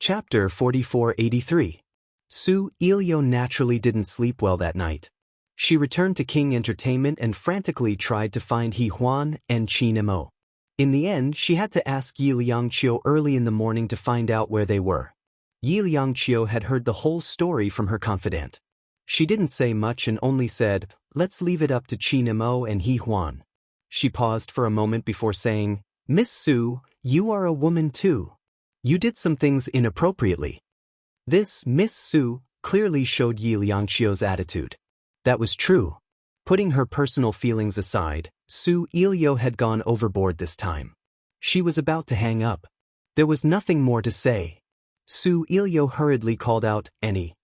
Chapter 4483. Su Ilio naturally didn't sleep well that night. She returned to King Entertainment and frantically tried to find He Huan and Qin Mo. In the end, she had to ask Yi Liangqiu early in the morning to find out where they were. Yi Liangqiu had heard the whole story from her confidant. She didn't say much and only said, "Let's leave it up to Qin Mo and He Huan." She paused for a moment before saying, "Miss Su, you are a woman too. You did some things inappropriately." This Miss Su clearly showed Yi Liangqiu's attitude. That was true. Putting her personal feelings aside, Su Ilio had gone overboard this time. She was about to hang up. There was nothing more to say. Su Ilio hurriedly called out, "Any."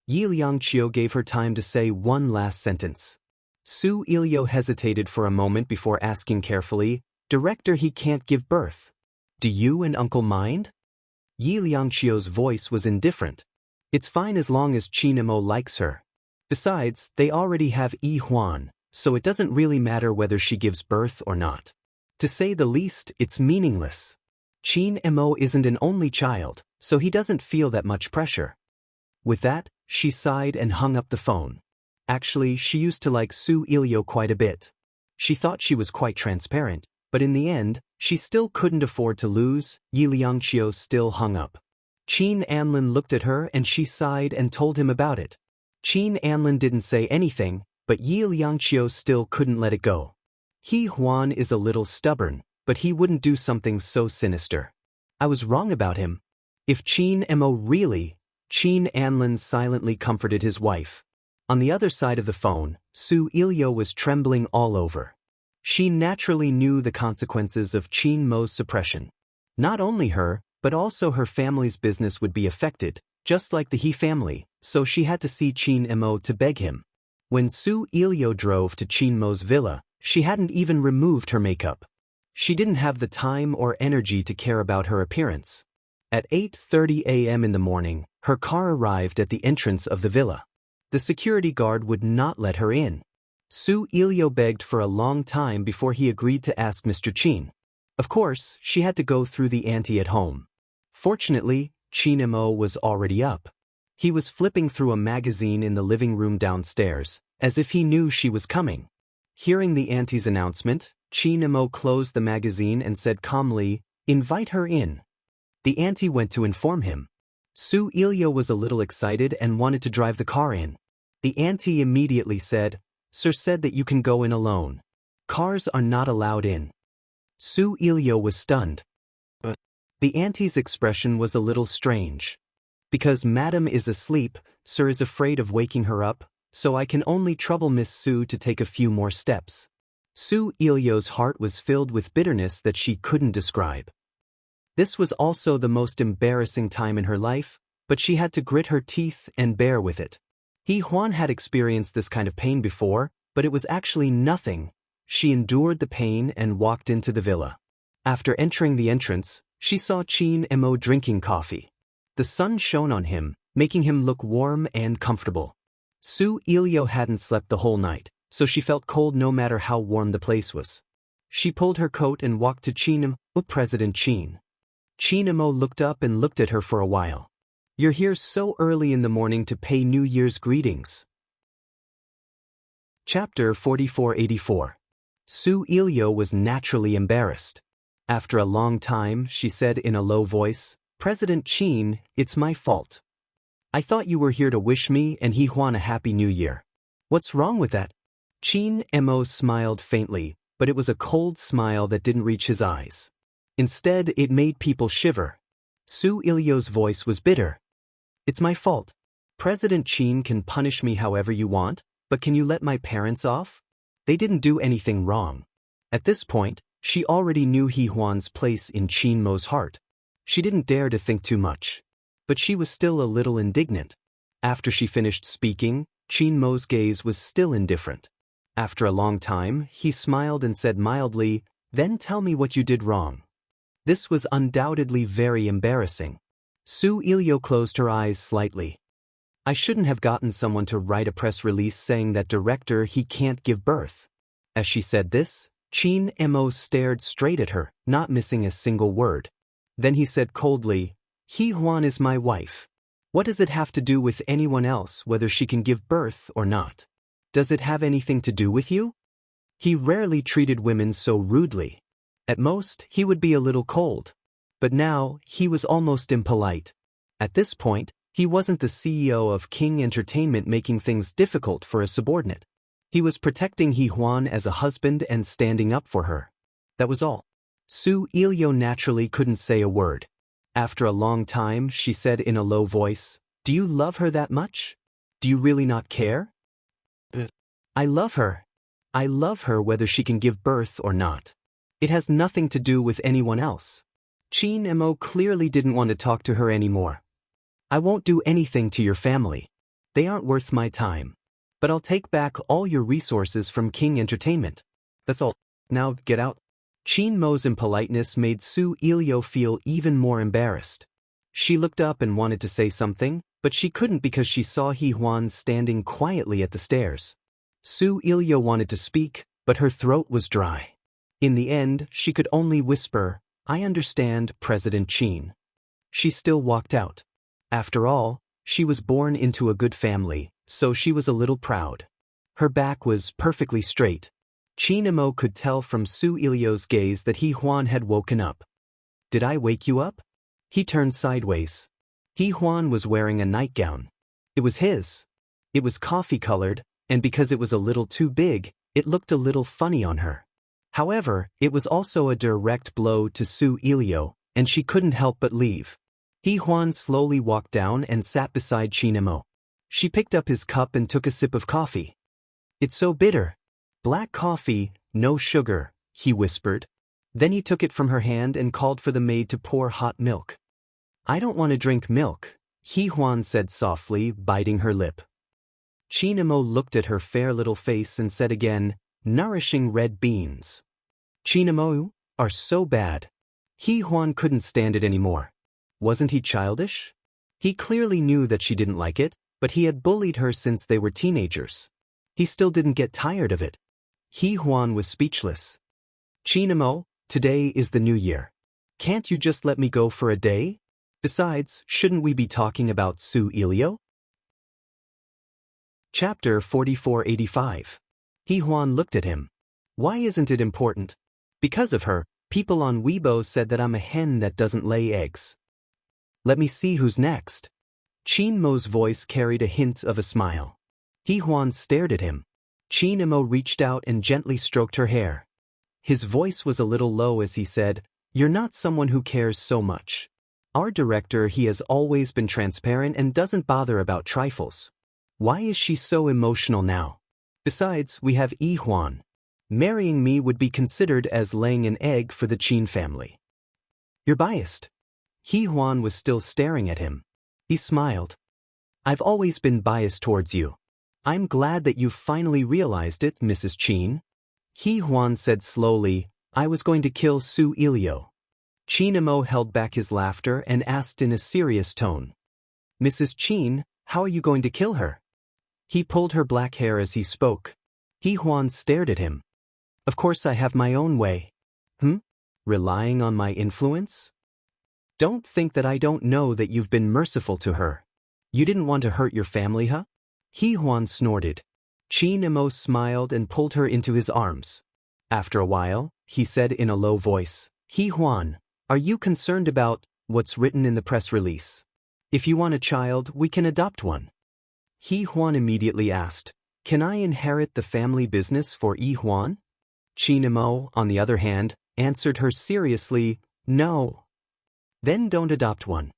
Yi Liangqiu gave her time to say one last sentence. Su Ilio hesitated for a moment before asking carefully, "Director, he can't give birth. Do you and Uncle mind?" Yi Liangqiu's voice was indifferent. "It's fine as long as Qin Mo likes her. Besides, they already have Yi Huan, so it doesn't really matter whether she gives birth or not. To say the least, it's meaningless. Qin Mo isn't an only child, so he doesn't feel that much pressure." With that, she sighed and hung up the phone. Actually, she used to like Su Ilio quite a bit. She thought she was quite transparent, but in the end, she still couldn't afford to lose. Yi Liangqiu still hung up. Qin Anlin looked at her and she sighed and told him about it. Qin Anlin didn't say anything, but Yi Liangqiu still couldn't let it go. He Huan is a little stubborn, but he wouldn't do something so sinister. I was wrong about him. If Qin Mo really... Qin Anlin silently comforted his wife. On the other side of the phone, Su Ilio was trembling all over. She naturally knew the consequences of Qin Mo's suppression. Not only her, but also her family's business would be affected, just like the He family, so she had to see Qin Mo to beg him. When Su Ilio drove to Qin Mo's villa, she hadn't even removed her makeup. She didn't have the time or energy to care about her appearance. At 8:30 a.m. in the morning, her car arrived at the entrance of the villa. The security guard would not let her in. Su Ilio begged for a long time before he agreed to ask Mr. Qin. Of course, she had to go through the auntie at home. Fortunately, Qin Mo was already up. He was flipping through a magazine in the living room downstairs, as if he knew she was coming. Hearing the auntie's announcement, Qin Mo closed the magazine and said calmly, "Invite her in." The auntie went to inform him. Su Ilio was a little excited and wanted to drive the car in. The auntie immediately said, "Sir said that you can go in alone. Cars are not allowed in." Su Ilio was stunned. But the auntie's expression was a little strange. "Because Madam is asleep, Sir is afraid of waking her up, so I can only trouble Miss Su to take a few more steps." Su Ilio's heart was filled with bitterness that she couldn't describe. This was also the most embarrassing time in her life, but she had to grit her teeth and bear with it. He Huan had experienced this kind of pain before, but it was actually nothing. She endured the pain and walked into the villa. After entering the entrance, she saw Qin Mo drinking coffee. The sun shone on him, making him look warm and comfortable. Su Ilio hadn't slept the whole night, so she felt cold no matter how warm the place was. She pulled her coat and walked to Qin Mo. "President Qin." Qin Mo looked up and looked at her for a while. "You're here so early in the morning to pay New Year's greetings." Chapter 4484. Su Ilio was naturally embarrassed. After a long time, she said in a low voice, "President Qin, it's my fault. I thought you were here to wish me and He Huan a Happy New Year. What's wrong with that?" Qin Mo smiled faintly, but it was a cold smile that didn't reach his eyes. Instead, it made people shiver. Su Ilio's voice was bitter. "It's my fault. President Qin can punish me however you want, but can you let my parents off? They didn't do anything wrong." At this point, she already knew He Huan's place in Qin Mo's heart. She didn't dare to think too much. But she was still a little indignant. After she finished speaking, Qin Mo's gaze was still indifferent. After a long time, he smiled and said mildly, "Then tell me what you did wrong." This was undoubtedly very embarrassing. Su Ilio closed her eyes slightly. "I shouldn't have gotten someone to write a press release saying that director he can't give birth." As she said this, Qin Mo stared straight at her, not missing a single word. Then he said coldly, He Huan is my wife. What does it have to do with anyone else whether she can give birth or not? Does it have anything to do with you? He rarely treated women so rudely. At most, he would be a little cold. But now, he was almost impolite. At this point, he wasn't the CEO of King Entertainment making things difficult for a subordinate. He was protecting He Huan as a husband and standing up for her. That was all. Su Ilyo naturally couldn't say a word. After a long time, she said in a low voice, "Do you love her that much? Do you really not care?" "I love her. I love her whether she can give birth or not. It has nothing to do with anyone else." Chin Mo clearly didn't want to talk to her anymore. "I won't do anything to your family. They aren't worth my time. But I'll take back all your resources from King Entertainment. That's all. Now get out." Chin Mo's impoliteness made Su Ilyo feel even more embarrassed. She looked up and wanted to say something, but she couldn't because she saw He Huan standing quietly at the stairs. Su Ilyo wanted to speak, but her throat was dry. In the end, she could only whisper, "I understand, President Chin." She still walked out. After all, she was born into a good family, so she was a little proud. Her back was perfectly straight. Chin Mo could tell from Su Ilyo's gaze that He Huan had woken up. "Did I wake you up?" He turned sideways. He Huan was wearing a nightgown. It was his. It was coffee-colored, and because it was a little too big, it looked a little funny on her. However, it was also a direct blow to Su Ilyo, and she couldn't help but leave. He Huan slowly walked down and sat beside Chin Mo. She picked up his cup and took a sip of coffee. "It's so bitter. Black coffee, no sugar," he whispered. Then he took it from her hand and called for the maid to pour hot milk. "I don't want to drink milk," He Huan said softly, biting her lip. Chin Mo looked at her fair little face and said again, "Nourishing red beans. Chin Mo are so bad." He Huan couldn't stand it anymore. Wasn't he childish? He clearly knew that she didn't like it, but he had bullied her since they were teenagers. He still didn't get tired of it. He Huan was speechless. "Chin Mo, today is the new year. Can't you just let me go for a day? Besides, shouldn't we be talking about Su Ilyo?" Chapter 4485. He Huan looked at him. "Why isn't it important? Because of her, people on Weibo said that I'm a hen that doesn't lay eggs. Let me see who's next." Chin Mo's voice carried a hint of a smile. He Huan stared at him. Chin Mo reached out and gently stroked her hair. His voice was a little low as he said, "You're not someone who cares so much. Our director, he has always been transparent and doesn't bother about trifles. Why is she so emotional now? Besides, we have Yi Huan. Marrying me would be considered as laying an egg for the Chin family." "You're biased." He Huan was still staring at him. He smiled. "I've always been biased towards you. I'm glad that you've finally realized it, Mrs. Chin." He Huan said slowly, "I was going to kill Su Ilyo." Chin Mo held back his laughter and asked in a serious tone, "Mrs. Chin, how are you going to kill her?" He pulled her black hair as he spoke. He Huan stared at him. "Of course I have my own way." Relying on my influence? Don't think that I don't know that you've been merciful to her. You didn't want to hurt your family, huh? He Huan snorted. Chin Mo smiled and pulled her into his arms. After a while, he said in a low voice, "He Huan, are you concerned about what's written in the press release? If you want a child, we can adopt one." He Huan immediately asked, "Can I inherit the family business for Yi Huan?" Chin Mo, on the other hand, answered her seriously, "No." "Then don't adopt one."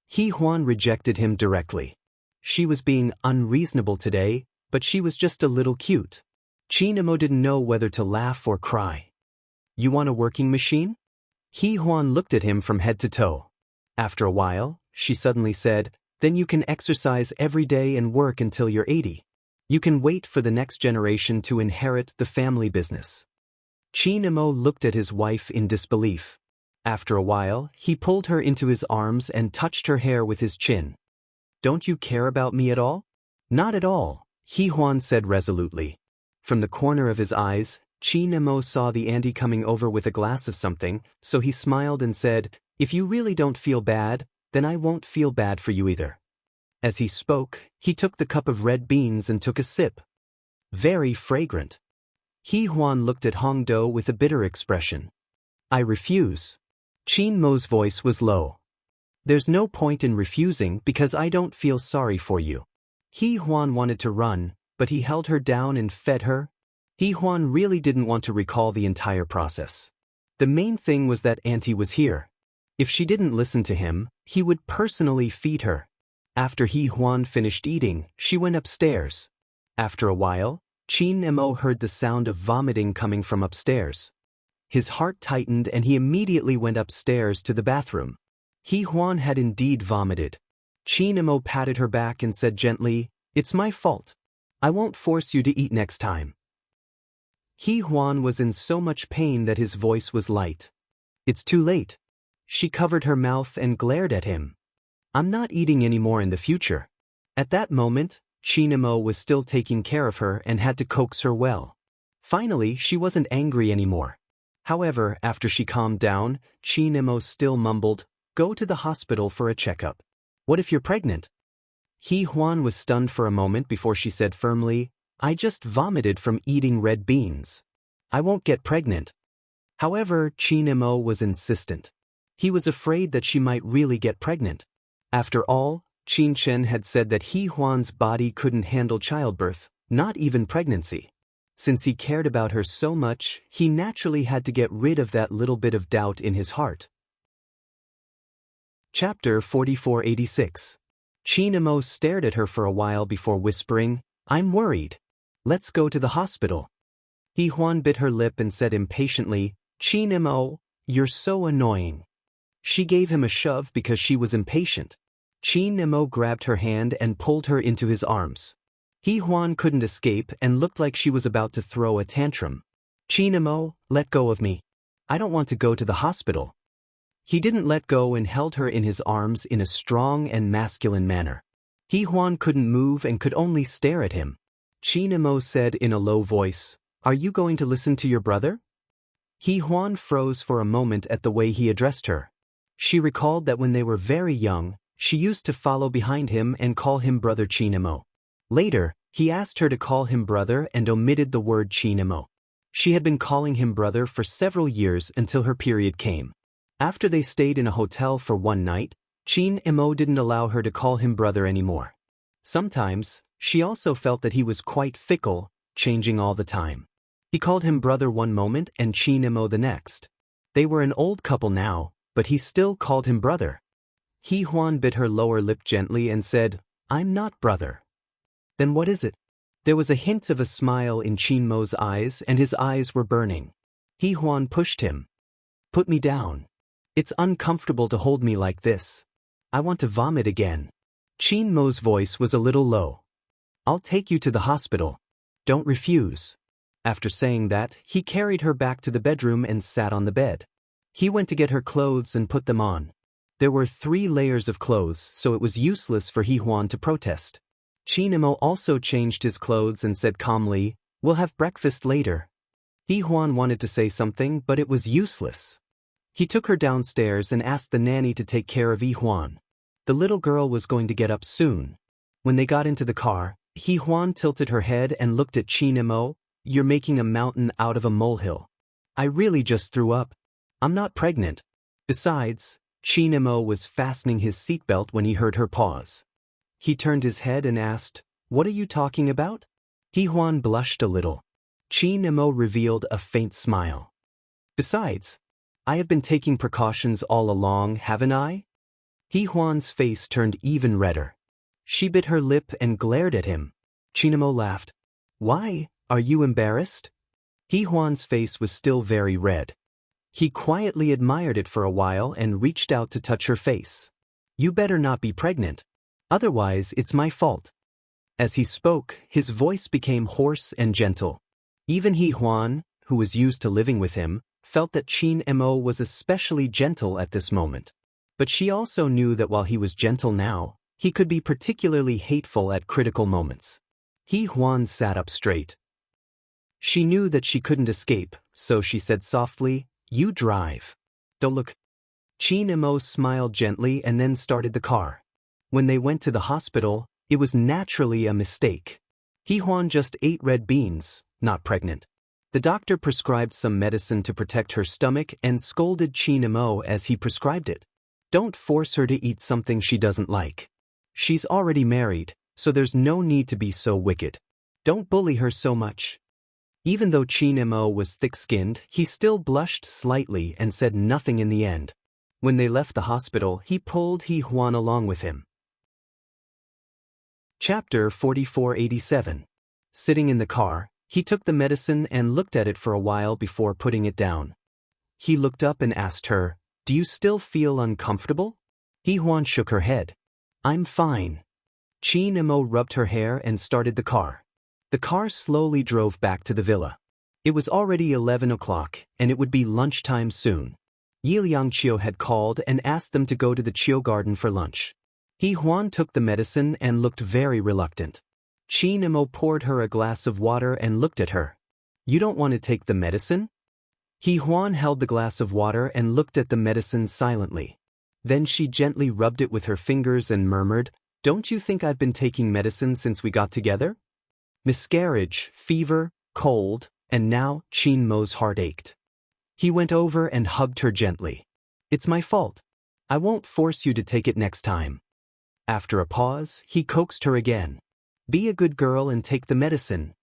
He Huan rejected him directly. She was being unreasonable today, but she was just a little cute. Chin Mo didn't know whether to laugh or cry. "You want a working machine?" He Huan looked at him from head to toe. After a while, she suddenly said, "Then you can exercise every day and work until you're 80. You can wait for the next generation to inherit the family business." Chin Mo looked at his wife in disbelief. After a while, he pulled her into his arms and touched her hair with his chin. "Don't you care about me at all?" "Not at all," He Huan said resolutely. From the corner of his eyes, Chin Mo saw the auntie coming over with a glass of something, so he smiled and said, "If you really don't feel bad, then I won't feel bad for you either. As he spoke, he took the cup of red beans and took a sip. Very fragrant. He Huan looked at Hong Do with a bitter expression. I refuse. Qin Mo's voice was low. There's no point in refusing because I don't feel sorry for you. He Huan wanted to run, but he held her down and fed her. He Huan really didn't want to recall the entire process. The main thing was that Auntie was here. If she didn't listen to him, he would personally feed her. After He Huan finished eating, she went upstairs. After a while, Qin Mo heard the sound of vomiting coming from upstairs. His heart tightened and he immediately went upstairs to the bathroom. He Huan had indeed vomited. Qin Mo patted her back and said gently, "It's my fault. I won't force you to eat next time." He Huan was in so much pain that his voice was light. It's too late. She covered her mouth and glared at him. I'm not eating anymore in the future. At that moment, Qin Mo was still taking care of her and had to coax her well. Finally, she wasn't angry anymore. However, after she calmed down, Qin Mo still mumbled, "Go to the hospital for a checkup. What if you're pregnant?" He Huan was stunned for a moment before she said firmly, "I just vomited from eating red beans. I won't get pregnant." However, Qin Mo was insistent. He was afraid that she might really get pregnant. After all, Qin Chen had said that He Huan's body couldn't handle childbirth, not even pregnancy. Since he cared about her so much, he naturally had to get rid of that little bit of doubt in his heart. Chapter 4486. Qin Mo stared at her for a while before whispering, "I'm worried. Let's go to the hospital." He Huan bit her lip and said impatiently, "Qin Mo, you're so annoying." She gave him a shove because she was impatient. Qin Mo grabbed her hand and pulled her into his arms. He Huan couldn't escape and looked like she was about to throw a tantrum. "Qin Mo, let go of me. I don't want to go to the hospital." He didn't let go and held her in his arms in a strong and masculine manner. He Huan couldn't move and could only stare at him. Qin Mo said in a low voice, "Are you going to listen to your brother?" He Huan froze for a moment at the way he addressed her. She recalled that when they were very young, she used to follow behind him and call him Brother Qin Mo. Later, he asked her to call him brother and omitted the word Qin Mo. She had been calling him brother for several years until her period came. After they stayed in a hotel for one night, Qin Mo didn't allow her to call him brother anymore. Sometimes, she also felt that he was quite fickle, changing all the time. He called him brother one moment and Qin Mo the next. They were an old couple now, but he still called him brother. He Huan bit her lower lip gently and said, "I'm not brother." "Then what is it?" There was a hint of a smile in Qin Mo's eyes and his eyes were burning. He Huan pushed him. "Put me down. It's uncomfortable to hold me like this. I want to vomit again." Qin Mo's voice was a little low. "I'll take you to the hospital. Don't refuse." After saying that, he carried her back to the bedroom and sat on the bed. He went to get her clothes and put them on. There were 3 layers of clothes, so it was useless for He Huan to protest. Qin Mo also changed his clothes and said calmly, "We'll have breakfast later." He Huan wanted to say something, but it was useless. He took her downstairs and asked the nanny to take care of He Huan. The little girl was going to get up soon. When they got into the car, He Huan tilted her head and looked at Qin Mo. "You're making a mountain out of a molehill. I really just threw up. I'm not pregnant." Besides, Qin Mo was fastening his seatbelt when he heard her pause. He turned his head and asked, "What are you talking about?" He Huan blushed a little. Qin Mo revealed a faint smile. "Besides, I have been taking precautions all along, haven't I?" He Huan's face turned even redder. She bit her lip and glared at him. Qin Mo laughed. "Why, are you embarrassed?" He Huan's face was still very red. He quietly admired it for a while and reached out to touch her face. "You better not be pregnant. Otherwise, it's my fault." As he spoke, his voice became hoarse and gentle. Even He Huan, who was used to living with him, felt that Qin Mo was especially gentle at this moment. But she also knew that while he was gentle now, he could be particularly hateful at critical moments. He Huan sat up straight. She knew that she couldn't escape, so she said softly, "You drive." "Don't look." Qin Mo smiled gently and then started the car. When they went to the hospital, it was naturally a mistake. He Huan just ate red beans, not pregnant. The doctor prescribed some medicine to protect her stomach and scolded Qin Mo as he prescribed it. Don't force her to eat something she doesn't like. She's already married, so there's no need to be so wicked. Don't bully her so much. Even though Qin Mo was thick-skinned, he still blushed slightly and said nothing in the end. When they left the hospital, he pulled He Huan along with him. Chapter 4487. Sitting in the car, he took the medicine and looked at it for a while before putting it down. He looked up and asked her, "Do you still feel uncomfortable?" He Huan shook her head. "I'm fine." Qin Mo rubbed her hair and started the car. The car slowly drove back to the villa. It was already 11 o'clock, and it would be lunchtime soon. Yi Liangqiu had called and asked them to go to the Qiu garden for lunch. He Huan took the medicine and looked very reluctant. Qin Mo poured her a glass of water and looked at her. "You don't want to take the medicine?" He Huan held the glass of water and looked at the medicine silently. Then she gently rubbed it with her fingers and murmured, "Don't you think I've been taking medicine since we got together?" Miscarriage, fever, cold, and now Qin Mo's heart ached. He went over and hugged her gently. "It's my fault. I won't force you to take it next time." After a pause, he coaxed her again. "Be a good girl and take the medicine."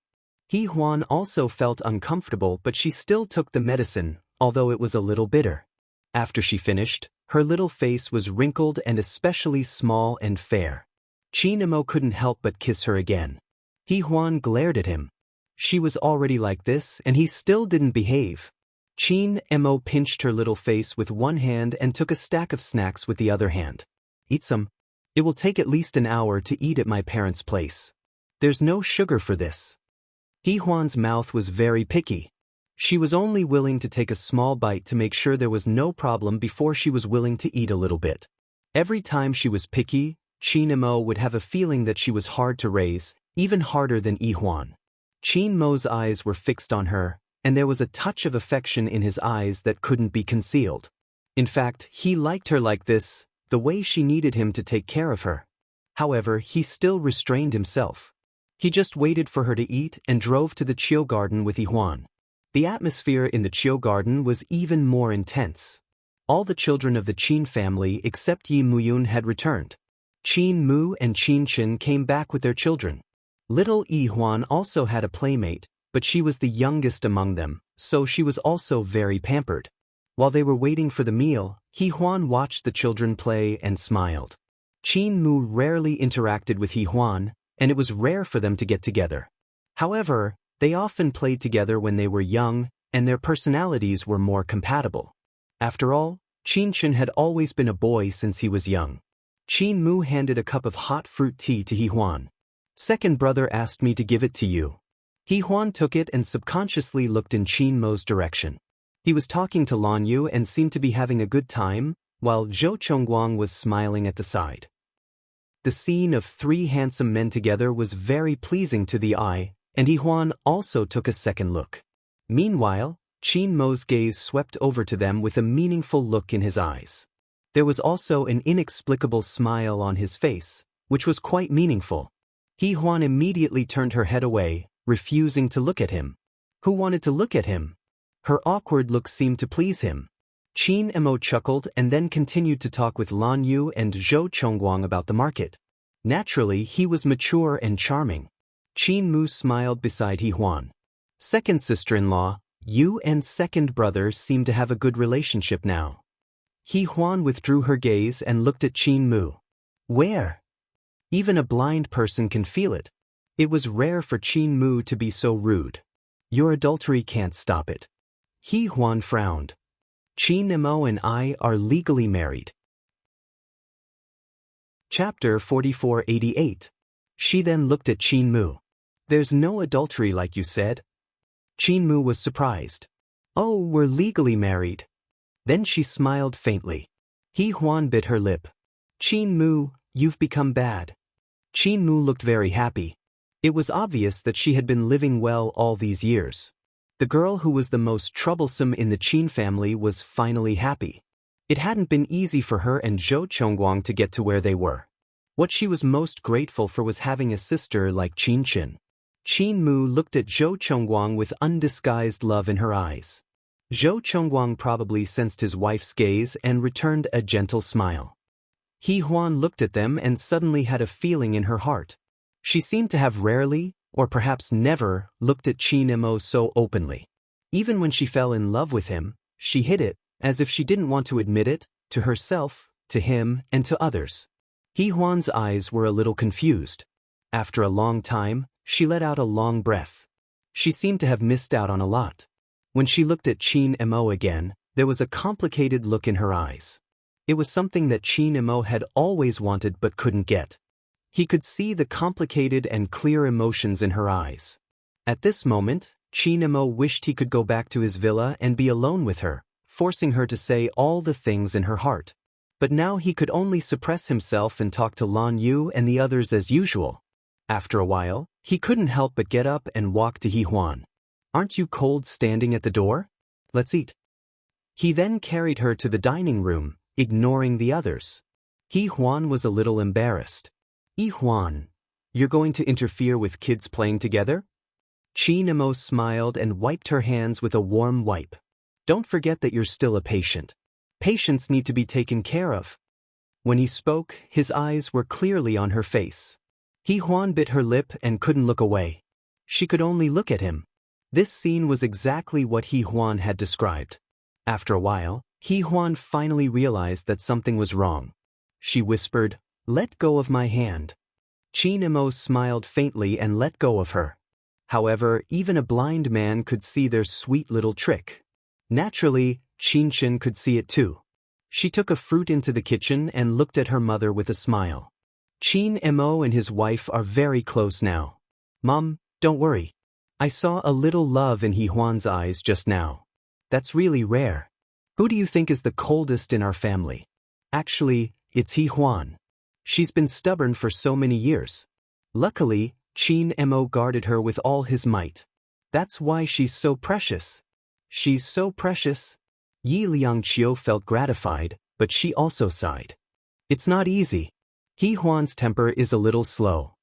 He Huan also felt uncomfortable, but she still took the medicine, although it was a little bitter. After she finished, her little face was wrinkled and especially small and fair. Qin Mo couldn't help but kiss her again. He Huan glared at him. She was already like this, and he still didn't behave. Qin Mo pinched her little face with one hand and took a stack of snacks with the other hand. "Eat some. It will take at least an hour to eat at my parents' place. There's no sugar for this." He Huan's mouth was very picky. She was only willing to take a small bite to make sure there was no problem before she was willing to eat a little bit. Every time she was picky, Qin Mo would have a feeling that she was hard to raise, even harder than Yi Huan. Qin Mo's eyes were fixed on her, and there was a touch of affection in his eyes that couldn't be concealed. In fact, he liked her like this, the way she needed him to take care of her. However, he still restrained himself. He just waited for her to eat and drove to the Qiu garden with Yi Huan. The atmosphere in the Qiu garden was even more intense. All the children of the Qin family except Yi Muyun had returned. Qin Mu and Qin Chen came back with their children. Little Yi Huan also had a playmate, but she was the youngest among them, so she was also very pampered. While they were waiting for the meal, Yi Huan watched the children play and smiled. Qin Mu rarely interacted with Yi Huan, and it was rare for them to get together. However, they often played together when they were young, and their personalities were more compatible. After all, Qin Chen had always been a boy since he was young. Qin Mu handed a cup of hot fruit tea to Yi Huan. "Second brother asked me to give it to you." Yi Huan took it and subconsciously looked in Qin Mo's direction. He was talking to Lan Yu and seemed to be having a good time, while Zhou Chongguang was smiling at the side. The scene of three handsome men together was very pleasing to the eye, and Yi Huan also took a second look. Meanwhile, Qin Mo's gaze swept over to them with a meaningful look in his eyes. There was also an inexplicable smile on his face, which was quite meaningful. Yi Huan immediately turned her head away, refusing to look at him. Who wanted to look at him? Her awkward look seemed to please him. Qin Mo chuckled and then continued to talk with Lan Yu and Zhou Chongguang about the market. Naturally, he was mature and charming. Qin Mu smiled beside Yi Huan. Second sister-in-law, you and second brother seem to have a good relationship now. Yi Huan withdrew her gaze and looked at Qin Mu. Where? Even a blind person can feel it. It was rare for Qin Mu to be so rude. Your adultery can't stop it. Yi Huan frowned. Qin Mo and I are legally married. Chapter 4488. She then looked at Qin Mu. There's no adultery like you said. Qin Mu was surprised. Oh, we're legally married. Then she smiled faintly. Yi Huan bit her lip. Qin Mu, you've become bad. Qin Mu looked very happy. It was obvious that she had been living well all these years. The girl who was the most troublesome in the Qin family was finally happy. It hadn't been easy for her and Zhou Chongguang to get to where they were. What she was most grateful for was having a sister like Qin Chen. Qin Mu looked at Zhou Chongguang with undisguised love in her eyes. Zhou Chongguang probably sensed his wife's gaze and returned a gentle smile. He Huan looked at them and suddenly had a feeling in her heart. She seemed to have rarely, or perhaps never, looked at Qin Mo so openly. Even when she fell in love with him, she hid it, as if she didn't want to admit it, to herself, to him, and to others. He Huan's eyes were a little confused. After a long time, she let out a long breath. She seemed to have missed out on a lot. When she looked at Qin Mo again, there was a complicated look in her eyes. It was something that Qin Mo had always wanted but couldn't get. He could see the complicated and clear emotions in her eyes. At this moment, Qin Mo wished he could go back to his villa and be alone with her, forcing her to say all the things in her heart. But now he could only suppress himself and talk to Lan Yu and the others as usual. After a while, he couldn't help but get up and walk to He Huan. "Aren't you cold standing at the door? Let's eat." He then carried her to the dining room, ignoring the others. He Huan was a little embarrassed. "He Huan, you're going to interfere with kids playing together?" Qin Mo smiled and wiped her hands with a warm wipe. "Don't forget that you're still a patient. Patients need to be taken care of." When he spoke, his eyes were clearly on her face. He Huan bit her lip and couldn't look away. She could only look at him. This scene was exactly what He Huan had described. After a while, He Huan finally realized that something was wrong. She whispered, "Let go of my hand." Qin Mo smiled faintly and let go of her. However, even a blind man could see their sweet little trick. Naturally, Qin Chen could see it too. She took a fruit into the kitchen and looked at her mother with a smile. Qin Mo and his wife are very close now. "Mom, don't worry. I saw a little love in He Huan's eyes just now. That's really rare. Who do you think is the coldest in our family? Actually, it's He Huan. She's been stubborn for so many years. Luckily, Qin Mo guarded her with all his might. That's why she's so precious. She's so precious." Yi Liangqiu felt gratified, but she also sighed. It's not easy. He Huan's temper is a little slow.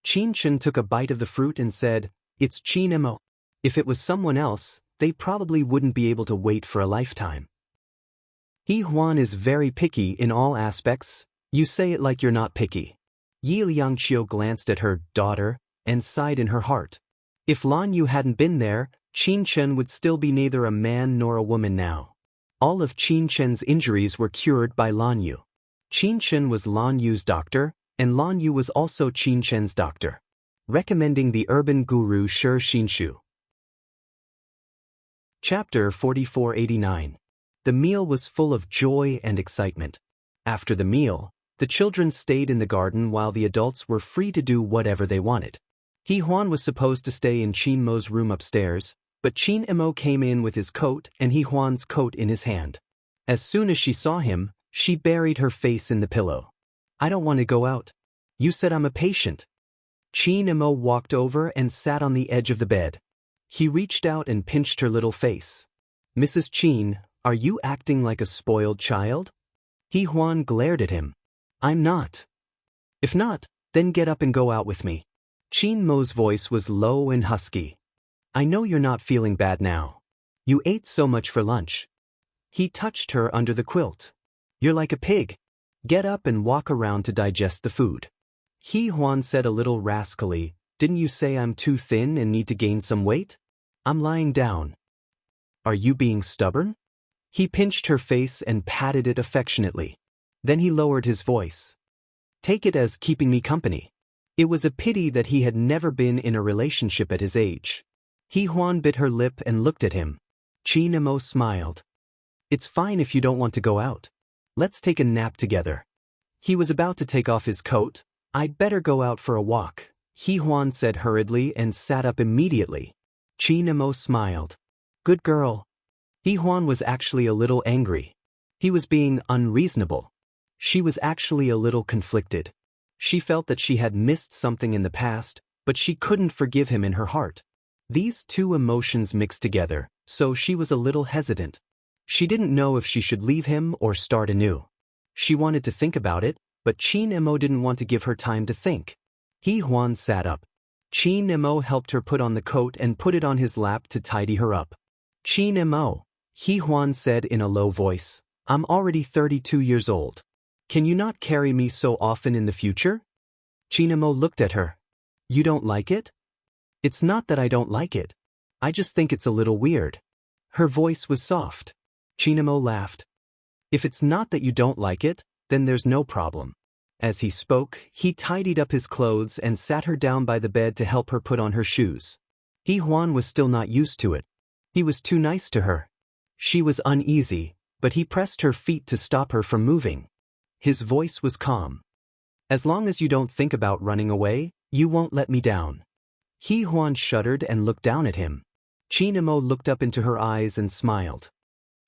Qin Chen took a bite of the fruit and said, "It's Qin Mo. If it was someone else, they probably wouldn't be able to wait for a lifetime." He Huan is very picky in all aspects. You say it like you're not picky. Yi Liangqiu glanced at her daughter and sighed in her heart. If Lan Yu hadn't been there, Qin Chen would still be neither a man nor a woman now. All of Qin Chen's injuries were cured by Lan Yu. Qin Chen was Lan Yu's doctor, and Lan Yu was also Qin Chen's doctor. Recommending the urban guru Shi Xinshu. Chapter 4489. The meal was full of joy and excitement. After the meal, the children stayed in the garden while the adults were free to do whatever they wanted. He Huan was supposed to stay in Qin Mo's room upstairs, but Qin Mo came in with his coat and He Huan's coat in his hand. As soon as she saw him, she buried her face in the pillow. "I don't want to go out. You said I'm a patient." Qin Mo walked over and sat on the edge of the bed. He reached out and pinched her little face. "Mrs. Qin, are you acting like a spoiled child?" He Huan glared at him. "I'm not." "If not, then get up and go out with me." Qin Mo's voice was low and husky. "I know you're not feeling bad now. You ate so much for lunch." He touched her under the quilt. "You're like a pig. Get up and walk around to digest the food." He Huan said a little rascally, "Didn't you say I'm too thin and need to gain some weight? I'm lying down." "Are you being stubborn?" He pinched her face and patted it affectionately. Then he lowered his voice. "Take it as keeping me company." It was a pity that he had never been in a relationship at his age. He Huan bit her lip and looked at him. Qin Mo smiled. "It's fine if you don't want to go out. Let's take a nap together." He was about to take off his coat. "I'd better go out for a walk," He Huan said hurriedly and sat up immediately. Qin Mo smiled. "Good girl." He Huan was actually a little angry. He was being unreasonable. She was actually a little conflicted. She felt that she had missed something in the past, but she couldn't forgive him in her heart. These two emotions mixed together, so she was a little hesitant. She didn't know if she should leave him or start anew. She wanted to think about it, but Qin Emo didn't want to give her time to think. He Huan sat up. Qin Emo helped her put on the coat and put it on his lap to tidy her up. Qin Emo, He Huan said in a low voice, I'm already 32 years old. Can you not carry me so often in the future? Qin Emo looked at her. You don't like it? It's not that I don't like it. I just think it's a little weird. Her voice was soft. Qin Emo laughed. If it's not that you don't like it, then there's no problem. As he spoke, he tidied up his clothes and sat her down by the bed to help her put on her shoes. He Huan was still not used to it. He was too nice to her. She was uneasy, but he pressed her feet to stop her from moving. His voice was calm. As long as you don't think about running away, you won't let me down. He Huan shuddered and looked down at him. Qin Emo looked up into her eyes and smiled.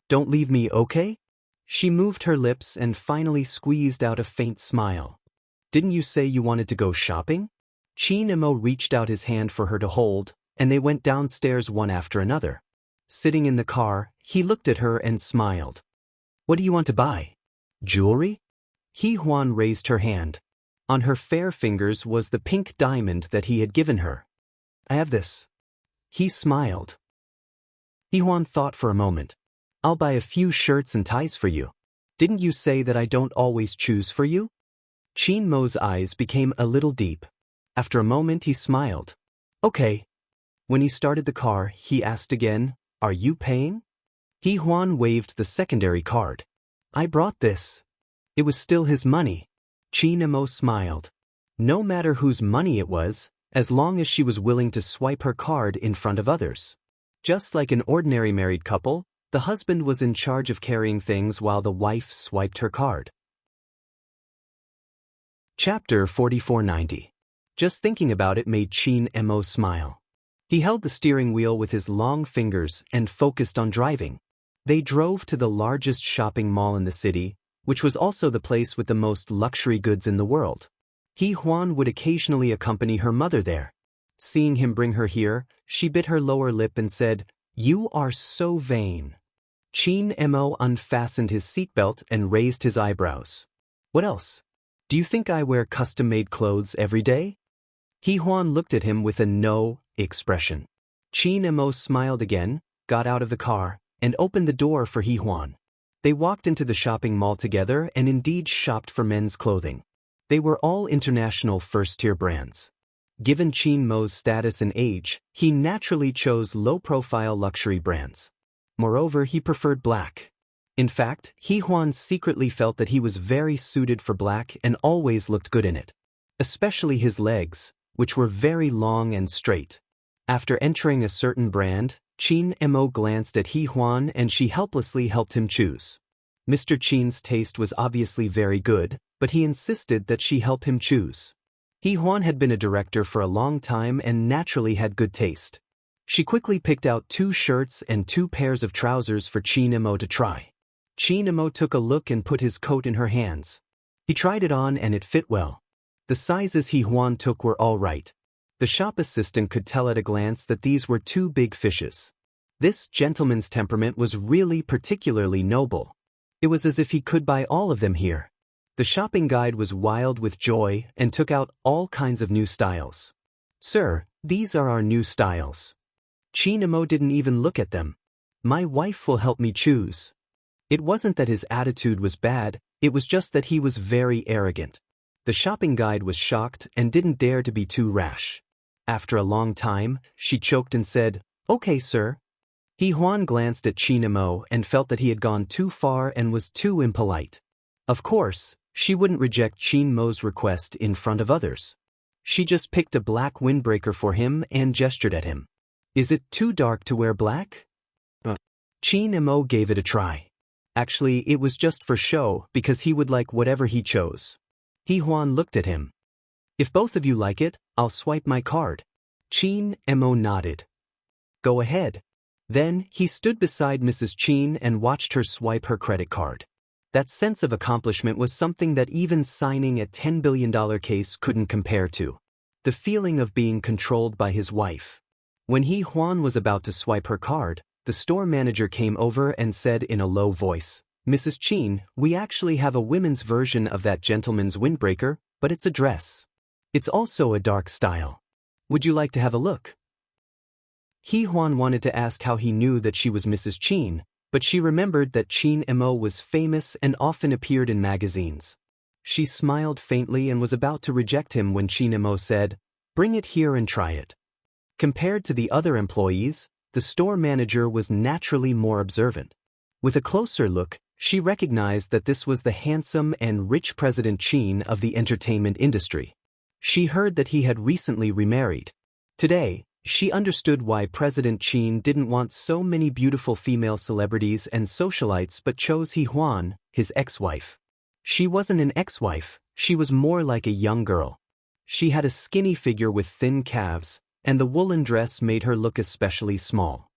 Don't leave me, okay? She moved her lips and finally squeezed out a faint smile. Didn't you say you wanted to go shopping? Qin Emo reached out his hand for her to hold, and they went downstairs one after another. Sitting in the car, he looked at her and smiled. What do you want to buy? Jewelry? He Huan raised her hand. On her fair fingers was the pink diamond that he had given her. I have this. He smiled. He Huan thought for a moment. I'll buy a few shirts and ties for you. Didn't you say that I don't always choose for you? Qin Mo's eyes became a little deep. After a moment he smiled. Okay. When he started the car, he asked again, Are you paying? He Huan waved the secondary card. I brought this. It was still his money. Qin Mo smiled. No matter whose money it was, as long as she was willing to swipe her card in front of others. Just like an ordinary married couple, the husband was in charge of carrying things while the wife swiped her card. Chapter 4490. Just thinking about it made Qin Mo smile. He held the steering wheel with his long fingers and focused on driving. They drove to the largest shopping mall in the city, which was also the place with the most luxury goods in the world. He Huan would occasionally accompany her mother there. Seeing him bring her here, she bit her lower lip and said, You are so vain. Qin Mo unfastened his seatbelt and raised his eyebrows. What else? Do you think I wear custom-made clothes every day? He Huan looked at him with a no expression. Qin Mo smiled again, got out of the car, and opened the door for He Huan. They walked into the shopping mall together and indeed shopped for men's clothing. They were all international first-tier brands. Given Qin Mo's status and age, he naturally chose low-profile luxury brands. Moreover, he preferred black. In fact, He Huan secretly felt that he was very suited for black and always looked good in it. Especially his legs, which were very long and straight. After entering a certain brand, Qin Mo glanced at He Huan and she helplessly helped him choose. Mr. Qin's taste was obviously very good, but he insisted that she help him choose. He Huan had been a director for a long time and naturally had good taste. She quickly picked out 2 shirts and 2 pairs of trousers for Qin Mo to try. Qin Mo took a look and put his coat in her hands. He tried it on and it fit well. The sizes He Huan took were all right. The shop assistant could tell at a glance that these were 2 big fishes. This gentleman's temperament was really particularly noble. It was as if he could buy all of them here. The shopping guide was wild with joy and took out all kinds of new styles. Sir, these are our new styles. Qin Mo didn't even look at them. My wife will help me choose. It wasn't that his attitude was bad, it was just that he was very arrogant. The shopping guide was shocked and didn't dare to be too rash. After a long time, she choked and said, Okay, sir. He Huan glanced at Qin Mo and felt that he had gone too far and was too impolite. Of course, she wouldn't reject Qin Mo's request in front of others. She just picked a black windbreaker for him and gestured at him. Is it too dark to wear black? Qin Mo gave it a try. Actually, it was just for show because he would like whatever he chose. He Huan looked at him. If both of you like it, I'll swipe my card. Qin Mo nodded. Go ahead. Then, he stood beside Mrs. Qin and watched her swipe her credit card. That sense of accomplishment was something that even signing a $10 billion case couldn't compare to. The feeling of being controlled by his wife. When He Huan was about to swipe her card, the store manager came over and said in a low voice, "Mrs. Chin, we actually have a women's version of that gentleman's windbreaker, but it's a dress. It's also a dark style. Would you like to have a look?" He Huan wanted to ask how he knew that she was Mrs. Chin, but she remembered that Chin Mo was famous and often appeared in magazines. She smiled faintly and was about to reject him when Chin Mo said, "Bring it here and try it." Compared to the other employees, the store manager was naturally more observant. With a closer look, she recognized that this was the handsome and rich President Chin of the entertainment industry. She heard that he had recently remarried. Today, she understood why President Chin didn't want so many beautiful female celebrities and socialites but chose He Huan, his ex-wife. She wasn't an ex-wife, she was more like a young girl. She had a skinny figure with thin calves, and the woolen dress made her look especially small.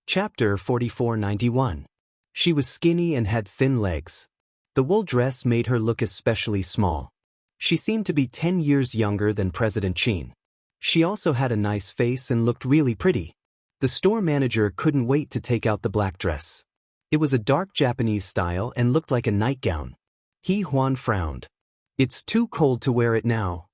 Chapter 4491. She was skinny and had thin legs. The wool dress made her look especially small. She seemed to be 10 years younger than President Chin. She also had a nice face and looked really pretty. The store manager couldn't wait to take out the black dress. It was a dark Japanese style and looked like a nightgown. He Huan frowned. "It's too cold to wear it now.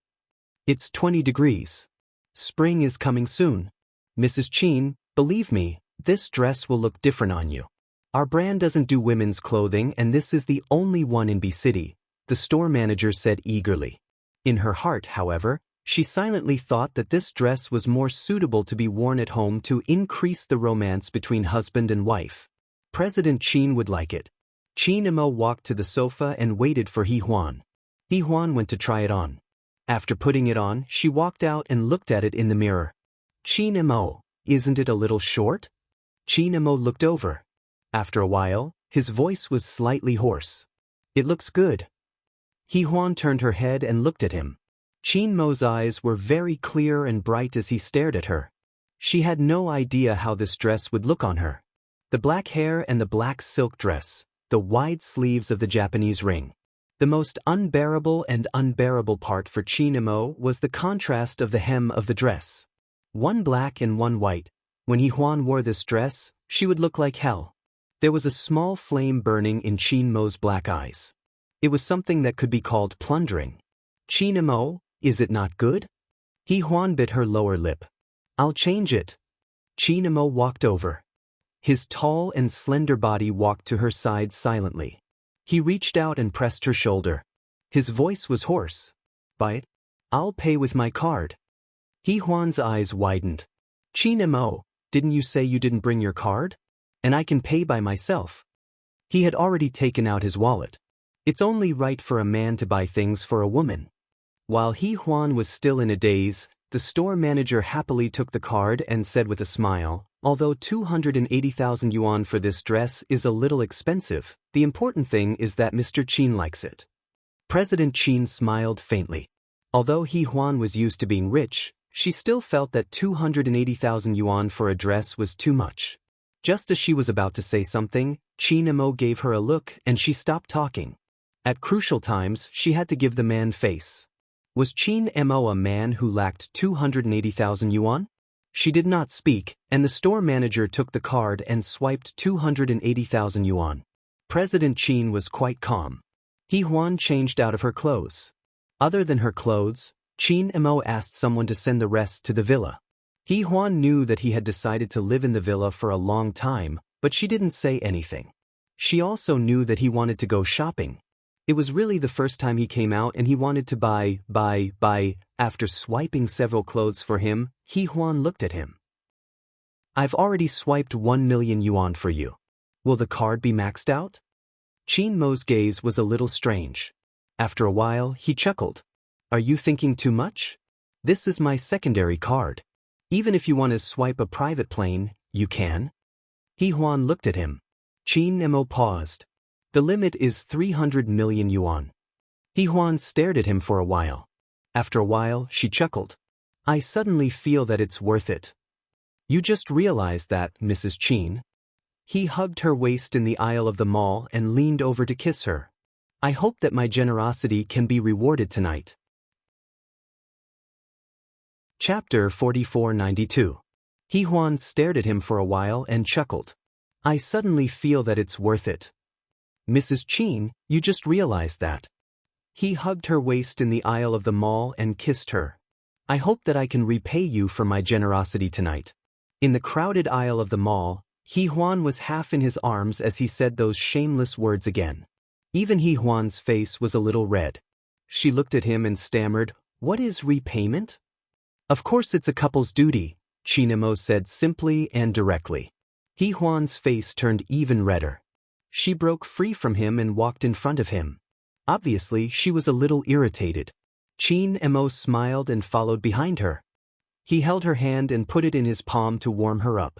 It's 20 degrees. Spring is coming soon. Mrs. Chin, believe me, this dress will look different on you. Our brand doesn't do women's clothing and this is the only one in B City," the store manager said eagerly. In her heart, however, she silently thought that this dress was more suitable to be worn at home to increase the romance between husband and wife. President Chin would like it. Chin Mo walked to the sofa and waited for He Huan. He Huan went to try it on. After putting it on, she walked out and looked at it in the mirror. "Chin Mo, isn't it a little short?" Chin Mo looked over. After a while, his voice was slightly hoarse. "It looks good." He Huan turned her head and looked at him. Chin Mo's eyes were very clear and bright as he stared at her. She had no idea how this dress would look on her. The black hair and the black silk dress, the wide sleeves of the Japanese ring. The most unbearable part for Chin Mo was the contrast of the hem of the dress. One black and one white. When He Huan wore this dress, she would look like hell. There was a small flame burning in Chin Mo's black eyes. It was something that could be called plundering. "Chin Mo, is it not good?" He Huan bit her lower lip. "I'll change it." Chin Mo walked over. His tall and slender body walked to her side silently. He reached out and pressed her shoulder. His voice was hoarse. "Buy it? I'll pay with my card." He Huan's eyes widened. "Chin Mo, didn't you say you didn't bring your card? And I can pay by myself." He had already taken out his wallet. It's only right for a man to buy things for a woman. While He Huan was still in a daze, the store manager happily took the card and said with a smile, "Although 280,000 yuan for this dress is a little expensive, the important thing is that Mr. Chin likes it." President Chin smiled faintly. Although He Huan was used to being rich, she still felt that 280,000 yuan for a dress was too much. Just as she was about to say something, Chin Mo gave her a look and she stopped talking. At crucial times, she had to give the man face. Was Chin Mo a man who lacked 280,000 yuan? She did not speak, and the store manager took the card and swiped 280,000 yuan. President Chin was quite calm. He Huan changed out of her clothes. Other than her clothes, Chin Mo asked someone to send the rest to the villa. He Huan knew that he had decided to live in the villa for a long time, but she didn't say anything. She also knew that he wanted to go shopping. It was really the first time he came out and he wanted to buy. After swiping several clothes for him, He Huan looked at him. "I've already swiped 1 million yuan for you. Will the card be maxed out?" Chin Mo's gaze was a little strange. After a while, he chuckled. "Are you thinking too much? This is my secondary card. Even if you want to swipe a private plane, you can." He Huan looked at him. Chin Mo paused. "The limit is 300 million yuan. He Huan stared at him for a while. After a while, she chuckled. "I suddenly feel that it's worth it." "You just realized that, Mrs. Chin." He hugged her waist in the aisle of the mall and leaned over to kiss her. "I hope that my generosity can be rewarded tonight." Chapter 4492. He Huan stared at him for a while and chuckled. I suddenly feel that it's worth it. Mrs. Qin, you just realized that. He hugged her waist in the aisle of the mall and kissed her. I hope that I can repay you for my generosity tonight. In the crowded aisle of the mall, He Huan was half in his arms as he said those shameless words again. Even He Huan's face was a little red. She looked at him and stammered, What is repayment? Of course it's a couple's duty, Qin said simply and directly. He Huan's face turned even redder. She broke free from him and walked in front of him. Obviously, she was a little irritated. Qin smiled and followed behind her. He held her hand and put it in his palm to warm her up.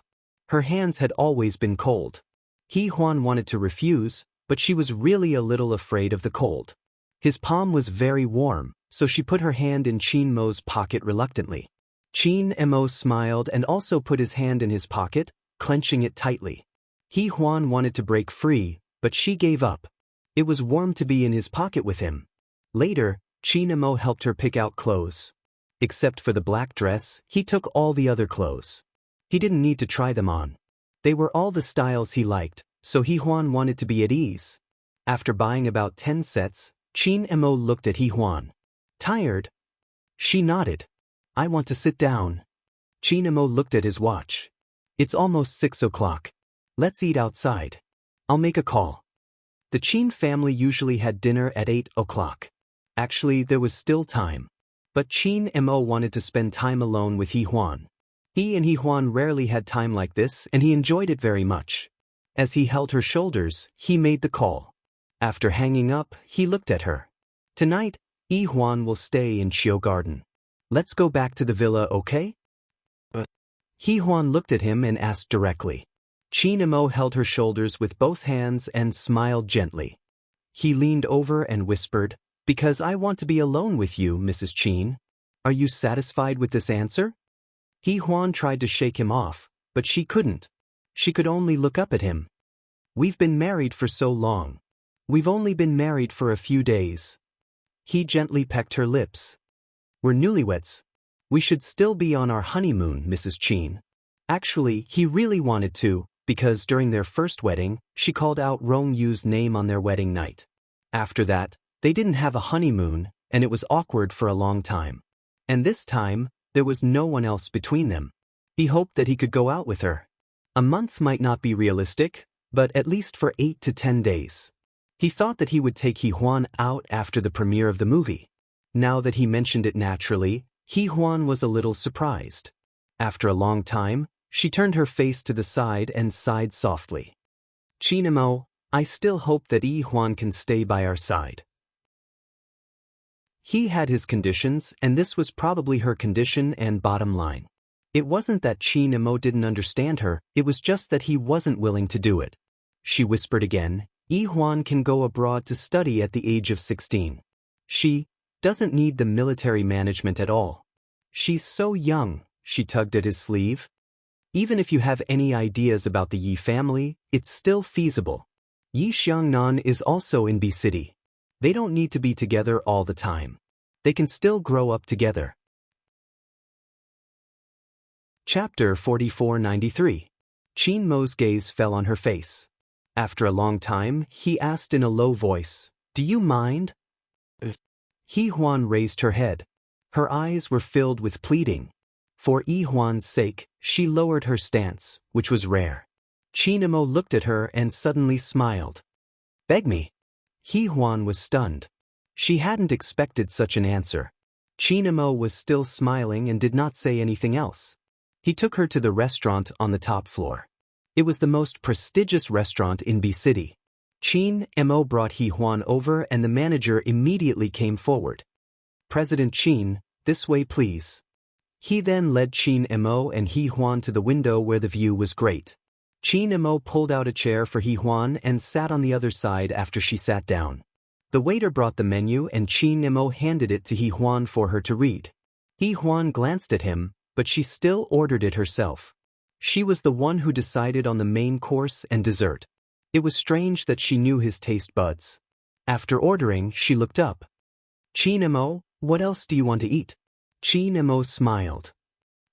Her hands had always been cold. He Huan wanted to refuse, but she was really a little afraid of the cold. His palm was very warm, so she put her hand in Qin-mo's pocket reluctantly. Qin-mo smiled and also put his hand in his pocket, clenching it tightly. He Huan wanted to break free, but she gave up. It was warm to be in his pocket with him. Later, Qin-mo helped her pick out clothes. Except for the black dress, he took all the other clothes. He didn't need to try them on. They were all the styles he liked, so He Huan wanted to be at ease. After buying about 10 sets, Qin-mo looked at He Huan. Tired? She nodded. I want to sit down. Qin-mo looked at his watch. It's almost 6 o'clock. Let's eat outside. I'll make a call. The Qin family usually had dinner at 8 o'clock. Actually, there was still time. But Qin-mo wanted to spend time alone with He Huan. He and He Huan rarely had time like this, and he enjoyed it very much. As he held her shoulders, he made the call. After hanging up, he looked at her. Tonight, He Huan will stay in Chiu Garden. Let's go back to the villa, okay? He Huan looked at him and asked directly. Qin-mo held her shoulders with both hands and smiled gently. He leaned over and whispered, Because I want to be alone with you, Mrs. Qin. Are you satisfied with this answer? He Huan tried to shake him off, but she couldn't. She could only look up at him. We've been married for so long. We've only been married for a few days. He gently pecked her lips. We're newlyweds. We should still be on our honeymoon, Mrs. Qin. Actually, he really wanted to, because during their first wedding, she called out Rong Yu's name on their wedding night. After that, they didn't have a honeymoon, and it was awkward for a long time. And this time, there was no one else between them. He hoped that he could go out with her. A month might not be realistic, but at least for 8 to 10 days. He thought that he would take He Huan out after the premiere of the movie. Now that he mentioned it naturally, He Huan was a little surprised. After a long time, she turned her face to the side and sighed softly. Qin-mo, I still hope that He Huan can stay by our side. He had his conditions, and this was probably her condition and bottom line. It wasn't that Qin-mo didn't understand her, it was just that he wasn't willing to do it. She whispered again, He Huan can go abroad to study at the age of 16. She doesn't need the military management at all. She's so young, she tugged at his sleeve. Even if you have any ideas about the Yi family, it's still feasible. Yi Xiangnan is also in B City. They don't need to be together all the time. They can still grow up together. Chapter 4493. Qin-mo's gaze fell on her face. After a long time, he asked in a low voice, Do you mind? He Huan raised her head. Her eyes were filled with pleading. For He Huan's sake, she lowered her stance, which was rare. Qin-mo looked at her and suddenly smiled. Beg me. He Huan was stunned. She hadn't expected such an answer. Qin-mo was still smiling and did not say anything else. He took her to the restaurant on the top floor. It was the most prestigious restaurant in B City. Qin-mo brought He Huan over and the manager immediately came forward. President Qin, this way please. He then led Qin-mo and He Huan to the window where the view was great. Qin-mo pulled out a chair for He Huan and sat on the other side after she sat down. The waiter brought the menu and Qin-mo handed it to He Huan for her to read. He Huan glanced at him, but she still ordered it herself. She was the one who decided on the main course and dessert. It was strange that she knew his taste buds. After ordering, she looked up. Qin-mo, what else do you want to eat? Qin-mo smiled.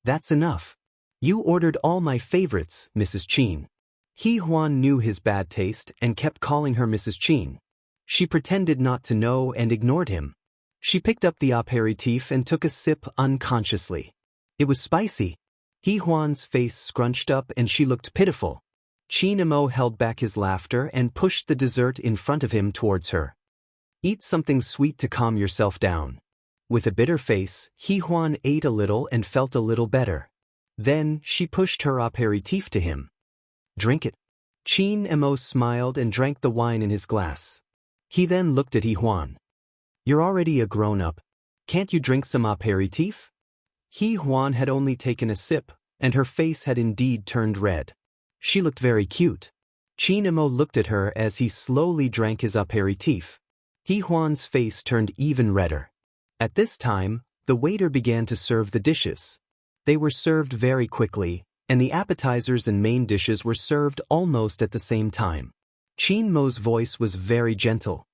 That's enough. You ordered all my favorites, Mrs. Chin. He Huan knew his bad taste and kept calling her Mrs. Chin. She pretended not to know and ignored him. She picked up the aperitif and took a sip unconsciously. It was spicy. He Huan's face scrunched up and she looked pitiful. Chin Mo held back his laughter and pushed the dessert in front of him towards her. Eat something sweet to calm yourself down. With a bitter face, He Huan ate a little and felt a little better. Then, she pushed her aperitif to him. Drink it. Chin Mo smiled and drank the wine in his glass. He then looked at He Huan. You're already a grown-up. Can't you drink some aperitif? He Huan had only taken a sip, and her face had indeed turned red. She looked very cute. Chin Mo looked at her as he slowly drank his aperitif. He Huan's face turned even redder. At this time, the waiter began to serve the dishes. They were served very quickly, and the appetizers and main dishes were served almost at the same time. Chin Mo's voice was very gentle.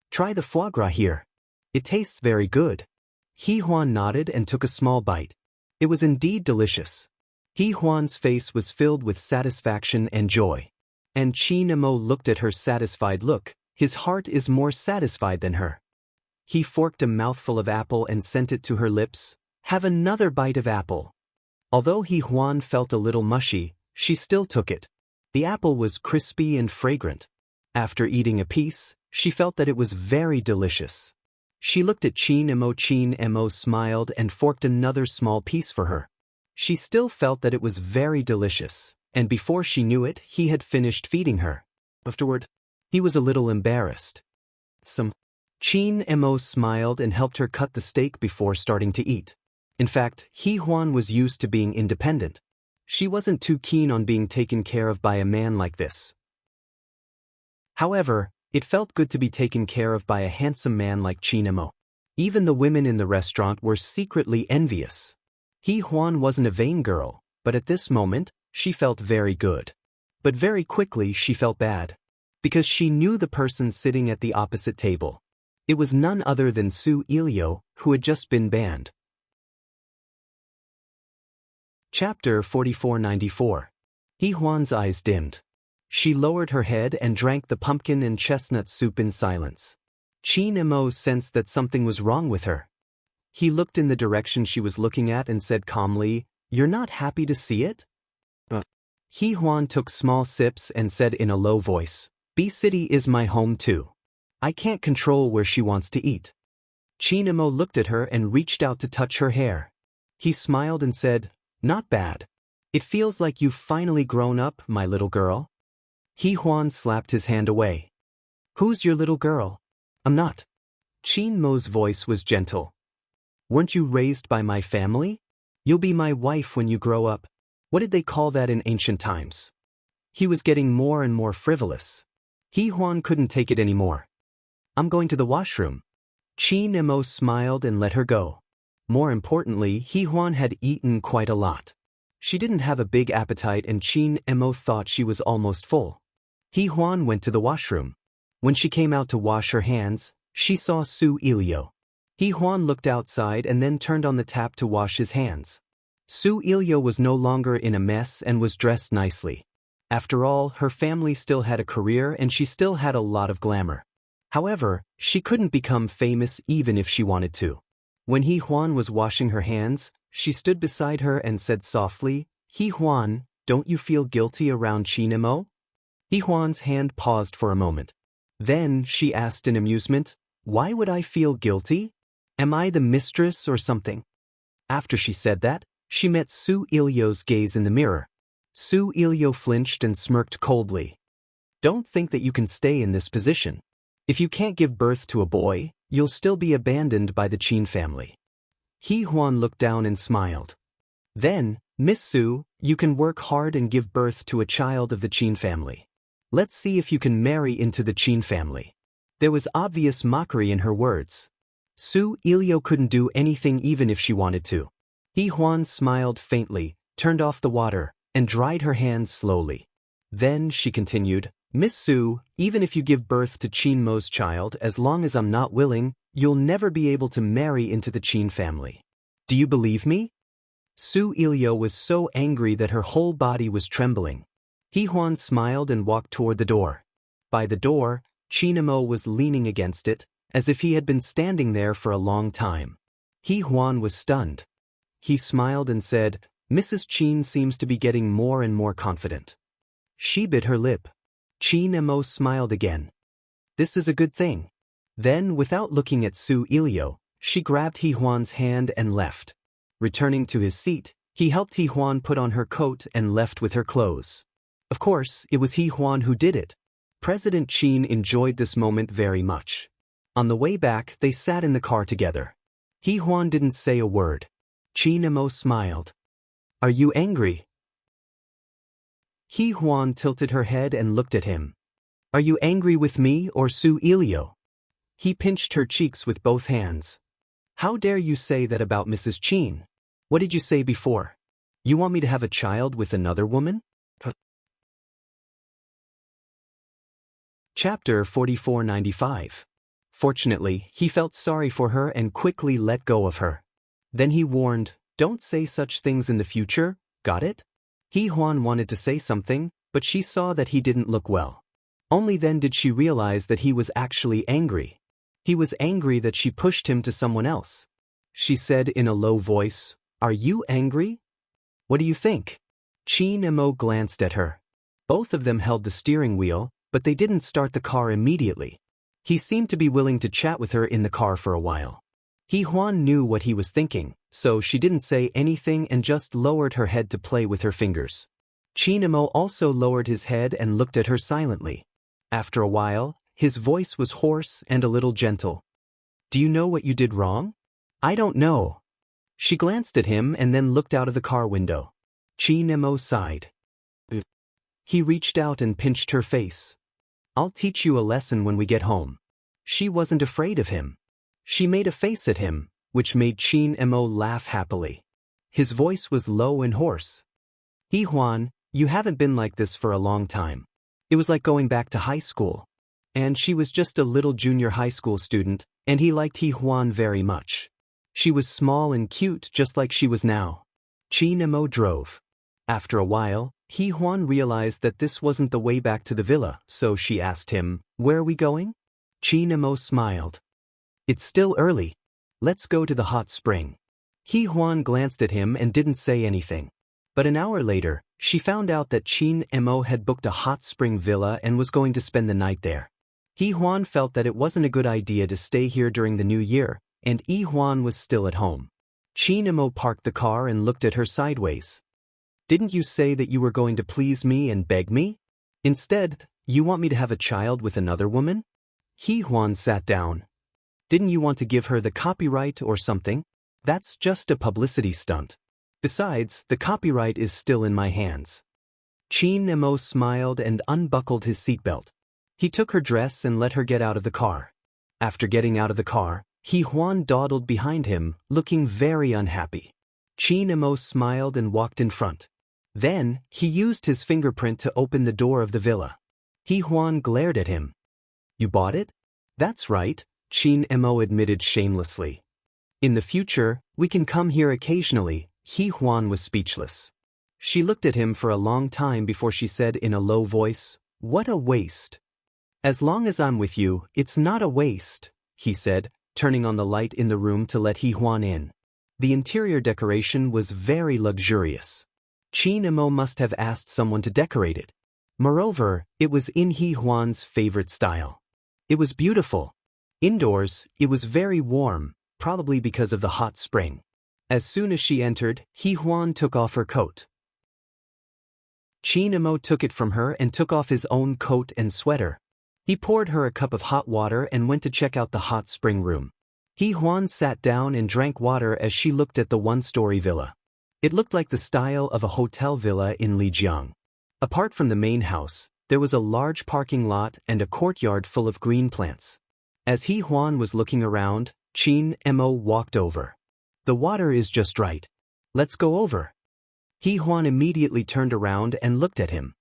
Try the foie gras here. It tastes very good. He Huan nodded and took a small bite. It was indeed delicious. He Huan's face was filled with satisfaction and joy. And Chin Mo looked at her satisfied look. His heart is more satisfied than her. He forked a mouthful of apple and sent it to her lips. Have another bite of apple. Although He Huan felt a little mushy, she still took it. The apple was crispy and fragrant. After eating a piece, she felt that it was very delicious. She looked at Chin Mo. Chin Mo smiled and forked another small piece for her. She still felt that it was very delicious, and before she knew it, he had finished feeding her. Afterward, he was a little embarrassed. Chin Mo smiled and helped her cut the steak before starting to eat. In fact, He Huan was used to being independent. She wasn't too keen on being taken care of by a man like this. However, it felt good to be taken care of by a handsome man like Chin Mo. Even the women in the restaurant were secretly envious. He Huan wasn't a vain girl, but at this moment, she felt very good. But very quickly she felt bad. Because she knew the person sitting at the opposite table. It was none other than Su Ilio, who had just been banned. Chapter 4494. He Huan's eyes dimmed. She lowered her head and drank the pumpkin and chestnut soup in silence. Chin Mo sensed that something was wrong with her. He looked in the direction she was looking at and said calmly, "You're not happy to see it?" He Huan took small sips and said in a low voice, "B City is my home too. I can't control where she wants to eat." Chin Mo looked at her and reached out to touch her hair. He smiled and said, "Not bad. It feels like you've finally grown up, my little girl." He Huan slapped his hand away. "Who's your little girl?" "I'm not." Chin Mo's voice was gentle. "Weren't you raised by my family? You'll be my wife when you grow up. What did they call that in ancient times?" He was getting more and more frivolous. He Huan couldn't take it anymore. "I'm going to the washroom." Chin Mo smiled and let her go. More importantly, He Huan had eaten quite a lot. She didn't have a big appetite and Chin Mo thought she was almost full. He Huan went to the washroom. When she came out to wash her hands, she saw Su Ilio. He Huan looked outside and then turned on the tap to wash his hands. Su Ilio was no longer in a mess and was dressed nicely. After all, her family still had a career and she still had a lot of glamour. However, she couldn't become famous even if she wanted to. When He Huan was washing her hands, she stood beside her and said softly, "He Huan, don't you feel guilty around Chin Mo?" He Huan's hand paused for a moment. Then she asked in amusement, "Why would I feel guilty? Am I the mistress or something?" After she said that, she met Su Ilio's gaze in the mirror. Su Ilio flinched and smirked coldly. "Don't think that you can stay in this position. If you can't give birth to a boy, you'll still be abandoned by the Chin family." He Huan looked down and smiled. "Then, Miss Su, you can work hard and give birth to a child of the Chin family. Let's see if you can marry into the Chin family." There was obvious mockery in her words. Su Ilio couldn't do anything even if she wanted to. He Huan smiled faintly, turned off the water, and dried her hands slowly. Then she continued, "Miss Su, even if you give birth to Chin Mo's child, as long as I'm not willing, you'll never be able to marry into the Chin family. Do you believe me?" Su Ilio was so angry that her whole body was trembling. He Huan smiled and walked toward the door. By the door, Chinamo was leaning against it, as if he had been standing there for a long time. He Huan was stunned. He smiled and said, "Mrs. Qin seems to be getting more and more confident." She bit her lip. Chinamo smiled again. "This is a good thing." Then, without looking at Su Ilio, she grabbed He Huan's hand and left. Returning to his seat, he helped He Huan put on her coat and left with her clothes. Of course, it was He Huan who did it. President Qin enjoyed this moment very much. On the way back, they sat in the car together. He Huan didn't say a word. Chinamo smiled. "Are you angry?" He Huan tilted her head and looked at him. "Are you angry with me or Su Ilio?" He pinched her cheeks with both hands. "How dare you say that about Mrs. Qin? What did you say before? You want me to have a child with another woman?" Chapter 4495. Fortunately, he felt sorry for her and quickly let go of her. Then he warned, "Don't say such things in the future, got it?" He Huan wanted to say something, but she saw that he didn't look well. Only then did she realize that he was actually angry. He was angry that she pushed him to someone else. She said in a low voice, "Are you angry?" "What do you think?" Chinamo glanced at her. Both of them held the steering wheel, but they didn't start the car immediately. He seemed to be willing to chat with her in the car for a while. He Huan knew what he was thinking, so she didn't say anything and just lowered her head to play with her fingers. Chinamo also lowered his head and looked at her silently. After a while, his voice was hoarse and a little gentle. "Do you know what you did wrong?" "I don't know." She glanced at him and then looked out of the car window. Chinamo sighed. He reached out and pinched her face. "I'll teach you a lesson when we get home." She wasn't afraid of him. She made a face at him, which made Chinamo laugh happily. His voice was low and hoarse. "He Huan, you haven't been like this for a long time. It was like going back to high school." And she was just a little junior high school student, and he liked He Huan very much. She was small and cute just like she was now. Chinamo drove. After a while, He Huan realized that this wasn't the way back to the villa, so she asked him, "Where are we going?" Chinamo smiled. "It's still early. Let's go to the hot spring." He Huan glanced at him and didn't say anything. But an hour later, she found out that Chinamo had booked a hot spring villa and was going to spend the night there. He Huan felt that it wasn't a good idea to stay here during the new year, and Yi Huan was still at home. Chinamo parked the car and looked at her sideways. "Didn't you say that you were going to please me and beg me? Instead, you want me to have a child with another woman?" He Huan sat down. "Didn't you want to give her the copyright or something? That's just a publicity stunt. Besides, the copyright is still in my hands." Chinamo smiled and unbuckled his seatbelt. He took her dress and let her get out of the car. After getting out of the car, He Huan dawdled behind him, looking very unhappy. Chinamo smiled and walked in front. Then, he used his fingerprint to open the door of the villa. He Huan glared at him. "You bought it?" "That's right," Chinamo admitted shamelessly. "In the future, we can come here occasionally." He Huan was speechless. She looked at him for a long time before she said in a low voice, "What a waste." "As long as I'm with you, it's not a waste," he said, turning on the light in the room to let He Huan in. The interior decoration was very luxurious. Chinamo must have asked someone to decorate it. Moreover, it was in He Huan's favorite style. It was beautiful. Indoors, it was very warm, probably because of the hot spring. As soon as she entered, He Huan took off her coat. Chinamo took it from her and took off his own coat and sweater. He poured her a cup of hot water and went to check out the hot spring room. He Huan sat down and drank water as she looked at the one-story villa. It looked like the style of a hotel villa in Lijiang. Apart from the main house, there was a large parking lot and a courtyard full of green plants. As He Huan was looking around, Chinamo walked over. "The water is just right. Let's go over." He Huan immediately turned around and looked at him.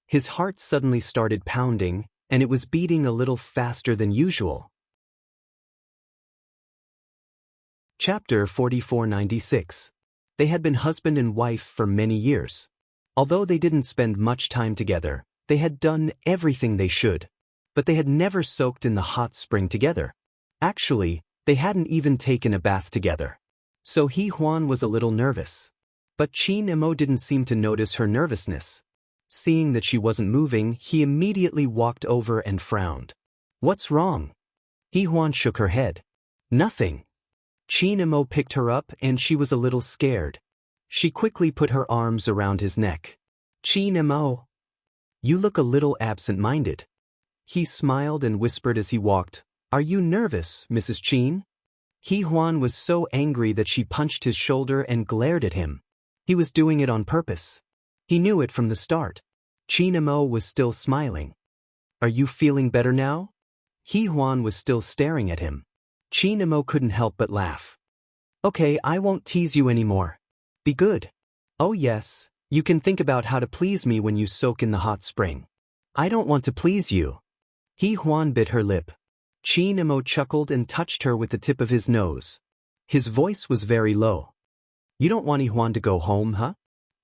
His heart suddenly started pounding, and it was beating a little faster than usual. Chapter 4496. They had been husband and wife for many years. Although they didn't spend much time together, they had done everything they should. But they had never soaked in the hot spring together. Actually, they hadn't even taken a bath together. So Juan was a little nervous. But Qin Mo didn't seem to notice her nervousness. Seeing that she wasn't moving, he immediately walked over and frowned. "What's wrong?" Juan shook her head. "Nothing." Qin Mo picked her up and she was a little scared. She quickly put her arms around his neck. "Qin Mo, you look a little absent-minded." He smiled and whispered as he walked, "Are you nervous, Mrs. Qin?" Juan was so angry that she punched his shoulder and glared at him. He was doing it on purpose. He knew it from the start. Qin Mo was still smiling. "Are you feeling better now?" Juan was still staring at him. Qin Mo couldn't help but laugh. "Okay, I won't tease you anymore. Be good." "Oh yes, you can think about how to please me when you soak in the hot spring." "I don't want to please you." Juan bit her lip. Qin Mo chuckled and touched her with the tip of his nose. His voice was very low. "You don't want Juan to go home, huh?"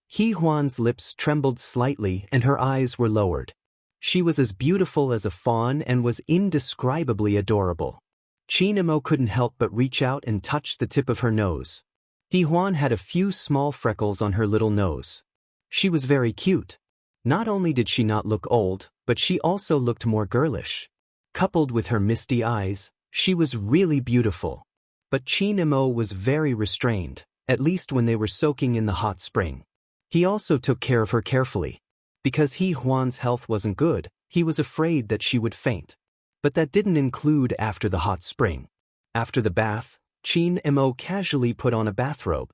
Juan's lips trembled slightly and her eyes were lowered. She was as beautiful as a fawn and was indescribably adorable. Qin Mo couldn't help but reach out and touch the tip of her nose. Juan had a few small freckles on her little nose. She was very cute. Not only did she not look old, but she also looked more girlish. Coupled with her misty eyes, she was really beautiful. But Qin Mo was very restrained, at least when they were soaking in the hot spring. He also took care of her carefully. Because Juan's health wasn't good, he was afraid that she would faint. But that didn't include after the hot spring. After the bath, Qin Mo casually put on a bathrobe.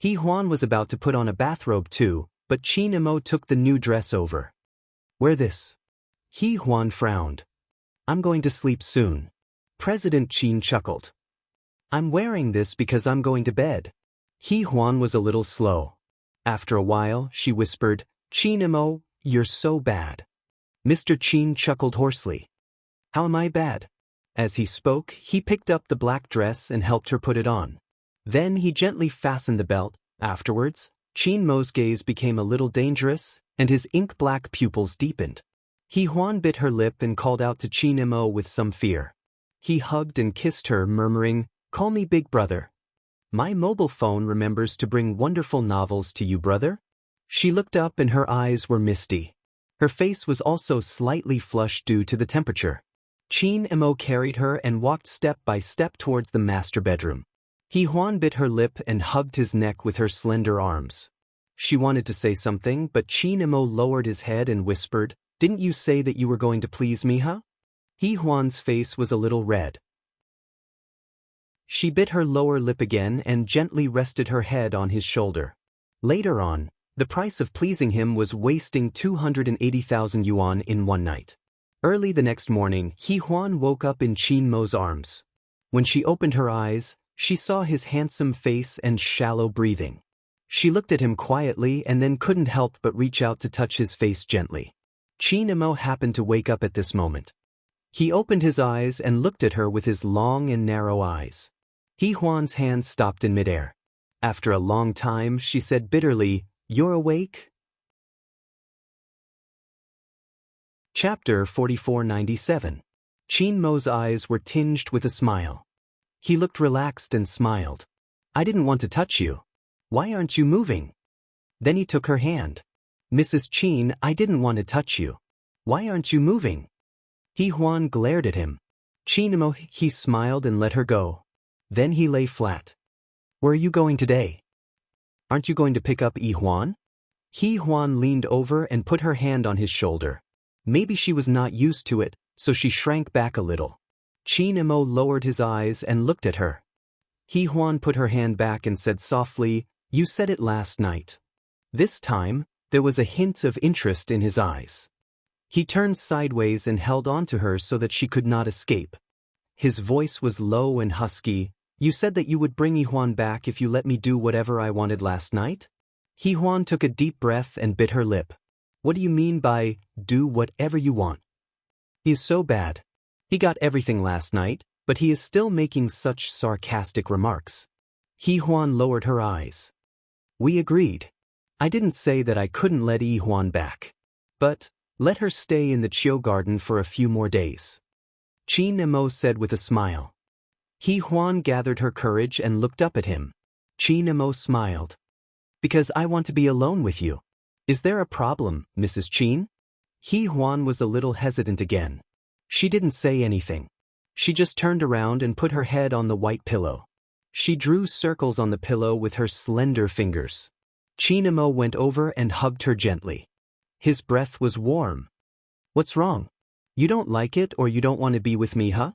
Juan was about to put on a bathrobe too, but Qin Mo took the new dress over. "Wear this." Juan frowned. "I'm going to sleep soon." President Qin chuckled. "I'm wearing this because I'm going to bed." Juan was a little slow. After a while, she whispered, "Qin Mo, you're so bad." Mr. Qin chuckled hoarsely. "How am I bad?" As he spoke, he picked up the black dress and helped her put it on. Then he gently fastened the belt. Afterwards, Qin Mo's gaze became a little dangerous, and his ink-black pupils deepened. Juan bit her lip and called out to Qin Mo with some fear. He hugged and kissed her, murmuring, "Call me Big Brother. My mobile phone remembers to bring wonderful novels to you, brother." She looked up and her eyes were misty. Her face was also slightly flushed due to the temperature. Qin Mo carried her and walked step by step towards the master bedroom. Juan bit her lip and hugged his neck with her slender arms. She wanted to say something, but Qin Mo lowered his head and whispered, "Didn't you say that you were going to please me, huh?" Juan's face was a little red. She bit her lower lip again and gently rested her head on his shoulder. Later on, the price of pleasing him was wasting 280,000 yuan in one night. Early the next morning, Juan woke up in Qin Mo's arms. When she opened her eyes, she saw his handsome face and shallow breathing. She looked at him quietly and then couldn't help but reach out to touch his face gently. Qin Mo happened to wake up at this moment. He opened his eyes and looked at her with his long and narrow eyes. Juan's hand stopped in midair. After a long time, she said bitterly, "You're awake?" Chapter 4497. Qin Mo's eyes were tinged with a smile. He looked relaxed and smiled. "I didn't want to touch you. Why aren't you moving?" Then he took her hand. "Mrs. Qin, I didn't want to touch you. Why aren't you moving?" Juan glared at him. Qin Mo, he smiled and let her go. Then he lay flat. "Where are you going today? Aren't you going to pick up Juan?" Juan leaned over and put her hand on his shoulder. Maybe she was not used to it, so she shrank back a little. Qin Mo lowered his eyes and looked at her. Juan put her hand back and said softly, "You said it last night." This time, there was a hint of interest in his eyes. He turned sideways and held on to her so that she could not escape. His voice was low and husky. "You said that you would bring Juan back if you let me do whatever I wanted last night?" Juan took a deep breath and bit her lip. "What do you mean by, do whatever you want?" He is so bad. He got everything last night, but he is still making such sarcastic remarks. Juan lowered her eyes. We agreed. I didn't say that I couldn't let Yi Huan back. But, let her stay in the Chiu garden for a few more days. Qin Emo said with a smile. Yi Huan gathered her courage and looked up at him. Qin Emo smiled. Because I want to be alone with you. Is there a problem, Mrs. Qin? Yi Huan was a little hesitant again. She didn't say anything. She just turned around and put her head on the white pillow. She drew circles on the pillow with her slender fingers. Qin Emo went over and hugged her gently. His breath was warm. What's wrong? You don't like it or you don't want to be with me, huh?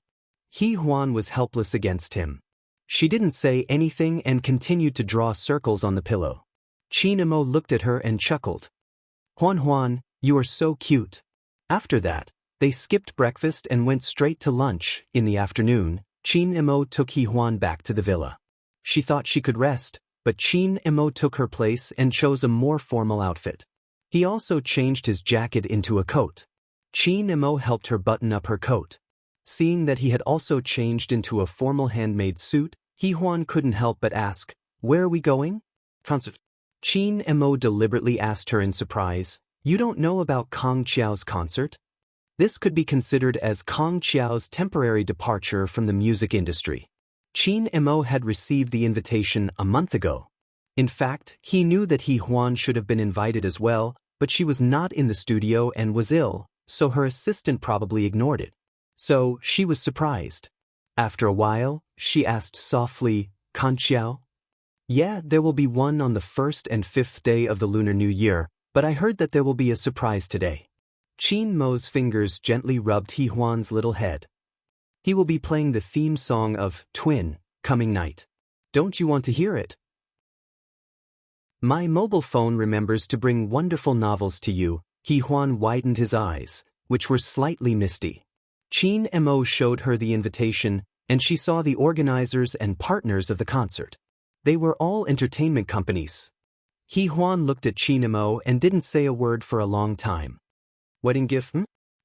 Yi Huan was helpless against him. She didn't say anything and continued to draw circles on the pillow. Qin Emo looked at her and chuckled. Huan Huan, you are so cute. After that, they skipped breakfast and went straight to lunch. In the afternoon, Qin Emo took Yi Huan back to the villa. She thought she could rest, but Qin Emo took her place and chose a more formal outfit. He also changed his jacket into a coat. Qin Emo helped her button up her coat. Seeing that he had also changed into a formal handmade suit, Yi Huan couldn't help but ask, "Where are we going?" Concert. Qin Emo deliberately asked her in surprise, "You don't know about Kong Qiao's concert?" This could be considered as Kong Qiao's temporary departure from the music industry. Qin Emo had received the invitation a month ago. In fact, he knew that Yi Huan should have been invited as well, but she was not in the studio and was ill, so her assistant probably ignored it. So, she was surprised. After a while, she asked softly, "Kong Qiao?" "Yeah, there will be one on the 1st and 5th day of the Lunar New Year, but I heard that there will be a surprise today." Qin Mo's fingers gently rubbed Yi Huan's little head. "He will be playing the theme song of Twin, coming night. Don't you want to hear it?" My mobile phone remembers to bring wonderful novels to you. Yi Huan widened his eyes, which were slightly misty. Qin Emo showed her the invitation, and she saw the organizers and partners of the concert. They were all entertainment companies. Yi Huan looked at Qin Emo and didn't say a word for a long time. "Wedding gift,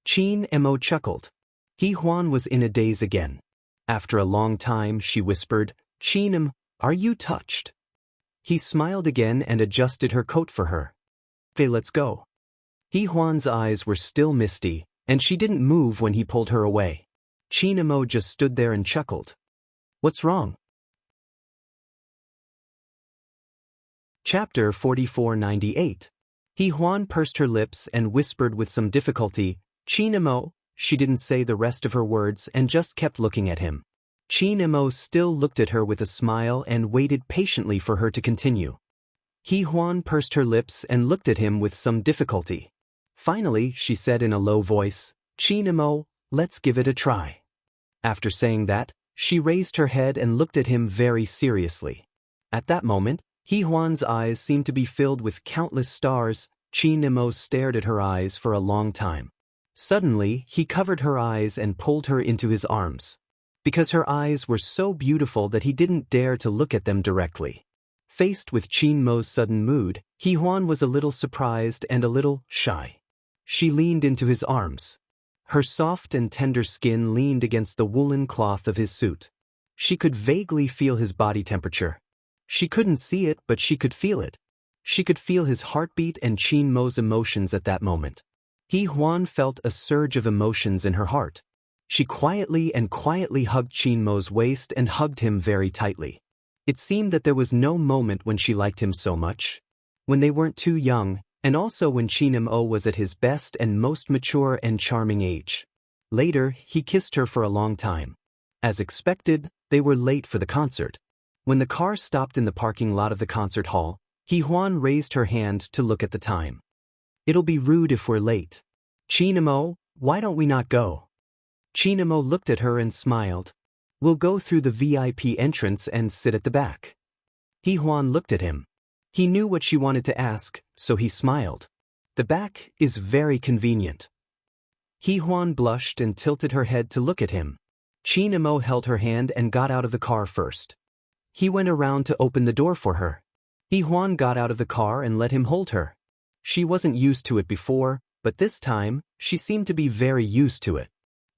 Qin Emo chuckled. Yi Huan was in a daze again. After a long time, she whispered, "Qin Emo, are you touched?" He smiled again and adjusted her coat for her. "Okay, let's go." Yi Huan's eyes were still misty, and she didn't move when he pulled her away. Qin Emo just stood there and chuckled. "What's wrong?" Chapter 4498. Yi Huan pursed her lips and whispered with some difficulty, "Qin Emo." She didn't say the rest of her words and just kept looking at him. Qin Emo still looked at her with a smile and waited patiently for her to continue. Yi Huan pursed her lips and looked at him with some difficulty. Finally, she said in a low voice, "Qin Emo, let's give it a try." After saying that, she raised her head and looked at him very seriously. At that moment, Yi Huan's eyes seemed to be filled with countless stars. Qin Emo stared at her eyes for a long time. Suddenly, he covered her eyes and pulled her into his arms. Because her eyes were so beautiful that he didn't dare to look at them directly. Faced with Qin Mo's sudden mood, Yi Huan was a little surprised and a little shy. She leaned into his arms. Her soft and tender skin leaned against the woolen cloth of his suit. She could vaguely feel his body temperature. She couldn't see it, but she could feel it. She could feel his heartbeat and Qin Mo's emotions at that moment. Yi Huan felt a surge of emotions in her heart. She quietly hugged Qin Mo's waist and hugged him very tightly. It seemed that there was no moment when she liked him so much. When they weren't too young, and also when Qin Mo was at his best and most mature and charming age. Later, he kissed her for a long time. As expected, they were late for the concert. When the car stopped in the parking lot of the concert hall, Yi Huan raised her hand to look at the time. "It'll be rude if we're late. Qin Mo, why don't we not go?" Qin Mo looked at her and smiled. "We'll go through the VIP entrance and sit at the back." Yi Huan looked at him. He knew what she wanted to ask, so he smiled. "The back is very convenient." Yi Huan blushed and tilted her head to look at him. Qin Mo held her hand and got out of the car first. He went around to open the door for her. Yi Huan got out of the car and let him hold her. She wasn't used to it before, but this time, she seemed to be very used to it.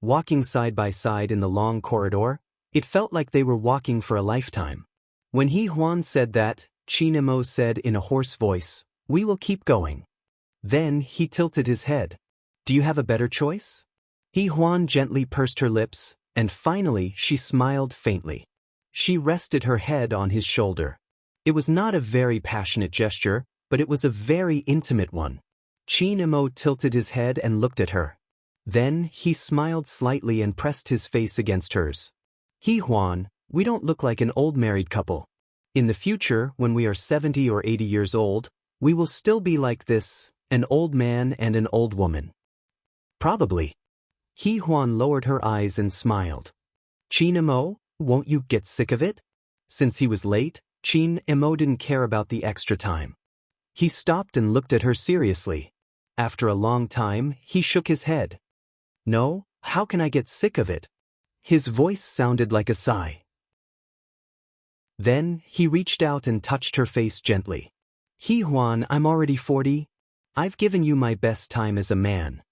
Walking side by side in the long corridor, it felt like they were walking for a lifetime. When Yi Huan said that, Chinemo said in a hoarse voice, "We will keep going." Then he tilted his head. "Do you have a better choice?" Huan gently pursed her lips, and finally she smiled faintly. She rested her head on his shoulder. It was not a very passionate gesture, but it was a very intimate one. Chinemo tilted his head and looked at her. Then he smiled slightly and pressed his face against hers. "Huan, we don't look like an old married couple. In the future, when we are 70 or 80 years old, we will still be like this, an old man and an old woman." "Probably." Huan lowered her eyes and smiled. "Chinemo, won't you get sick of it?" Since he was late, Chinemo didn't care about the extra time. He stopped and looked at her seriously. After a long time, he shook his head. "No, how can I get sick of it?" His voice sounded like a sigh. Then he reached out and touched her face gently. "Huan, I'm already 40. I've given you my best time as a man."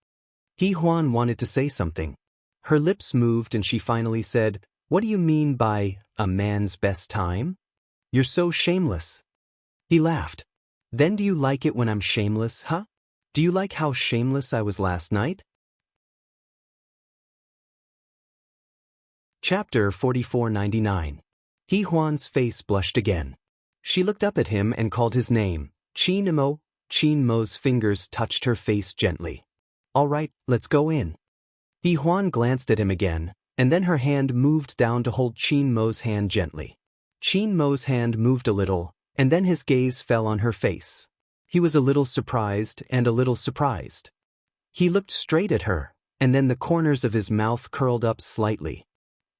Huan wanted to say something. Her lips moved and she finally said, "What do you mean by a man's best time? You're so shameless." He laughed. "Then do you like it when I'm shameless, huh? Do you like how shameless I was last night?" Chapter 4499. Huan's face blushed again. She looked up at him and called his name, Chinemo. Chinmo's fingers touched her face gently. "All right, let's go in." Huan glanced at him again, and then her hand moved down to hold Chinmo's hand gently. Chinmo's hand moved a little, and then his gaze fell on her face. He was a little surprised and a little surprised. He looked straight at her, and then the corners of his mouth curled up slightly.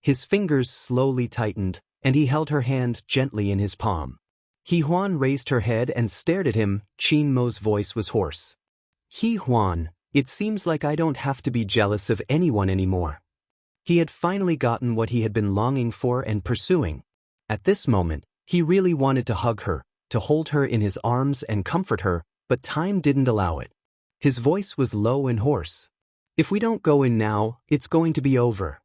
His fingers slowly tightened, and he held her hand gently in his palm. Huan raised her head and stared at him. Chinmo's voice was hoarse. "Huan, it seems like I don't have to be jealous of anyone anymore." He had finally gotten what he had been longing for and pursuing. At this moment, he really wanted to hug her, to hold her in his arms and comfort her, but time didn't allow it. His voice was low and hoarse. "If we don't go in now, it's going to be over."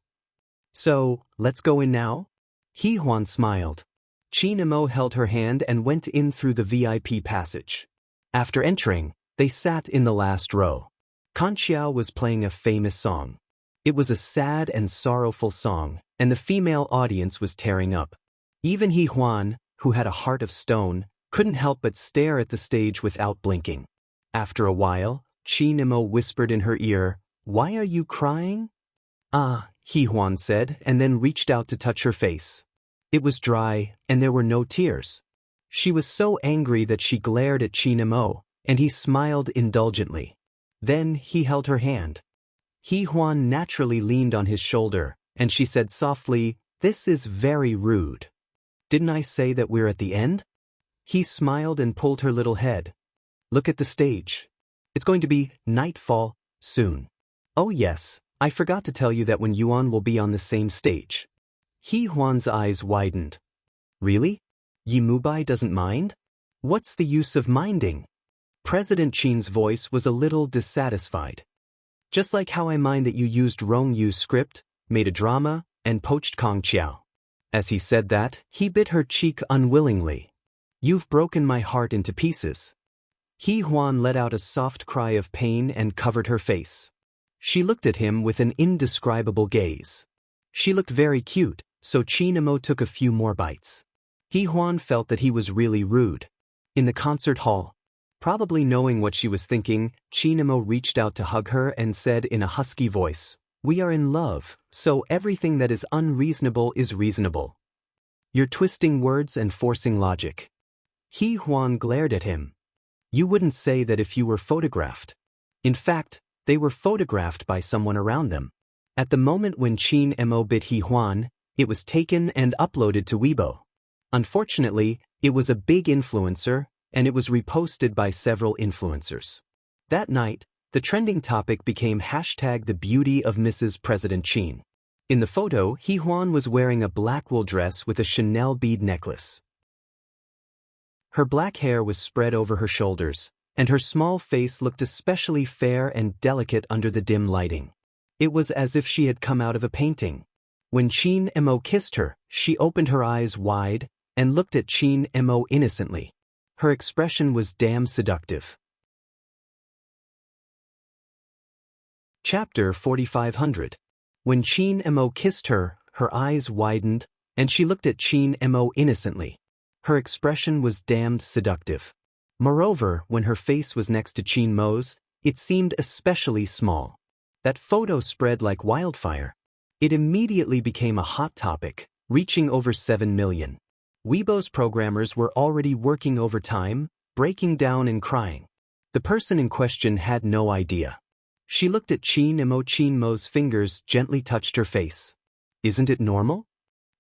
"So, let's go in now?" Huan smiled. Chinemo held her hand and went in through the VIP passage. After entering, they sat in the last row. Conchiao was playing a famous song. It was a sad and sorrowful song, and the female audience was tearing up. Even Huan, who had a heart of stone, couldn't help but stare at the stage without blinking. After a while, Chinemo whispered in her ear, "Why are you crying?" "Ah," Huan said, and then reached out to touch her face. It was dry, and there were no tears. She was so angry that she glared at Chinemo, and he smiled indulgently. Then he held her hand. Huan naturally leaned on his shoulder, and she said softly, "This is very rude. Didn't I say that we're at the end?" He smiled and pulled her little head. "Look at the stage. It's going to be nightfall soon. Oh yes, I forgot to tell you that when Yuan will be on the same stage." Huan's eyes widened. "Really? Yimubai doesn't mind? What's the use of minding?" President Qin's voice was a little dissatisfied. "Just like how I mind that you used Rong Yu's script, made a drama, and poached Kong Qiao." As he said that, he bit her cheek unwillingly. "You've broken my heart into pieces." Huan let out a soft cry of pain and covered her face. She looked at him with an indescribable gaze. She looked very cute, so Chinemo took a few more bites. Huan felt that he was really rude. In the concert hall, probably knowing what she was thinking, Chinemo reached out to hug her and said in a husky voice, "We are in love, so everything that is unreasonable is reasonable. You're twisting words and forcing logic." Huan glared at him. "You wouldn't say that if you were photographed." In fact, they were photographed by someone around them. At the moment when Chinemo bit Huan, it was taken and uploaded to Weibo. Unfortunately, it was a big influencer, and it was reposted by several influencers. That night, the trending topic became #the beauty of Mrs. President Qin. In the photo, Huan was wearing a black wool dress with a Chanel bead necklace. Her black hair was spread over her shoulders, and her small face looked especially fair and delicate under the dim lighting. It was as if she had come out of a painting. When Chinemo kissed her, she opened her eyes wide, and looked at Chin Mo innocently. Her expression was damn seductive. Chapter 4500. When Chin Mo kissed her, her eyes widened, and she looked at Chin Mo innocently. Her expression was damned seductive. Moreover, when her face was next to Chin Mo's, it seemed especially small. That photo spread like wildfire. It immediately became a hot topic, reaching over 7 million. Weibo's programmers were already working overtime, breaking down and crying. The person in question had no idea. She looked at Chin Mo's fingers gently touched her face. Isn't it normal?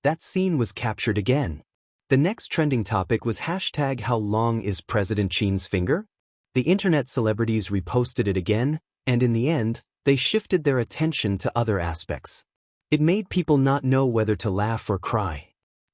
That scene was captured again. The next trending topic was hashtag how long is President Chin's finger? The internet celebrities reposted it again, and in the end, they shifted their attention to other aspects. It made people not know whether to laugh or cry.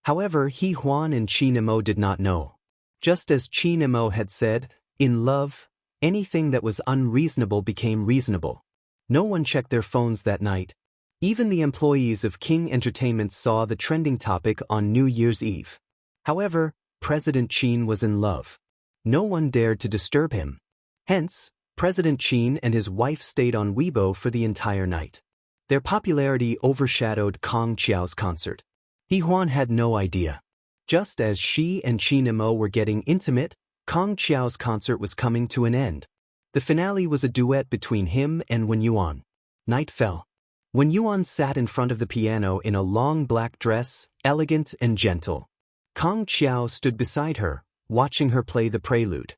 However, He Huan and Chin Mo did not know. Just as Chin Mo had said, in love, anything that was unreasonable became reasonable. No one checked their phones that night. Even the employees of King Entertainment saw the trending topic on New Year's Eve. However, President Chin was in love. No one dared to disturb him. Hence, President Chin and his wife stayed on Weibo for the entire night. Their popularity overshadowed Kong Qiao's concert. He Huan had no idea. Just as she and Chin Mo were getting intimate, Kong Qiao's concert was coming to an end. The finale was a duet between him and Wen Yuan. Night fell. Wen Yuan sat in front of the piano in a long black dress, elegant and gentle. Kong Qiao stood beside her, watching her play the prelude.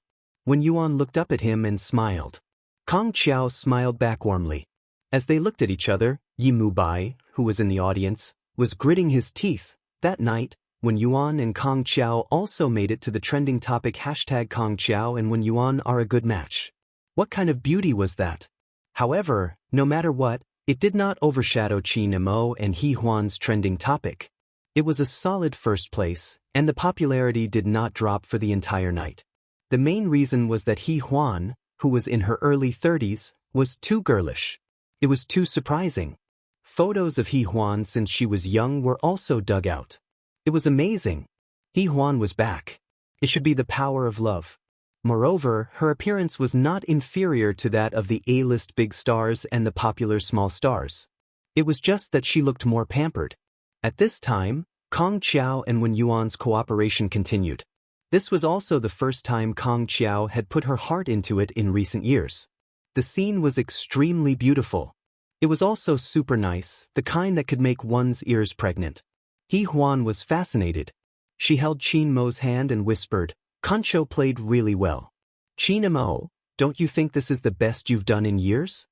Wen Yuan looked up at him and smiled. Kong Qiao smiled back warmly. As they looked at each other, Yi Mubai, who was in the audience, was gritting his teeth. That night, Wen Yuan and Kong Qiao also made it to the trending topic hashtag Kong Qiao and Wen Yuan are a good match. What kind of beauty was that? However, no matter what, it did not overshadow Chin Mo and He Huan's trending topic. It was a solid first place, and the popularity did not drop for the entire night. The main reason was that He Huan, who was in her early 30s, was too girlish. It was too surprising. Photos of He Huan since she was young were also dug out. It was amazing. He Huan was back. It should be the power of love. Moreover, her appearance was not inferior to that of the A-list big stars and the popular small stars. It was just that she looked more pampered. At this time, Kong Qiao and Wen Yuan's cooperation continued. This was also the first time Kong Qiao had put her heart into it in recent years. The scene was extremely beautiful. It was also super nice, the kind that could make one's ears pregnant. He Huan was fascinated. She held Chin Mo's hand and whispered, "Concho played really well. Chin Mo, don't you think this is the best you've done in years?"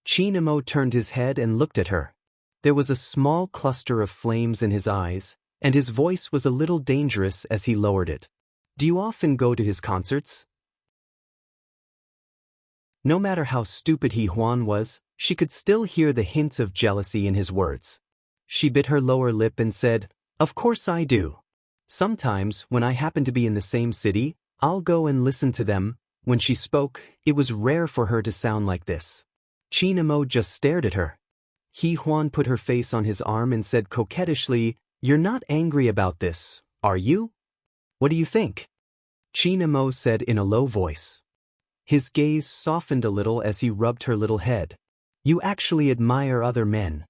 Chin Mo turned his head and looked at her. There was a small cluster of flames in his eyes, and his voice was a little dangerous as he lowered it. "Do you often go to his concerts?" No matter how stupid He Huan was, she could still hear the hint of jealousy in his words. She bit her lower lip and said, "Of course I do. Sometimes, when I happen to be in the same city, I'll go and listen to them." When she spoke, it was rare for her to sound like this. Chin Mo just stared at her. He Huan put her face on his arm and said coquettishly, "You're not angry about this, are you? What do you think?" Chin Mo said in a low voice. His gaze softened a little as he rubbed her little head. "You actually admire other men."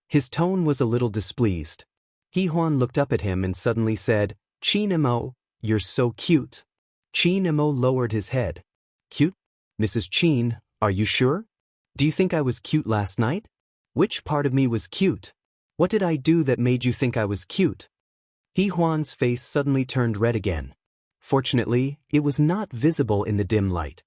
His tone was a little displeased. He Huan looked up at him and suddenly said, "Chin Mo, you're so cute." Chin Mo lowered his head. "Cute? Mrs. Chin, are you sure? Do you think I was cute last night? Which part of me was cute? What did I do that made you think I was cute?" He Huan's face suddenly turned red again. Fortunately, it was not visible in the dim light.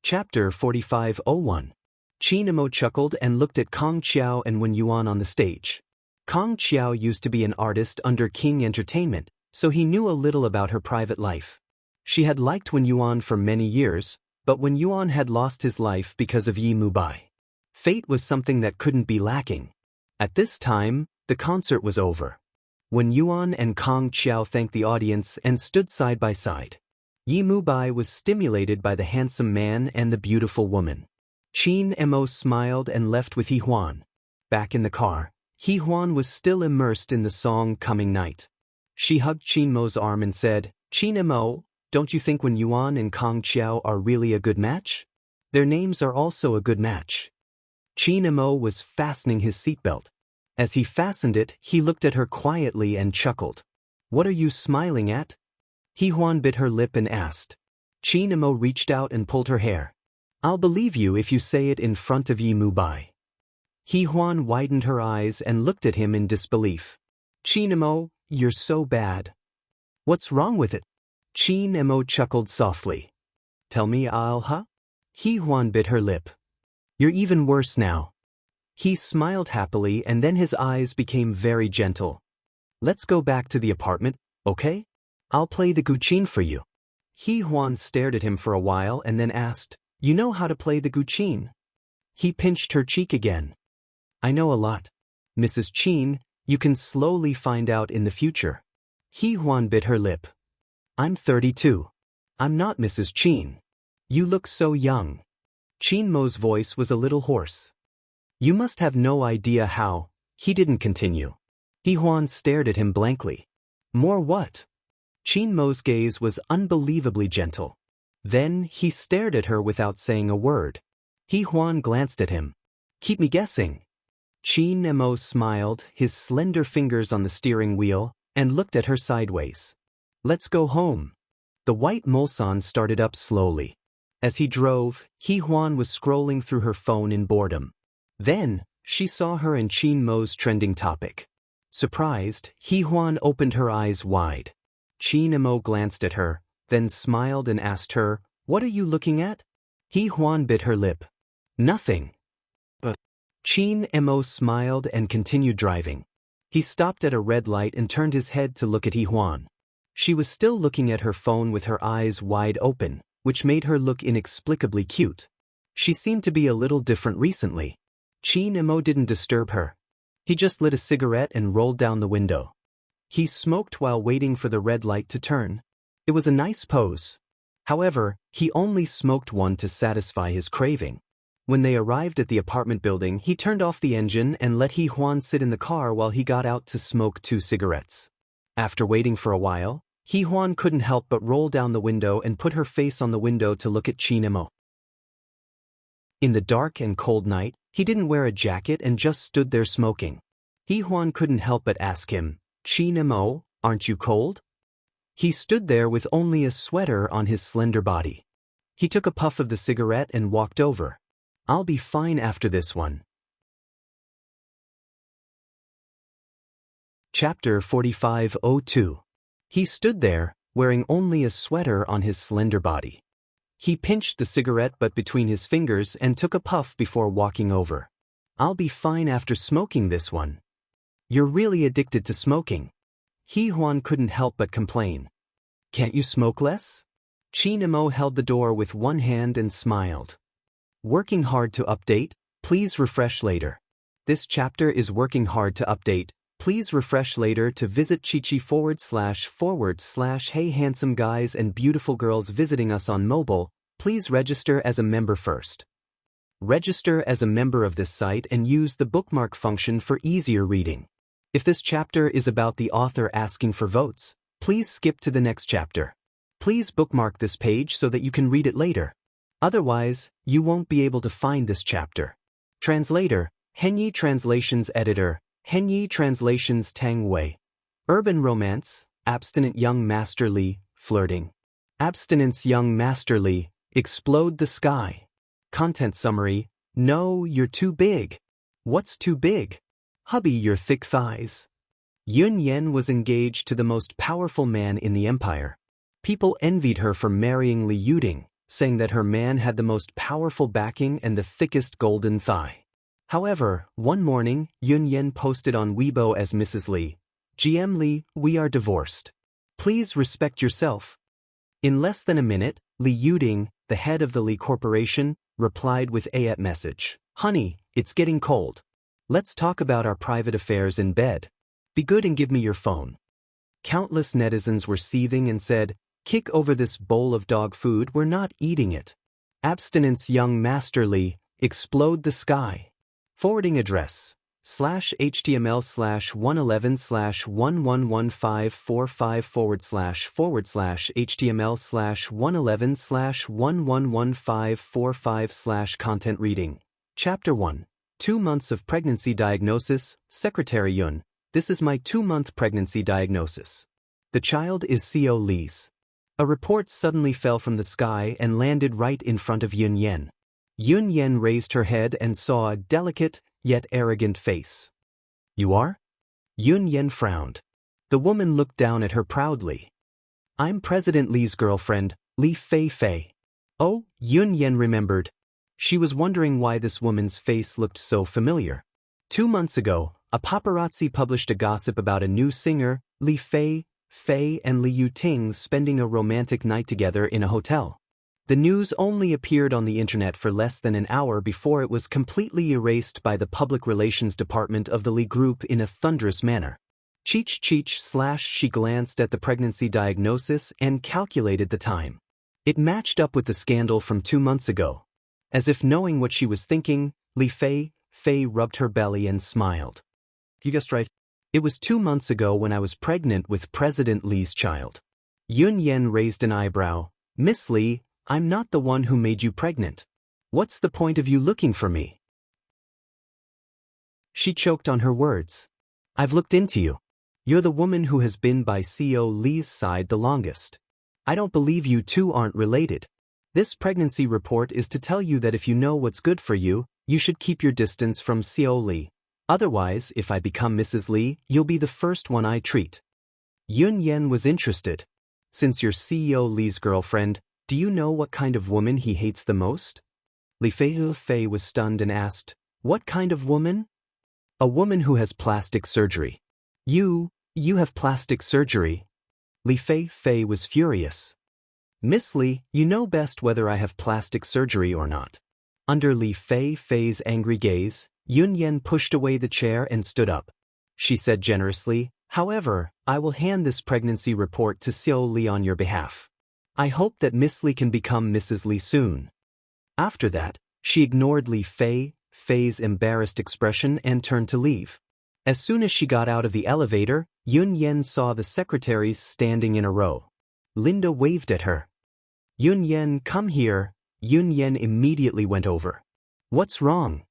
Chapter 4501. Chin Mo chuckled and looked at Kong Qiao and Wen Yuan on the stage. Kong Qiao used to be an artist under King Entertainment, so he knew a little about her private life. She had liked Wen Yuan for many years, but Wen Yuan had lost his life because of Yi Mubai. Fate was something that couldn't be lacking. At this time, the concert was over. Wen Yuan and Kong Qiao thanked the audience and stood side by side. Yi Mubai was stimulated by the handsome man and the beautiful woman. Chin Mo smiled and left with He Huan. Back in the car, He Huan was still immersed in the song Coming Night. She hugged Qin Mo's arm and said, "Qin Mo, don't you think Wen Yuan and Kong Qiao are really a good match? Their names are also a good match." Qin Mo was fastening his seatbelt. As he fastened it, he looked at her quietly and chuckled. "What are you smiling at?" He Huan bit her lip and asked. Qin Mo reached out and pulled her hair. "I'll believe you if you say it in front of Yi Mu Bai." He Huan widened her eyes and looked at him in disbelief. "Qin Mo, you're so bad." "What's wrong with it?" Qin Mo chuckled softly. "Tell me huh?" He Huan bit her lip. "You're even worse now." He smiled happily and then his eyes became very gentle. "Let's go back to the apartment, okay? I'll play the guqin for you." He Huan stared at him for a while and then asked, "You know how to play the guqin?" He pinched her cheek again. "I know a lot. Mrs. Qin, you can slowly find out in the future." He Huan bit her lip. "I'm 32. I'm not Mrs. Qin. You look so young." Qin Mo's voice was a little hoarse. "You must have no idea how." He didn't continue. He Huan stared at him blankly. "More what?" Qin Mo's gaze was unbelievably gentle. Then he stared at her without saying a word. He Huan glanced at him. "Keep me guessing." Qin Mo smiled, his slender fingers on the steering wheel, and looked at her sideways. "Let's go home." The white Mulsanne started up slowly. As he drove, He Huan was scrolling through her phone in boredom. Then, she saw her and Qin Mo's trending topic. Surprised, He Huan opened her eyes wide. Qin Mo glanced at her, then smiled and asked her, "What are you looking at?" He Huan bit her lip. "Nothing." But Qin Mo smiled and continued driving. He stopped at a red light and turned his head to look at He Huan. She was still looking at her phone with her eyes wide open, which made her look inexplicably cute. She seemed to be a little different recently. Qin Mo didn't disturb her. He just lit a cigarette and rolled down the window. He smoked while waiting for the red light to turn. It was a nice pose. However, he only smoked one to satisfy his craving. When they arrived at the apartment building, he turned off the engine and let He Huan sit in the car while he got out to smoke 2 cigarettes. After waiting for a while, He Huan couldn't help but roll down the window and put her face on the window to look at Qin Mo. In the dark and cold night, he didn't wear a jacket and just stood there smoking. He Huan couldn't help but ask him, "Qin Mo, aren't you cold?" He stood there with only a sweater on his slender body. He took a puff of the cigarette and walked over. "I'll be fine after this one." Chapter 45:02. He stood there, wearing only a sweater on his slender body. He pinched the cigarette butt between his fingers and took a puff before walking over. "I'll be fine after smoking this one." "You're really addicted to smoking." He Huan couldn't help but complain. "Can't you smoke less?" Qin Mo held the door with one hand and smiled. Working hard to update, please refresh later. This chapter is working hard to update. Please refresh later to visit chichi // Hey handsome guys and beautiful girls visiting us on mobile, please register as a member first. Register as a member of this site and use the bookmark function for easier reading. If this chapter is about the author asking for votes, please skip to the next chapter. Please bookmark this page so that you can read it later. Otherwise, you won't be able to find this chapter. Translator, Henyi Translations Editor, Henyi Translations Tang Wei. Urban Romance, Abstinent Young Master Li, Flirting. Abstinence Young Master Li, Explode the Sky. Content Summary, No, you're too big. What's too big? Hubby, your thick thighs. Yun Yen was engaged to the most powerful man in the empire. People envied her for marrying Li Yuding, saying that her man had the most powerful backing and the thickest golden thigh. However, one morning, Yun Yen posted on Weibo as Mrs. Li, "GM Li, we are divorced. Please respect yourself." In less than a minute, Li Yuding, the head of the Li Corporation, replied with a message. "Honey, it's getting cold. Let's talk about our private affairs in bed. Be good and give me your phone." Countless netizens were seething and said, "Kick over this bowl of dog food, we're not eating it." Abstinence Young Master Li, Explode the Sky. Forwarding address, HTML/11/111545/11/111545/content reading. Chapter 1. 2 months of pregnancy diagnosis. Secretary Yun, this is my 2-month pregnancy diagnosis. The child is Co. Lee's. A report suddenly fell from the sky and landed right in front of Yun Yen. Yun Yen raised her head and saw a delicate, yet arrogant face. You are? Yun Yen frowned. The woman looked down at her proudly. I'm President Lee's girlfriend, Li Fei Fei. Oh, Yun Yen remembered. She was wondering why this woman's face looked so familiar. 2 months ago, a paparazzi published a gossip about a new singer, Li Fei Fei and Li Yuting spending a romantic night together in a hotel. The news only appeared on the internet for less than an hour before it was completely erased by the public relations department of the Li Group in a thunderous manner. She glanced at the pregnancy diagnosis and calculated the time. It matched up with the scandal from 2 months ago. As if knowing what she was thinking, Li Fei rubbed her belly and smiled. You guessed right. It was 2 months ago when I was pregnant with President Lee's child. Yun Yen raised an eyebrow. Miss Lee, I'm not the one who made you pregnant. What's the point of you looking for me? She choked on her words. I've looked into you. You're the woman who has been by Co. Lee's side the longest. I don't believe you two aren't related. This pregnancy report is to tell you that if you know what's good for you, you should keep your distance from Co. Lee. Otherwise, if I become Mrs. Lee, you'll be the first one I treat. Yun Yen was interested. Since you're Co. Lee's girlfriend, do you know what kind of woman he hates the most? Li Fei was stunned and asked, what kind of woman? A woman who has plastic surgery. You have plastic surgery? Li Fei was furious. Miss Lee, you know best whether I have plastic surgery or not. Under Li Fei's angry gaze, Yun Yen pushed away the chair and stood up. She said generously, however, I will hand this pregnancy report to Co. Lee on your behalf. I hope that Miss Lee can become Mrs. Lee soon. After that, she ignored Li Fei's embarrassed expression and turned to leave. As soon as she got out of the elevator, Yun Yen saw the secretaries standing in a row. Linda waved at her. Yun Yen, come here. Yun Yen immediately went over. What's wrong?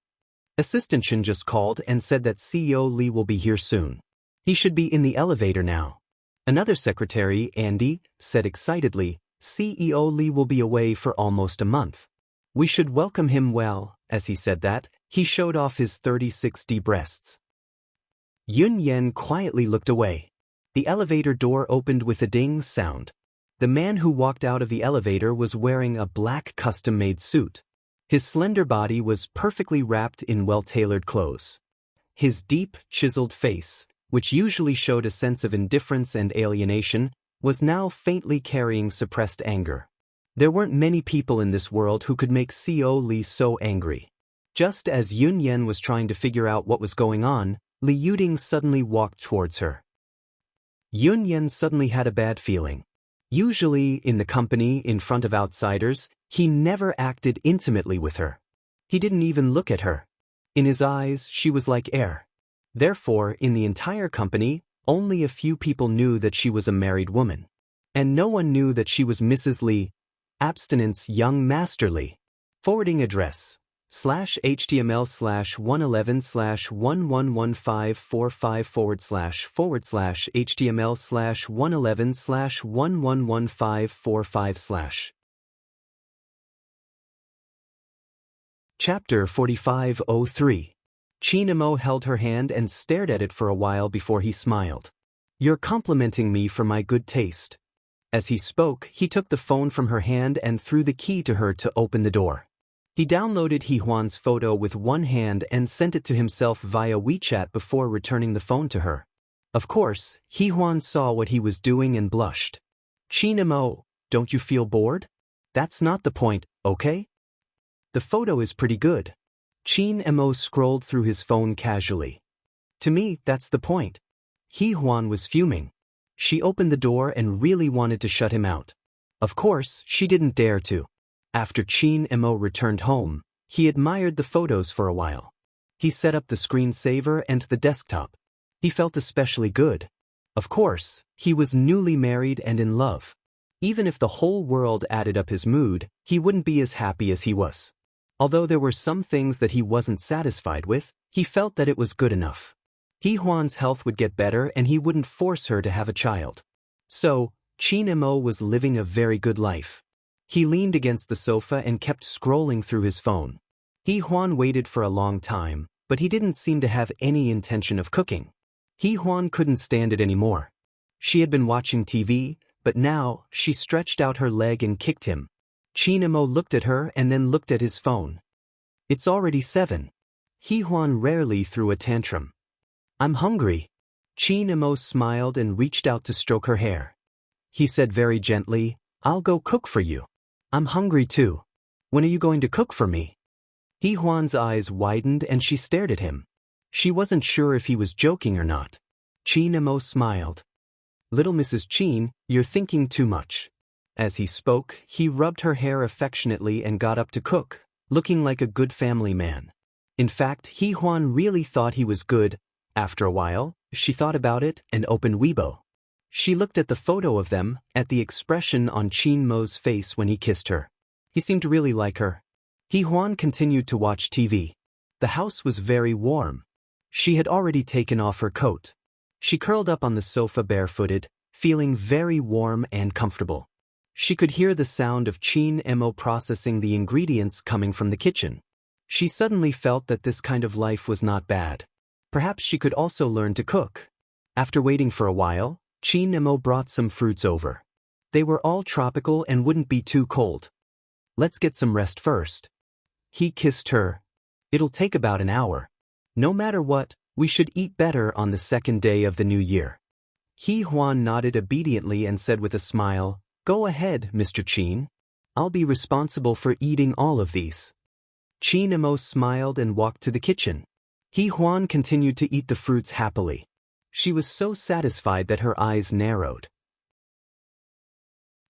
Assistant Chen just called and said that Co. Lee will be here soon. He should be in the elevator now. Another secretary, Andy, said excitedly, CEO Lee will be away for almost a month. We should welcome him well. As he said that, he showed off his 36D breasts. Yun Yen quietly looked away. The elevator door opened with a ding sound. The man who walked out of the elevator was wearing a black custom-made suit. His slender body was perfectly wrapped in well-tailored clothes. His deep, chiseled face, which usually showed a sense of indifference and alienation, was now faintly carrying suppressed anger. There weren't many people in this world who could make Co. Lee so angry. Just as Yun Yen was trying to figure out what was going on, Li Yuting suddenly walked towards her. Yun Yen suddenly had a bad feeling. Usually, in the company, in front of outsiders, he never acted intimately with her. He didn't even look at her. In his eyes, she was like air. Therefore, in the entire company, only a few people knew that she was a married woman. And no one knew that she was Mrs. Lee, abstinence young Master Lee. Forwarding address, /HTML/11/1145/HTML/11/111545/. Chapter 45:03. Chinamo held her hand and stared at it for a while before he smiled. You're complimenting me for my good taste. As he spoke, he took the phone from her hand and threw the key to her to open the door. He downloaded He Huan's photo with one hand and sent it to himself via WeChat before returning the phone to her. Of course, He Huan saw what he was doing and blushed. Chinamo, don't you feel bored? That's not the point, okay? The photo is pretty good. Chinamo scrolled through his phone casually. To me, that's the point. He Huan was fuming. She opened the door and really wanted to shut him out. Of course, she didn't dare to. After Chinamo returned home, he admired the photos for a while. He set up the screensaver and the desktop. He felt especially good. Of course, he was newly married and in love. Even if the whole world added up his mood, he wouldn't be as happy as he was. Although there were some things that he wasn't satisfied with, he felt that it was good enough. Huan's health would get better and he wouldn't force her to have a child. So, Qin Mo was living a very good life. He leaned against the sofa and kept scrolling through his phone. Huan waited for a long time, but he didn't seem to have any intention of cooking. Huan couldn't stand it anymore. She had been watching TV, but now she stretched out her leg and kicked him. Qin Mo looked at her and then looked at his phone. It's already 7. Huan rarely threw a tantrum. I'm hungry. Qin Mo smiled and reached out to stroke her hair. He said very gently, I'll go cook for you. I'm hungry too. When are you going to cook for me? Huan's eyes widened and she stared at him. She wasn't sure if he was joking or not. Qin Mo smiled. Little Mrs. Qin, you're thinking too much. As he spoke, he rubbed her hair affectionately and got up to cook, looking like a good family man. In fact, Huan really thought he was good. After a while, she thought about it and opened Weibo. She looked at the photo of them, at the expression on Qin Mo's face when he kissed her. He seemed to really like her. Huan continued to watch TV. The house was very warm. She had already taken off her coat. She curled up on the sofa barefooted, feeling very warm and comfortable. She could hear the sound of Qin Mo processing the ingredients coming from the kitchen. She suddenly felt that this kind of life was not bad. Perhaps she could also learn to cook. After waiting for a while, Qin Mo brought some fruits over. They were all tropical and wouldn't be too cold. Let's get some rest first. He kissed her. It'll take about an hour. No matter what, we should eat better on the second day of the new year. Huan nodded obediently and said with a smile, Go ahead, Mr. Qin. I'll be responsible for eating all of these. Qin Mo smiled and walked to the kitchen. Huan continued to eat the fruits happily. She was so satisfied that her eyes narrowed.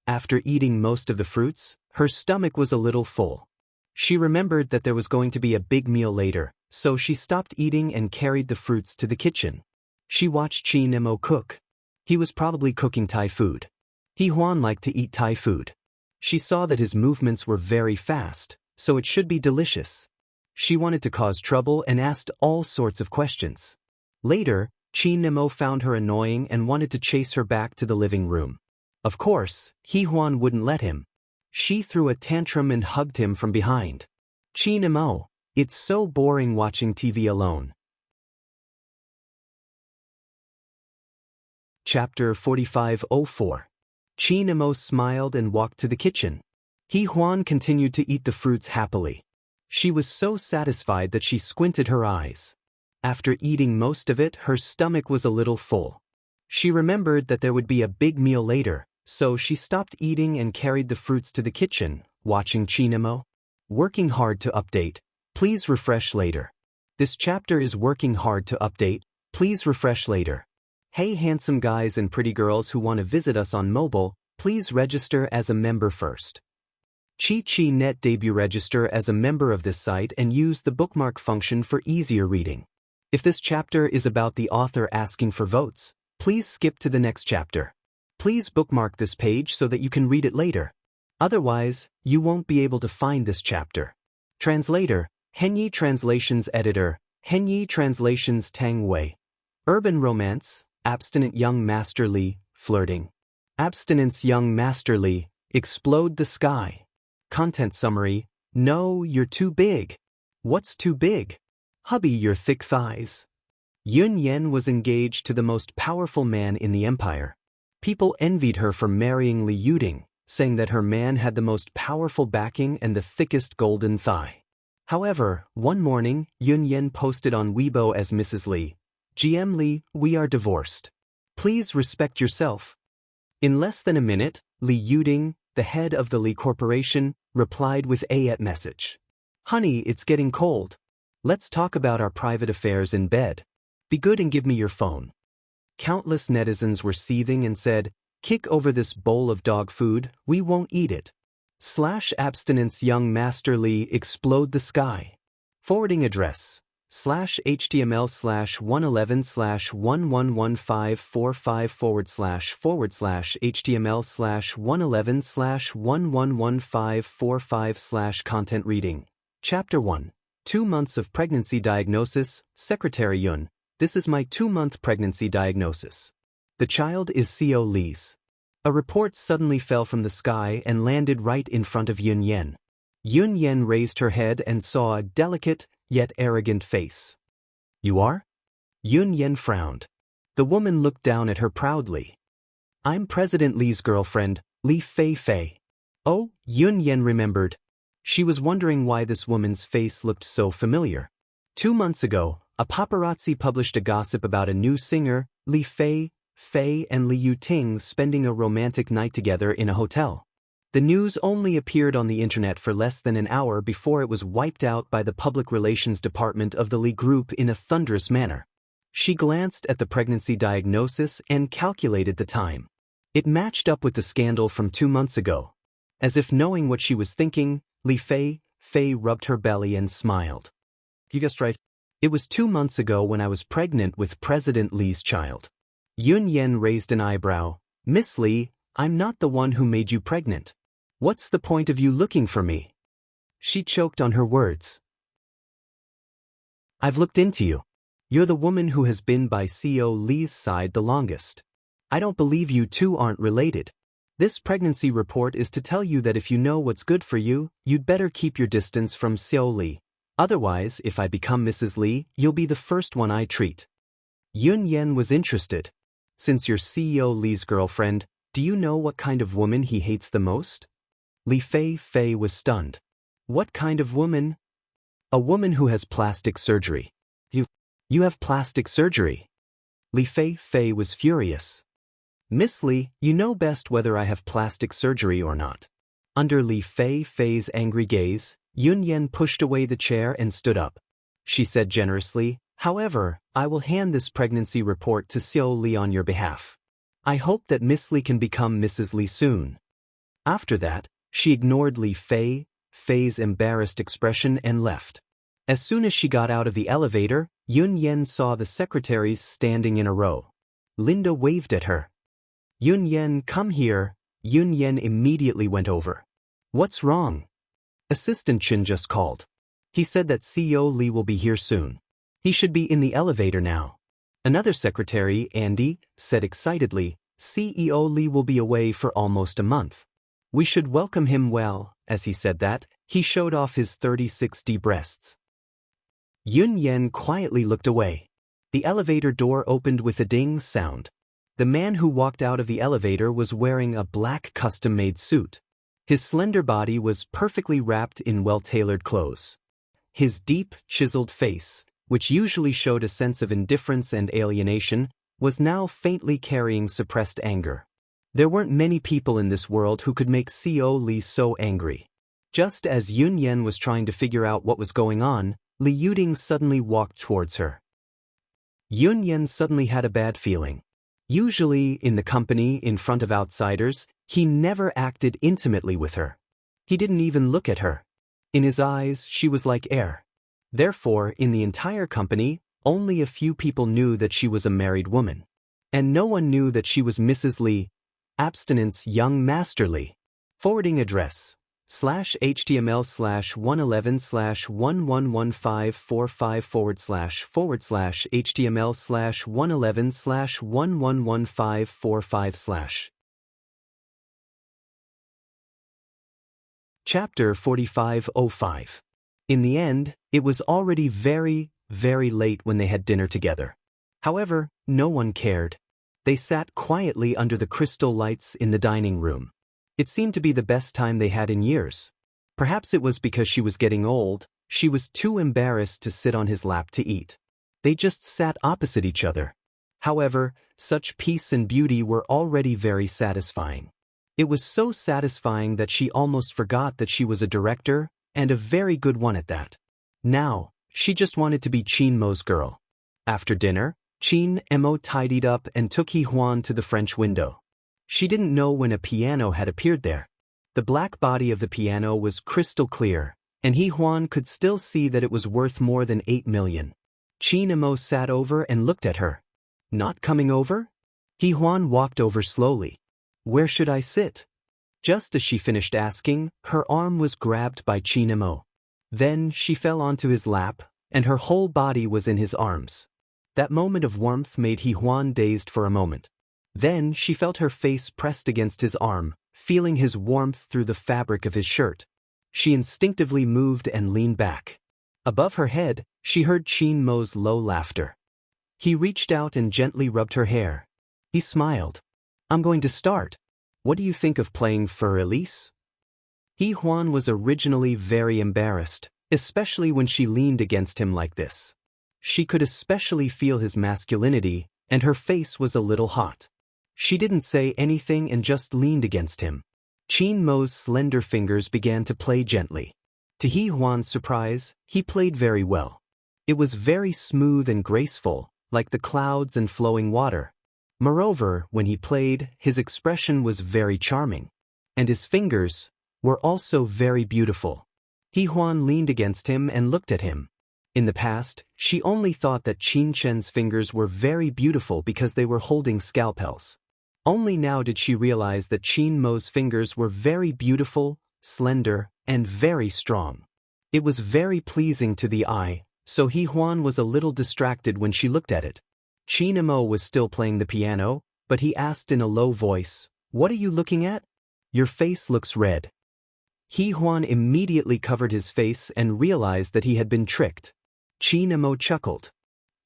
After eating most of the fruits, her stomach was a little full. She remembered that there was going to be a big meal later, so she stopped eating and carried the fruits to the kitchen. She watched Qin Mo cook. He was probably cooking Thai food. Huan liked to eat Thai food. She saw that his movements were very fast, so it should be delicious. She wanted to cause trouble and asked all sorts of questions. Later, Qin Mo found her annoying and wanted to chase her back to the living room. Of course, Huan wouldn't let him. She threw a tantrum and hugged him from behind. Qin Mo, it's so boring watching TV alone. Chapter 45:04. Qin Mo smiled and walked to the kitchen. Huan continued to eat the fruits happily. She was so satisfied that she squinted her eyes. After eating most of it, her stomach was a little full. She remembered that there would be a big meal later, so she stopped eating and carried the fruits to the kitchen, watching Qin Mo. Working hard to update. Please refresh later. This chapter is working hard to update. Please refresh later. Hey handsome guys and pretty girls who want to visit us on mobile, please register as a member first. Chi-Chi-Net debut register as a member of this site and use the bookmark function for easier reading. If this chapter is about the author asking for votes, please skip to the next chapter. Please bookmark this page so that you can read it later. Otherwise, you won't be able to find this chapter. Translator, Henyi Translations Editor, Henyi Translations Tang Wei. Urban Romance, Abstinent Young Master Li, Flirting. Abstinence Young Master Li, Explode the Sky. Content Summary, No, you're too big. What's too big? Hubby, your thick thighs. Yun Yen was engaged to the most powerful man in the empire. People envied her for marrying Li Yuding, saying that her man had the most powerful backing and the thickest golden thigh. However, one morning, Yun Yen posted on Weibo as Mrs. Li, GM Li, we are divorced. Please respect yourself. In less than a minute, Li Yuding, the head of the Li Corporation, replied with a message. Honey, it's getting cold. Let's talk about our private affairs in bed. Be good and give me your phone. Countless netizens were seething and said, kick over this bowl of dog food, we won't eat it. /abstinence young master Li explode the sky. Forwarding address, HTML/11/1115/forward/HTML/11/1115/content reading. Chapter 1. 2 months of pregnancy diagnosis. Secretary Yun, this is my 2-month pregnancy diagnosis. The child is Co Lee's. A report suddenly fell from the sky and landed right in front of Yun Yen. Yun Yen raised her head and saw a delicate, yet arrogant face. You are? Yun Yen frowned. The woman looked down at her proudly. I'm President Lee's girlfriend, Li Fei Fei. Oh, Yun Yen remembered. She was wondering why this woman's face looked so familiar. 2 months ago, a paparazzi published a gossip about a new singer, Li Fei Fei and Li Yuting spending a romantic night together in a hotel. The news only appeared on the internet for less than an hour before it was wiped out by the public relations department of the Li Group in a thunderous manner. She glanced at the pregnancy diagnosis and calculated the time. It matched up with the scandal from 2 months ago. As if knowing what she was thinking, Li Fei Fei rubbed her belly and smiled. You guessed right. It was 2 months ago when I was pregnant with President Lee's child. Yun Yen raised an eyebrow. Miss Lee, I'm not the one who made you pregnant. What's the point of you looking for me? She choked on her words. I've looked into you. You're the woman who has been by Co Lee's side the longest. I don't believe you two aren't related. This pregnancy report is to tell you that if you know what's good for you, you'd better keep your distance from Co Lee. Otherwise, if I become Mrs. Lee, you'll be the first one I treat. Yun Yen was interested. Since you're Co Lee's girlfriend, do you know what kind of woman he hates the most? Li Fei Fei was stunned. What kind of woman? A woman who has plastic surgery. You have plastic surgery? Li Fei Fei was furious. Miss Lee, you know best whether I have plastic surgery or not. Under Li Fei Fei's angry gaze, Yun Yen pushed away the chair and stood up. She said generously, however, I will hand this pregnancy report to Co Lee on your behalf. I hope that Miss Lee can become Mrs. Lee soon. After that, she ignored Li Fei Fei's embarrassed expression and left. As soon as she got out of the elevator, Yun Yen saw the secretaries standing in a row. Linda waved at her. Yun Yen, come here. Yun Yen immediately went over. What's wrong? Assistant Chin just called. He said that Co Lee will be here soon. He should be in the elevator now. Another secretary, Andy, said excitedly, CEO Lee will be away for almost a month. We should welcome him well. As he said that, he showed off his 36D breasts. Yun Yen quietly looked away. The elevator door opened with a ding sound. The man who walked out of the elevator was wearing a black custom-made suit. His slender body was perfectly wrapped in well-tailored clothes. His deep, chiseled face, which usually showed a sense of indifference and alienation, was now faintly carrying suppressed anger. There weren't many people in this world who could make Co Lee so angry. Just as Yun Yen was trying to figure out what was going on, Li Yuting suddenly walked towards her. Yun Yen suddenly had a bad feeling. Usually, in the company, in front of outsiders, he never acted intimately with her. He didn't even look at her. In his eyes, she was like air. Therefore, in the entire company, only a few people knew that she was a married woman. And no one knew that she was Mrs. Lee, Abstinence Young Master Lee. Forwarding address /HTML/11/1115/HTML/11/1115/. Chapter 4505. In the end, it was already very, very late when they had dinner together. However, no one cared. They sat quietly under the crystal lights in the dining room. It seemed to be the best time they had in years. Perhaps it was because she was getting old, she was too embarrassed to sit on his lap to eat. They just sat opposite each other. However, such peace and beauty were already very satisfying. It was so satisfying that she almost forgot that she was a director, and a very good one at that. Now, she just wanted to be Qin Mo's girl. After dinner, Qin Mo tidied up and took He Huan to the French window. She didn't know when a piano had appeared there. The black body of the piano was crystal clear, and He Huan could still see that it was worth more than 8 million. Qin Emo sat over and looked at her. Not coming over? He Huan walked over slowly. Where should I sit? Just as she finished asking, her arm was grabbed by Qin Emo. Then she fell onto his lap, and her whole body was in his arms. That moment of warmth made He Huan dazed for a moment. Then she felt her face pressed against his arm, feeling his warmth through the fabric of his shirt. She instinctively moved and leaned back. Above her head, she heard Qin Mo's low laughter. He reached out and gently rubbed her hair. He smiled. I'm going to start. What do you think of playing for Elise? He Huan was originally very embarrassed, especially when she leaned against him like this. She could especially feel his masculinity, and her face was a little hot. She didn't say anything and just leaned against him. Qin Mo's slender fingers began to play gently. To He Huan's surprise, he played very well. It was very smooth and graceful, like the clouds and flowing water. Moreover, when he played, his expression was very charming. And his fingers were also very beautiful. He Huan leaned against him and looked at him. In the past, she only thought that Qin Chen's fingers were very beautiful because they were holding scalpels. Only now did she realize that Qin Mo's fingers were very beautiful, slender, and very strong. It was very pleasing to the eye, so He Huan was a little distracted when she looked at it. Qin Mo was still playing the piano, but he asked in a low voice, "What are you looking at? Your face looks red." He Huan immediately covered his face and realized that he had been tricked. Qin Mo chuckled.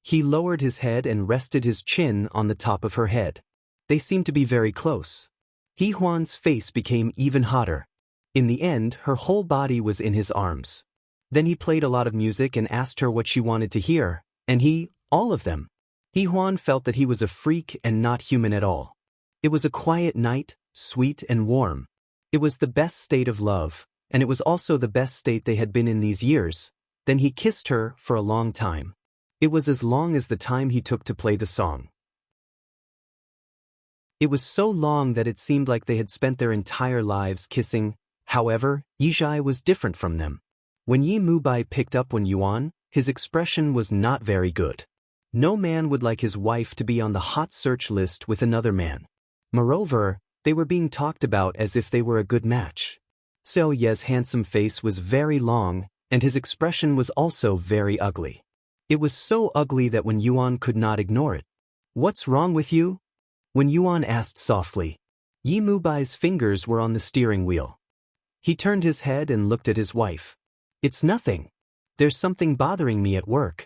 He lowered his head and rested his chin on the top of her head. They seemed to be very close. He Huan's face became even hotter. In the end, her whole body was in his arms. Then he played a lot of music and asked her what she wanted to hear, and all of them. He Huan felt that he was a freak and not human at all. It was a quiet night, sweet and warm. It was the best state of love, and it was also the best state they had been in these years. Then he kissed her for a long time. It was as long as the time he took to play the song. It was so long that it seemed like they had spent their entire lives kissing. However, Yizhai was different from them. When Yi Mubai picked up Wen Yuan, his expression was not very good. No man would like his wife to be on the hot search list with another man. Moreover, they were being talked about as if they were a good match. Xiao Ye's handsome face was very long, and his expression was also very ugly. It was so ugly that Wen Yuan could not ignore it. What's wrong with you? Wen Yuan asked softly. Yi Mubai's fingers were on the steering wheel. He turned his head and looked at his wife. It's nothing. There's something bothering me at work.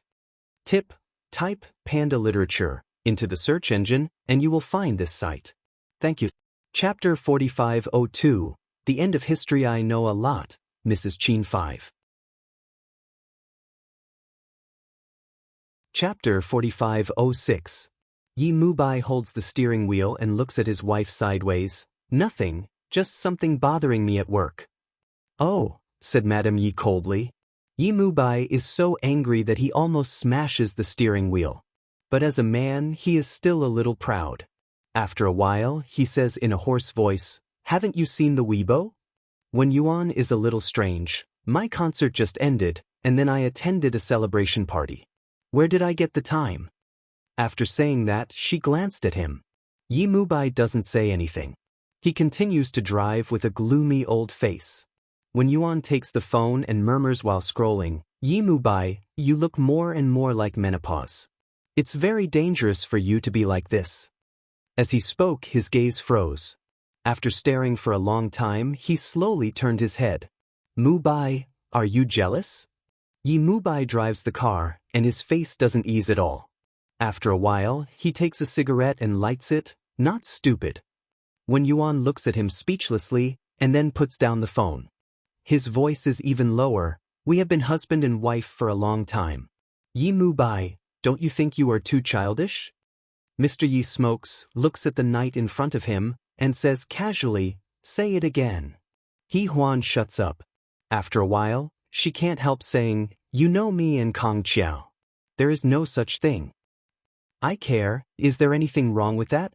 Type Panda Literature into the search engine and you will find this site. Thank you. Chapter 4502, The End of History. I Know a Lot, Mrs. Qin 5. Chapter 4506. Yi Mubai holds the steering wheel and looks at his wife sideways. Nothing, just something bothering me at work. Oh, said Madame Yi coldly. Yi Mubai is so angry that he almost smashes the steering wheel. But as a man, he is still a little proud. After a while, he says in a hoarse voice, haven't you seen the Weibo? Wen Yuan is a little strange. My concert just ended, and then I attended a celebration party. Where did I get the time? After saying that, she glanced at him. Yi Mubai doesn't say anything. He continues to drive with a gloomy old face. Wen Yuan takes the phone and murmurs while scrolling, Yi Mubai, you look more and more like menopause. It's very dangerous for you to be like this. As he spoke, his gaze froze. After staring for a long time, he slowly turned his head. Mubai, are you jealous? Yi Mubai drives the car, and his face doesn't ease at all. After a while, he takes a cigarette and lights it, not stupid. Wen Yuan looks at him speechlessly, and then puts down the phone. His voice is even lower. We have been husband and wife for a long time. Yi Mubai, don't you think you are too childish? Mr. Yi smokes, looks at the night in front of him, and says casually, say it again. He Huan shuts up. After a while, she can't help saying, you know me and Kong Qiao. There is no such thing. I care, is there anything wrong with that?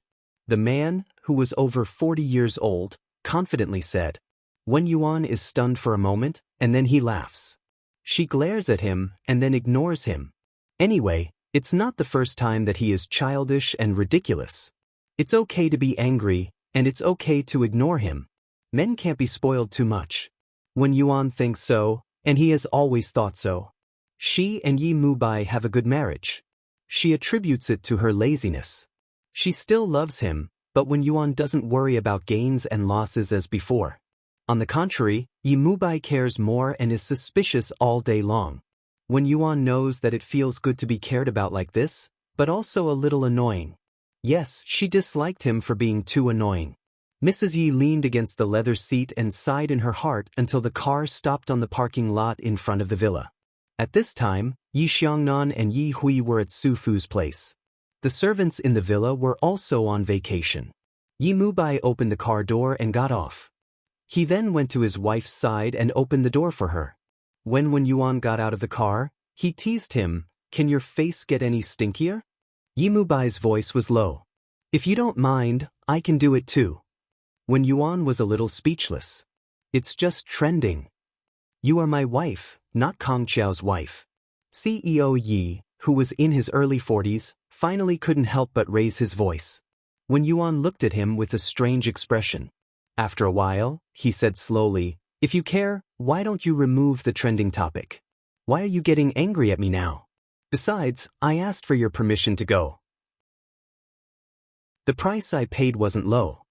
The man, who was over 40 years old, confidently said. Wen Yuan is stunned for a moment, and then he laughs. She glares at him, and then ignores him. Anyway, it's not the first time that he is childish and ridiculous. It's okay to be angry, and it's okay to ignore him. Men can't be spoiled too much. When Yuan thinks so, and he has always thought so. She and Yi Mubai have a good marriage. She attributes it to her laziness. She still loves him, but when Yuan doesn't worry about gains and losses as before. On the contrary, Yi Mubai cares more and is suspicious all day long. When Yuan knows that it feels good to be cared about like this, but also a little annoying. Yes, she disliked him for being too annoying. Mrs. Yi leaned against the leather seat and sighed in her heart until the car stopped on the parking lot in front of the villa. At this time, Yi Xiangnan and Yi Hui were at Su Fu's place. The servants in the villa were also on vacation. Yi Mubai opened the car door and got off. He then went to his wife's side and opened the door for her. When Yuan got out of the car, he teased him, "Can your face get any stinkier?" Yi Mubai's voice was low. "If you don't mind, I can do it too." When Yuan was a little speechless. "It's just trending. You are my wife, not Kong Qiao's wife." CEO Yi, who was in his early 40s, finally couldn't help but raise his voice. When Yuan looked at him with a strange expression. After a while, he said slowly, "If you care, why don't you remove the trending topic? Why are you getting angry at me now? Besides, I asked for your permission to go. The price I paid wasn't low."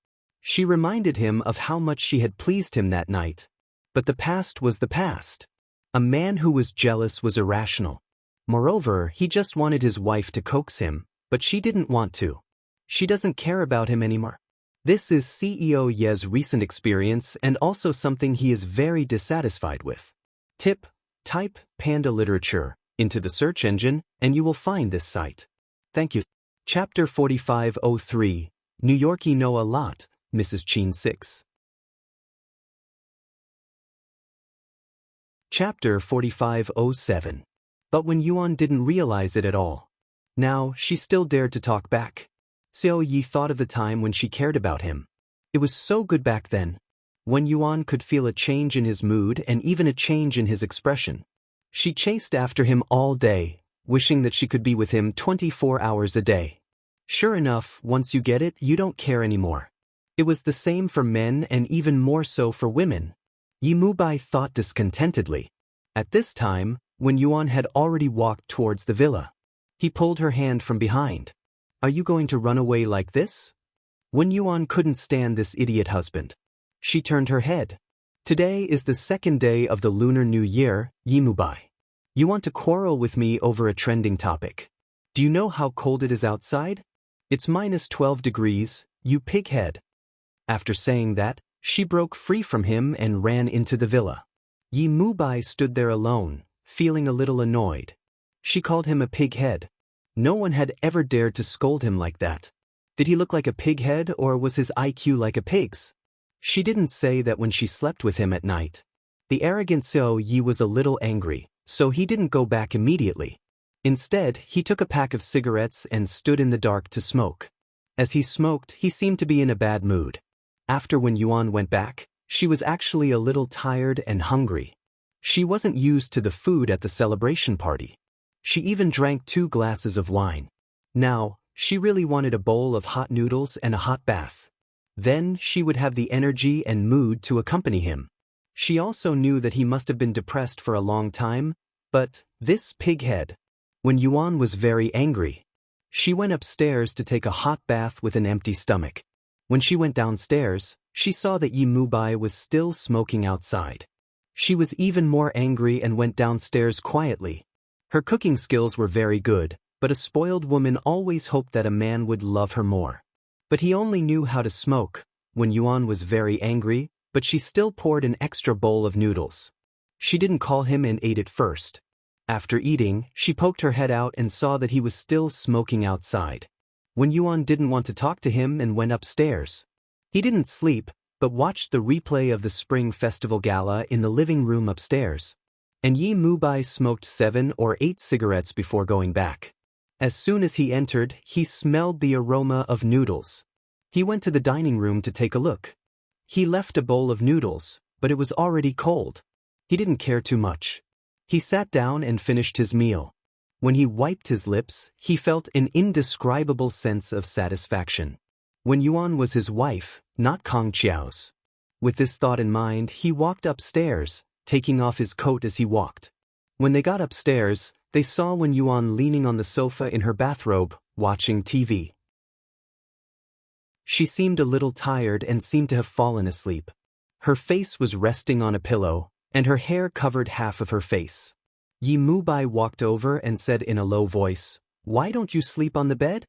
She reminded him of how much she had pleased him that night. But the past was the past. A man who was jealous was irrational. Moreover, he just wanted his wife to coax him, but she didn't want to. She doesn't care about him anymore. This is CEO Ye's recent experience and also something he is very dissatisfied with. Tip: type Panda Literature into the search engine and you will find this site. Thank you. Chapter 4503, New Yorkie Know a Lot, Mrs. Chin 6. Chapter 4507. But when Yuan didn't realize it at all. Now, she still dared to talk back. Xiao Yi thought of the time when she cared about him. It was so good back then. When Yuan could feel a change in his mood and even a change in his expression. She chased after him all day, wishing that she could be with him 24 hours a day. Sure enough, once you get it, you don't care anymore. It was the same for men and even more so for women. Yi Mubai thought discontentedly. At this time, when Yuan had already walked towards the villa, he pulled her hand from behind. "Are you going to run away like this?" When Yuan couldn't stand this idiot husband. She turned her head. "Today is the second day of the Lunar New Year, Yi Mubai. You want to quarrel with me over a trending topic. Do you know how cold it is outside? It's -12 degrees, you pighead." After saying that, she broke free from him and ran into the villa. Yi Mubai stood there alone, feeling a little annoyed. She called him a pighead. No one had ever dared to scold him like that. Did he look like a pighead or was his IQ like a pig's? She didn't say that when she slept with him at night. The arrogant Xiao Yi was a little angry, so he didn't go back immediately. Instead, he took a pack of cigarettes and stood in the dark to smoke. As he smoked, he seemed to be in a bad mood. After when Yuan went back, she was actually a little tired and hungry. She wasn't used to the food at the celebration party. She even drank 2 glasses of wine. Now, she really wanted a bowl of hot noodles and a hot bath. Then she would have the energy and mood to accompany him. She also knew that he must have been depressed for a long time, but this pighead. When Yuan was very angry, she went upstairs to take a hot bath with an empty stomach. When she went downstairs, she saw that Yi Mubai was still smoking outside. She was even more angry and went downstairs quietly. Her cooking skills were very good, but a spoiled woman always hoped that a man would love her more. But he only knew how to smoke. When Yuan was very angry, but she still poured an extra bowl of noodles. She didn't call him and ate it first. After eating, she poked her head out and saw that he was still smoking outside. When Yuan didn't want to talk to him and went upstairs. He didn't sleep, but watched the replay of the Spring Festival Gala in the living room upstairs. And Yi Mubai smoked 7 or 8 cigarettes before going back. As soon as he entered, he smelled the aroma of noodles. He went to the dining room to take a look. He left a bowl of noodles, but it was already cold. He didn't care too much. He sat down and finished his meal. When he wiped his lips, he felt an indescribable sense of satisfaction. Wen Yuan was his wife, not Kong Qiao's. With this thought in mind, he walked upstairs, taking off his coat as he walked. When they got upstairs, they saw Wen Yuan leaning on the sofa in her bathrobe, watching TV. She seemed a little tired and seemed to have fallen asleep. Her face was resting on a pillow, and her hair covered half of her face. Yi Mubai walked over and said in a low voice, "Why don't you sleep on the bed?"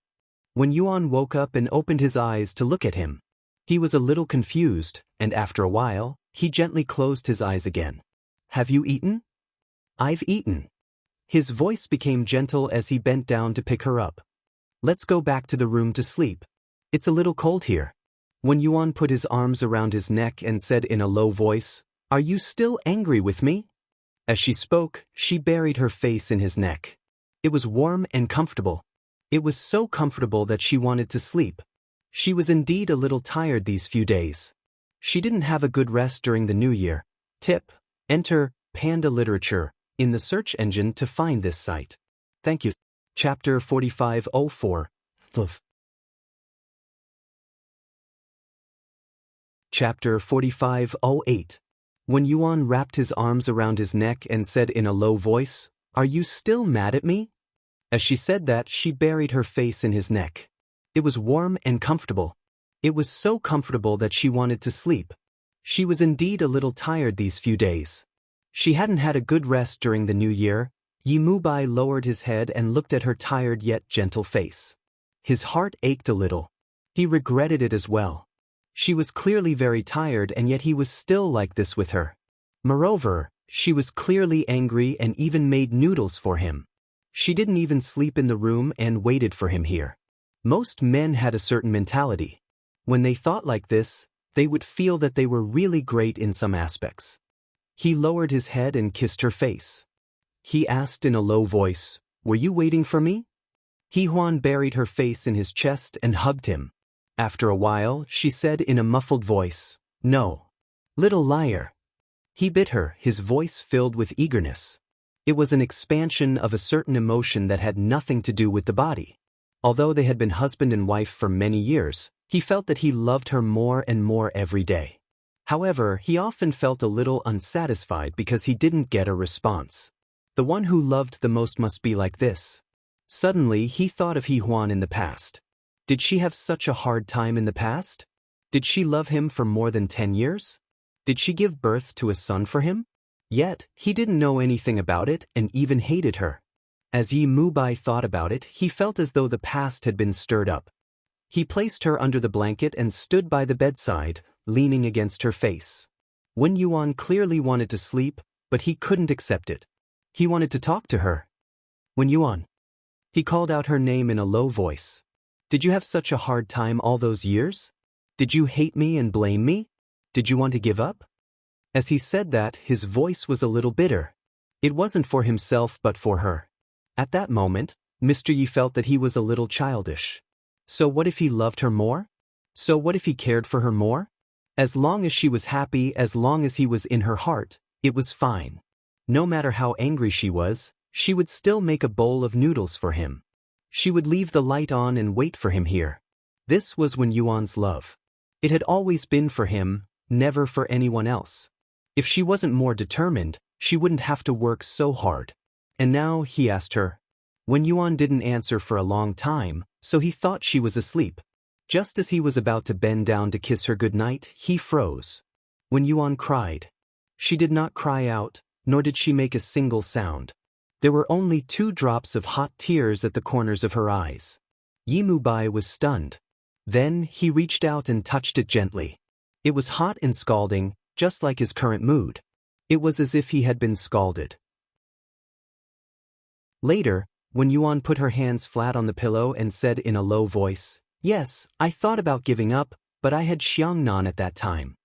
Wen Yuan woke up and opened his eyes to look at him. He was a little confused, and after a while, he gently closed his eyes again. "Have you eaten?" "I've eaten." His voice became gentle as he bent down to pick her up. "Let's go back to the room to sleep. It's a little cold here." Wen Yuan put his arms around his neck and said in a low voice, "Are you still angry with me?" As she spoke, she buried her face in his neck. It was warm and comfortable. It was so comfortable that she wanted to sleep. She was indeed a little tired these few days. She didn't have a good rest during the New Year. Tip: enter Panda Literature in the search engine to find this site. Thank you. Chapter 4504. Love. Chapter 4508. Wen Yuan wrapped his arms around his neck and said in a low voice, "Are you still mad at me?" As she said that, she buried her face in his neck. It was warm and comfortable. It was so comfortable that she wanted to sleep. She was indeed a little tired these few days. She hadn't had a good rest during the New Year. Yi Mubai lowered his head and looked at her tired yet gentle face. His heart ached a little. He regretted it as well. She was clearly very tired, and yet he was still like this with her. Moreover, she was clearly angry and even made noodles for him. She didn't even sleep in the room and waited for him here. Most men had a certain mentality. When they thought like this, they would feel that they were really great in some aspects. He lowered his head and kissed her face. He asked in a low voice, "Were you waiting for me?" He Huan buried her face in his chest and hugged him. After a while, she said in a muffled voice, "No." "Little liar." He bit her, his voice filled with eagerness. It was an expansion of a certain emotion that had nothing to do with the body. Although they had been husband and wife for many years, he felt that he loved her more and more every day. However, he often felt a little unsatisfied because he didn't get a response. The one who loved the most must be like this. Suddenly, he thought of He Huan in the past. Did she have such a hard time in the past? Did she love him for more than 10 years? Did she give birth to a son for him? Yet, he didn't know anything about it and even hated her. As Yi Mubai thought about it, he felt as though the past had been stirred up. He placed her under the blanket and stood by the bedside, leaning against her face. Wen Yuan clearly wanted to sleep, but he couldn't accept it. He wanted to talk to her. "Wen Yuan." He called out her name in a low voice. "Did you have such a hard time all those years? Did you hate me and blame me? Did you want to give up?" As he said that, his voice was a little bitter. It wasn't for himself but for her. At that moment, Mr. Yi felt that he was a little childish. So what if he loved her more? So what if he cared for her more? As long as she was happy, as long as he was in her heart, it was fine. No matter how angry she would still make a bowl of noodles for him. She would leave the light on and wait for him here. This was Wen Yuan's love. It had always been for him, never for anyone else. If she wasn't more determined, she wouldn't have to work so hard. And now he asked her. Wen Yuan didn't answer for a long time, so he thought she was asleep. Just as he was about to bend down to kiss her goodnight, he froze. Wen Yuan cried. She did not cry out, nor did she make a single sound. There were only 2 drops of hot tears at the corners of her eyes. Yi Mubai was stunned. Then he reached out and touched it gently. It was hot and scalding, just like his current mood. It was as if he had been scalded. Later, Wen Yuan put her hands flat on the pillow and said in a low voice, "Yes, I thought about giving up, but I had Xiangnan at that time."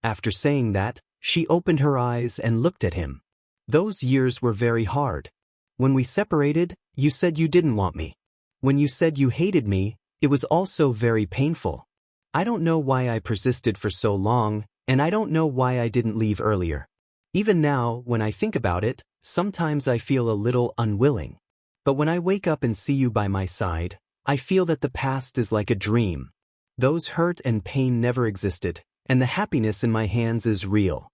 After saying that, she opened her eyes and looked at him. "Those years were very hard. When we separated, you said you didn't want me. When you said you hated me, it was also very painful. I don't know why I persisted for so long, and I don't know why I didn't leave earlier. Even now, when I think about it, sometimes I feel a little unwilling. But when I wake up and see you by my side, I feel that the past is like a dream. Those hurt and pain never existed, and the happiness in my hands is real.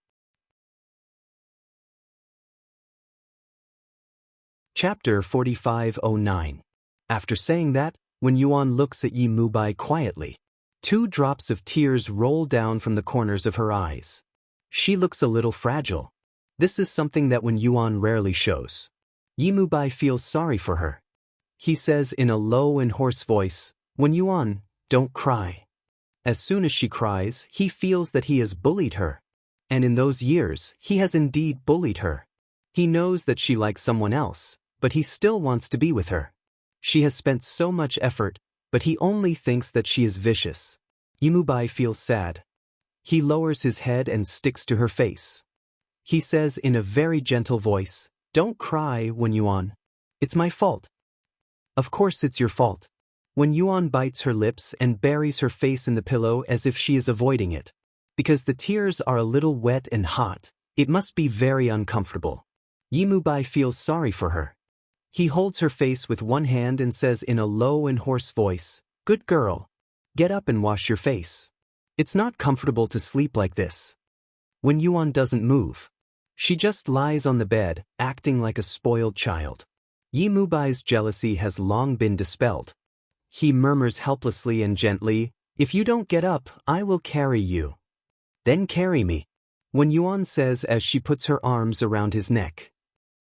Chapter 4509. After saying that, when Yuan looks at Yi Mubai quietly, 2 drops of tears roll down from the corners of her eyes. She looks a little fragile. This is something that Wen Yuan rarely shows. Yi Mubai feels sorry for her. He says in a low and hoarse voice, "Wen Yuan, don't cry." As soon as she cries, he feels that he has bullied her. And in those years, he has indeed bullied her. He knows that she likes someone else, but he still wants to be with her. She has spent so much effort, but he only thinks that she is vicious. Yi Mubai feels sad. He lowers his head and sticks to her face. He says in a very gentle voice, "Don't cry, Wen Yuan. It's my fault." "Of course it's your fault." Wen Yuan bites her lips and buries her face in the pillow as if she is avoiding it. Because the tears are a little wet and hot, it must be very uncomfortable. Yi Mubai feels sorry for her. He holds her face with one hand and says in a low and hoarse voice, "Good girl. Get up and wash your face. It's not comfortable to sleep like this." Wen Yuan doesn't move. She just lies on the bed, acting like a spoiled child. Yi Mubai's jealousy has long been dispelled. He murmurs helplessly and gently, "If you don't get up, I will carry you." "Then carry me," Wen Yuan says as she puts her arms around his neck.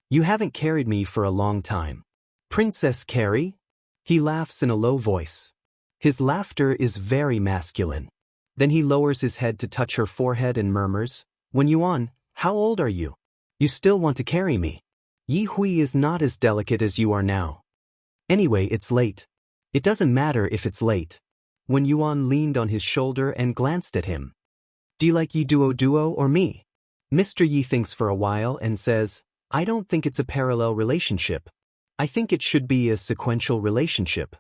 "You haven't carried me for a long time." "Princess Carrie?" He laughs in a low voice. His laughter is very masculine. Then he lowers his head to touch her forehead and murmurs, "Wen Yuan, how old are you? You still want to carry me? Yi Hui is not as delicate as you are now. Anyway, it's late." "It doesn't matter if it's late." Wen Yuan leaned on his shoulder and glanced at him. "Do you like Yi Duo or me?" Mr. Yi thinks for a while and says, "I don't think it's a parallel relationship. I think it should be a sequential relationship."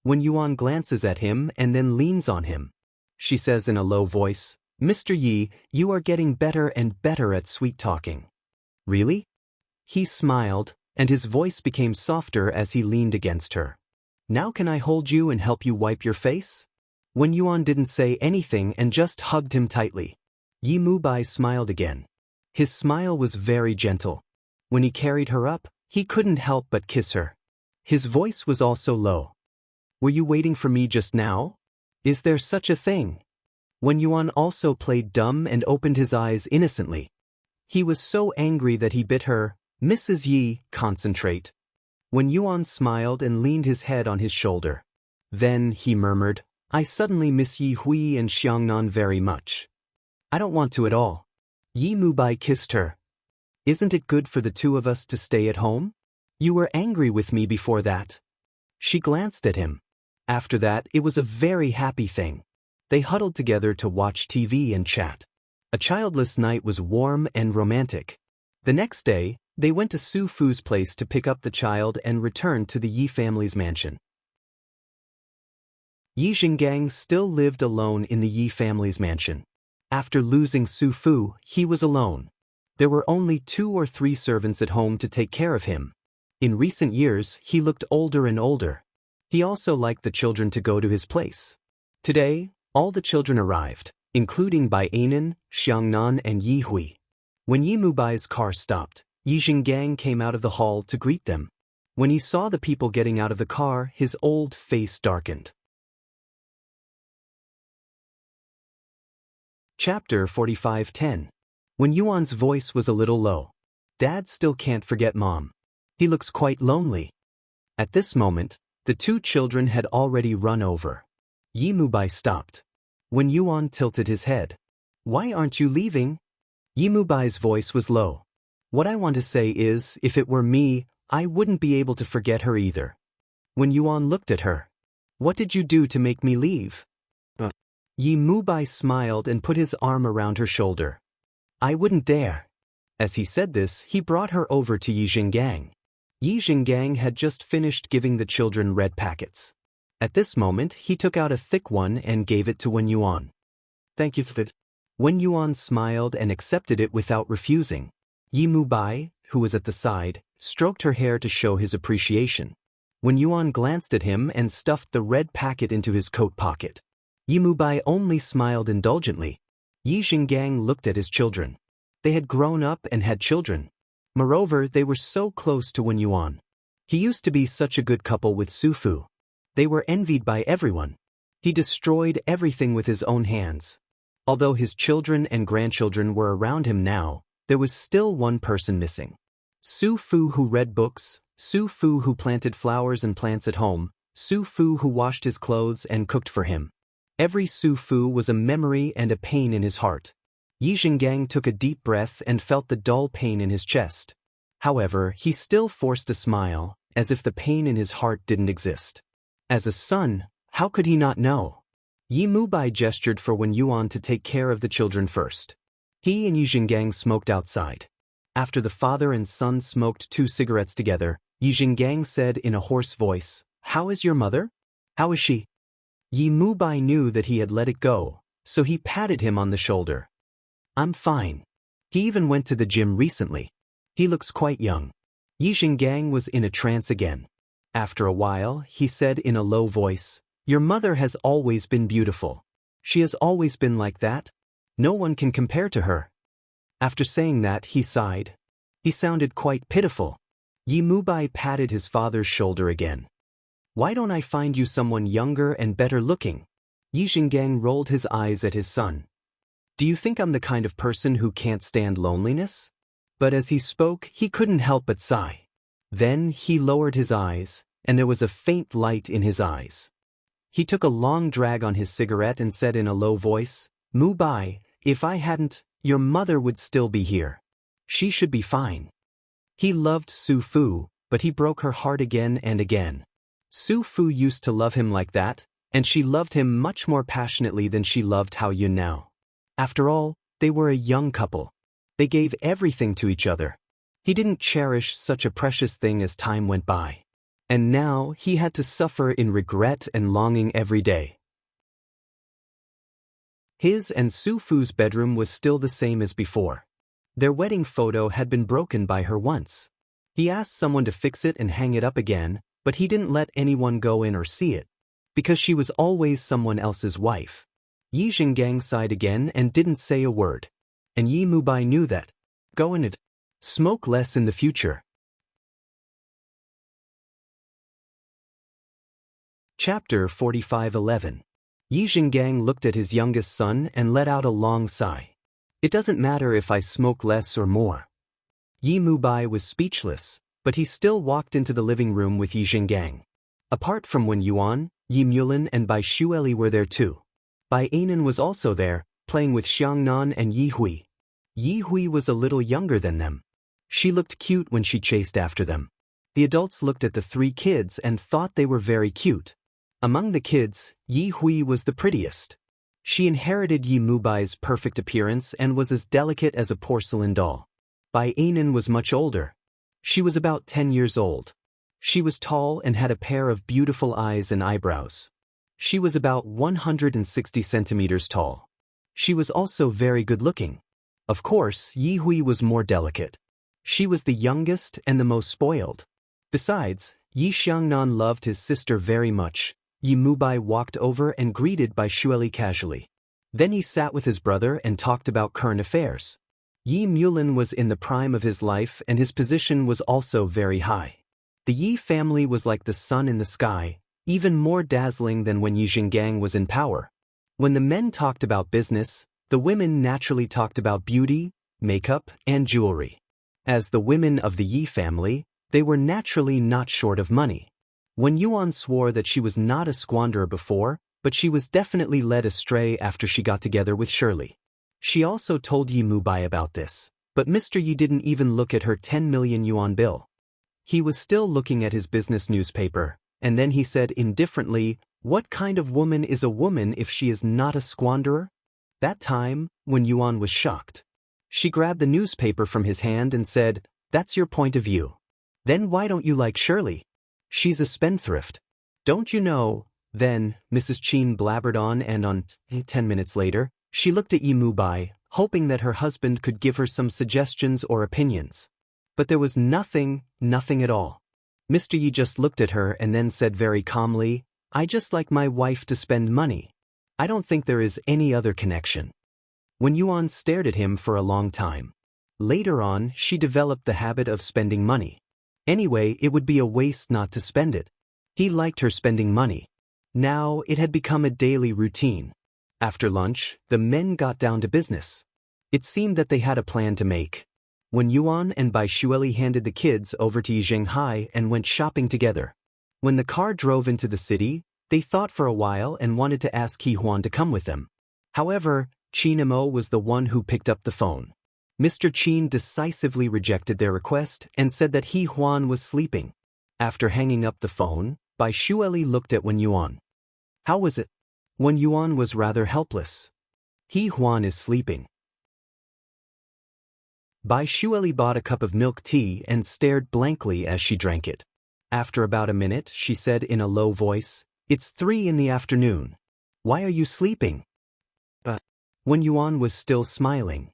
Wen Yuan glances at him and then leans on him. She says in a low voice, "Mr. Yi, you are getting better and better at sweet-talking." "Really?" He smiled, and his voice became softer as he leaned against her. "Now can I hold you and help you wipe your face?" Wen Yuan didn't say anything and just hugged him tightly. Yi Mubai smiled again. His smile was very gentle. When he carried her up, he couldn't help but kiss her. His voice was also low. "Were you waiting for me just now? Is there such a thing?" Wen Yuan also played dumb and opened his eyes innocently. He was so angry that he bit her. "Mrs. Yi, concentrate." Wen Yuan smiled and leaned his head on his shoulder. Then he murmured, "I suddenly miss Yi Hui and Xiangnan very much." "I don't want to at all." Yi Mubai kissed her. "Isn't it good for the 2 of us to stay at home? You were angry with me before that." She glanced at him. After that, it was a very happy thing. They huddled together to watch TV and chat. A childless night was warm and romantic. The next day, they went to Su Fu's place to pick up the child and returned to the Yi family's mansion. Yi Jinggang still lived alone in the Yi family's mansion. After losing Su Fu, he was alone. There were only 2 or 3 servants at home to take care of him. In recent years, he looked older and older. He also liked the children to go to his place. Today, all the children arrived, including Bai Anan, Xiangnan and Yi Hui. When Yi Mubai's car stopped, Yi Jinggang came out of the hall to greet them. When he saw the people getting out of the car, his old face darkened. Chapter 4510. When Yuan's voice was a little low. "Dad still can't forget Mom. He looks quite lonely." At this moment, the 2 children had already run over. Yi Mubai stopped. When Yuan tilted his head. "Why aren't you leaving?" Yi Mubai's voice was low. "What I want to say is, if it were me, I wouldn't be able to forget her either." When Yuan looked at her. "What did you do to make me leave?" Yi Mubai smiled and put his arm around her shoulder. "I wouldn't dare." As he said this, he brought her over to Yi Jinggang. Yi Jinggang had just finished giving the children red packets. At this moment, he took out a thick one and gave it to Wen Yuan. "Thank you for it." Wen Yuan smiled and accepted it without refusing. Yi Mubai, who was at the side, stroked her hair to show his appreciation. Wen Yuan glanced at him and stuffed the red packet into his coat pocket. Yi Mubai only smiled indulgently. Yi Xinggang looked at his children. They had grown up and had children. Moreover, they were so close to Wen Yuan. He used to be such a good couple with Su Fu. They were envied by everyone. He destroyed everything with his own hands. Although his children and grandchildren were around him now, there was still one person missing. Su Fu who read books, Su Fu who planted flowers and plants at home, Su Fu who washed his clothes and cooked for him. Every Su Fu was a memory and a pain in his heart. Yi Xinggang took a deep breath and felt the dull pain in his chest. However, he still forced a smile, as if the pain in his heart didn't exist. As a son, how could he not know? Yi Mubai gestured for Wen Yuan to take care of the children first. He and Yi Xinggang smoked outside. After the father and son smoked 2 cigarettes together, Yi Xinggang said in a hoarse voice, "How is your mother? How is she?" Yi Mubai knew that he had let it go, so he patted him on the shoulder. "I'm fine. He even went to the gym recently. He looks quite young." Yi Xinggang was in a trance again. After a while, he said in a low voice, "Your mother has always been beautiful. She has always been like that. No one can compare to her." After saying that, he sighed. He sounded quite pitiful. Yi Mubai patted his father's shoulder again. "Why don't I find you someone younger and better looking?" Yi Xinggang rolled his eyes at his son. "Do you think I'm the kind of person who can't stand loneliness?" But as he spoke, he couldn't help but sigh. Then he lowered his eyes, and there was a faint light in his eyes. He took a long drag on his cigarette and said in a low voice, "Mubai, if I hadn't, your mother would still be here. She should be fine." He loved Su Fu, but he broke her heart again and again. Su Fu used to love him like that, and she loved him much more passionately than she loved Hao Yun now. After all, they were a young couple. They gave everything to each other. He didn't cherish such a precious thing as time went by. And now he had to suffer in regret and longing every day. His and Su Fu's bedroom was still the same as before. Their wedding photo had been broken by her once. He asked someone to fix it and hang it up again, but he didn't let anyone go in or see it, because she was always someone else's wife. Yi Xinggang sighed again and didn't say a word. And Yi Mubai knew that. Go in it. Smoke less in the future. Chapter 45:11. Yi Xinggang looked at his youngest son and let out a long sigh. "It doesn't matter if I smoke less or more." Yi Mubai was speechless, but he still walked into the living room with Yi Xinggang. Apart from Wen Yuan, Yi Mulin and Bai Shueli were there too. Bai Anan was also there, playing with Xiangnan and Yi Hui. Yi Hui was a little younger than them. She looked cute when she chased after them. The adults looked at the 3 kids and thought they were very cute. Among the kids, Yi Hui was the prettiest. She inherited Yi Mubai's perfect appearance and was as delicate as a porcelain doll. Bai Anan was much older. She was about 10 years old. She was tall and had a pair of beautiful eyes and eyebrows. She was about 160 centimeters tall. She was also very good-looking. Of course, Yi Hui was more delicate. She was the youngest and the most spoiled. Besides, Yi Xiangnan loved his sister very much. Yi Mubai walked over and greeted Bai Shueli casually. Then he sat with his brother and talked about current affairs. Yi Mulin was in the prime of his life and his position was also very high. The Yi family was like the sun in the sky, even more dazzling than when Yi Xinggang was in power. When the men talked about business, the women naturally talked about beauty, makeup, and jewelry. As the women of the Yi family, they were naturally not short of money. Wen Yuan swore that she was not a squanderer before, but she was definitely led astray after she got together with Shirley. She also told Yi Mubai about this, but Mr. Yi didn't even look at her 10 million yuan bill. He was still looking at his business newspaper, and then he said indifferently, "What kind of woman is a woman if she is not a squanderer?" That time, Wen Yuan was shocked. She grabbed the newspaper from his hand and said, "That's your point of view. Then why don't you like Shirley? She's a spendthrift. Don't you know?" Then, Mrs. Qin blabbered on and 10 minutes later, she looked at Yi Mubai, hoping that her husband could give her some suggestions or opinions. But there was nothing at all. Mr. Yi just looked at her and then said very calmly, "I just like my wife to spend money. I don't think there is any other connection." Wen Yuan stared at him for a long time. Later on, she developed the habit of spending money. Anyway, it would be a waste not to spend it. He liked her spending money. Now, it had become a daily routine. After lunch, the men got down to business. It seemed that they had a plan to make. Wen Yuan and Bai Shueli handed the kids over to Zhenghai and went shopping together. When the car drove into the city, they thought for a while and wanted to ask He Huan to come with them. However, Qin Mo was the one who picked up the phone. Mr. Qin decisively rejected their request and said that He Huan was sleeping. After hanging up the phone, Bai Shueli looked at Wen Yuan. "How was it?" Wen Yuan was rather helpless. "He Huan is sleeping." Bai Shueli bought a cup of milk tea and stared blankly as she drank it. After about a minute, she said in a low voice, "It's 3 in the afternoon. Why are you sleeping?" But Wen Yuan was still smiling.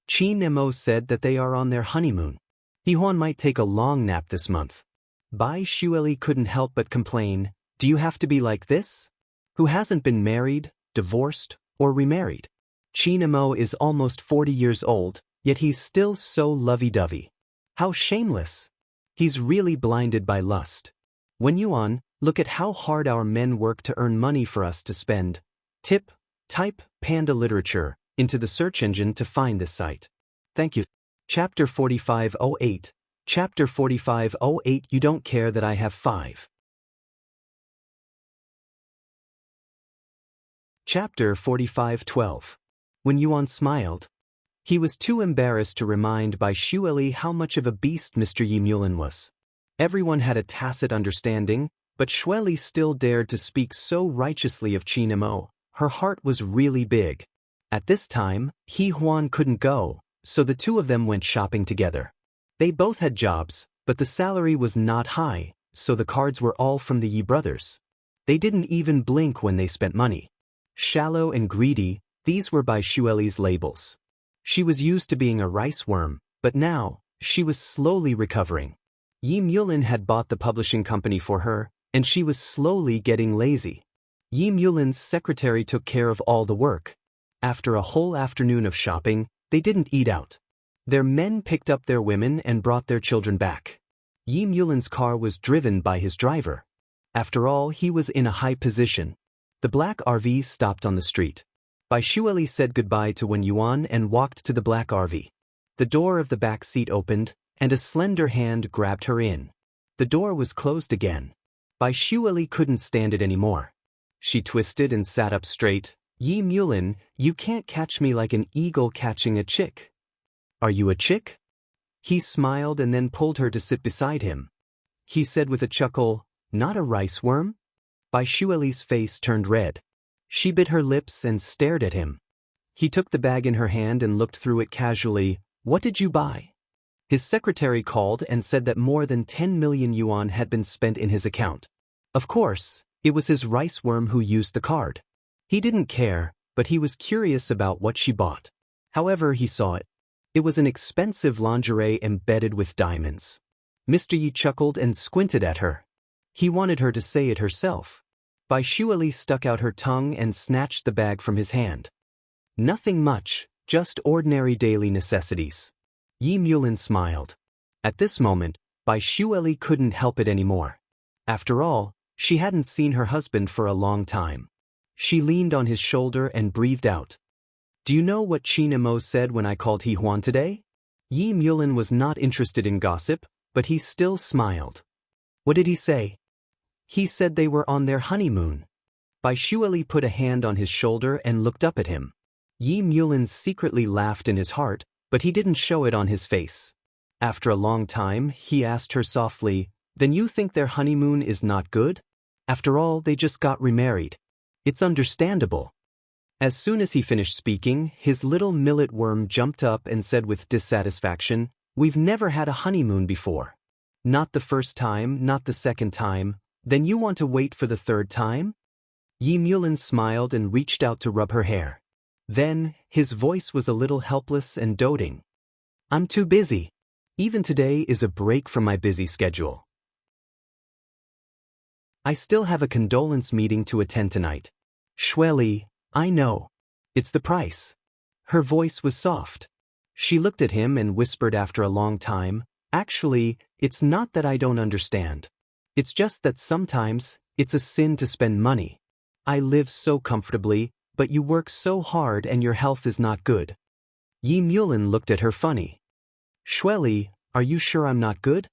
Qin Mo said that they are on their honeymoon. He Huan might take a long nap this month. Bai Shueli couldn't help but complain, "Do you have to be like this? Who hasn't been married, divorced, or remarried? Qin Mo is almost 40 years old, yet he's still so lovey-dovey. How shameless. He's really blinded by lust. Wen Yuan, look at how hard our men work to earn money for us to spend. Type Panda Literature into the search engine to find this site. Thank you." Chapter 4508. Chapter 4508. You don't care that I have 5. Chapter 4512. Wen Yuan smiled. He was too embarrassed to remind Bai Shueli how much of a beast Mr. Yi Mulin was. Everyone had a tacit understanding, but Shueli still dared to speak so righteously of Qin Mo. Her heart was really big. At this time, He Huan couldn't go, so the two of them went shopping together. They both had jobs, but the salary was not high, so the cards were all from the Yi brothers. They didn't even blink when they spent money. Shallow and greedy, these were Bai Shueli's labels. She was used to being a rice worm, but now, she was slowly recovering. Yi Mulin had bought the publishing company for her, and she was slowly getting lazy. Yi Mulin's secretary took care of all the work. After a whole afternoon of shopping, they didn't eat out. Their men picked up their women and brought their children back. Yi Mulin's car was driven by his driver. After all, he was in a high position. The black RV stopped on the street. Bai Shueli said goodbye to Wen Yuan and walked to the black RV. The door of the back seat opened, and a slender hand grabbed her in. The door was closed again. Bai Shueli couldn't stand it anymore. She twisted and sat up straight. "Yi Mulin, you can't catch me like an eagle catching a chick." "Are you a chick?" He smiled and then pulled her to sit beside him. He said with a chuckle, "Not a rice worm?" Bai Shueli's face turned red. She bit her lips and stared at him. He took the bag in her hand and looked through it casually. "What did you buy?" His secretary called and said that more than 10 million yuan had been spent in his account. Of course, it was his rice worm who used the card. He didn't care, but he was curious about what she bought. However, he saw it. It was an expensive lingerie embedded with diamonds. Mr. Yi chuckled and squinted at her. He wanted her to say it herself. Bai Shueli stuck out her tongue and snatched the bag from his hand. "Nothing much, just ordinary daily necessities." Yi Mulin smiled. At this moment, Bai Shueli couldn't help it anymore. After all, she hadn't seen her husband for a long time. She leaned on his shoulder and breathed out. "Do you know what Qin Mo said when I called He Huan today?" Yi Mulin was not interested in gossip, but he still smiled. "What did he say?" "He said they were on their honeymoon." Bai Shueli put a hand on his shoulder and looked up at him. Yi Mulin secretly laughed in his heart, but he didn't show it on his face. After a long time, he asked her softly, "Then you think their honeymoon is not good? After all, they just got remarried. It's understandable." As soon as he finished speaking, his little millet worm jumped up and said with dissatisfaction, "We've never had a honeymoon before." "Not the first time, not the second time. Then you want to wait for the third time?" Yi Mulin smiled and reached out to rub her hair. Then, his voice was a little helpless and doting. "I'm too busy." Even today is a break from my busy schedule. I still have a condolence meeting to attend tonight. Shweli, I know. It's the price. Her voice was soft. She looked at him and whispered after a long time, actually, it's not that I don't understand. It's just that sometimes, it's a sin to spend money. I live so comfortably, but you work so hard and your health is not good. Yi Mulin looked at her funny. Shweli, are you sure I'm not good?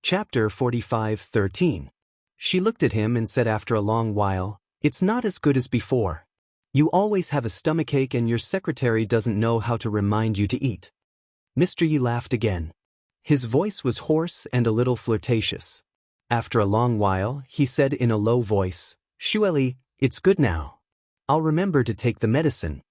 Chapter 45:13. She looked at him and said after a long while, it's not as good as before. You always have a stomachache and your secretary doesn't know how to remind you to eat. Mr. Yi laughed again. His voice was hoarse and a little flirtatious. After a long while, he said in a low voice, Shweli, it's good now. I'll remember to take the medicine.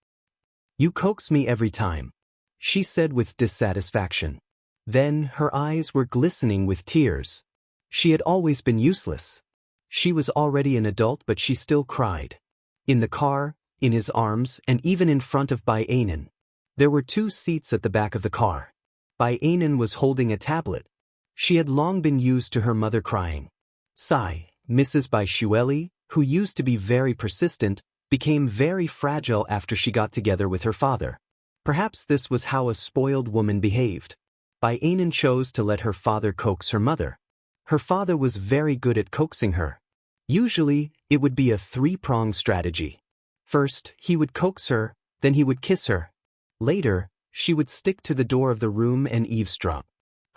You coax me every time, she said with dissatisfaction. Then her eyes were glistening with tears. She had always been useless. She was already an adult but she still cried. In the car, in his arms, and even in front of Bai Ainen. There were 2 seats at the back of the car. Bai Ainen was holding a tablet. She had long been used to her mother crying. Sigh, Mrs. Bai Shweli, who used to be very persistent, became very fragile after she got together with her father. Perhaps this was how a spoiled woman behaved. Bai Ainen chose to let her father coax her mother. Her father was very good at coaxing her. Usually, it would be a 3-pronged strategy. First, he would coax her, then he would kiss her. Later, she would stick to the door of the room and eavesdrop.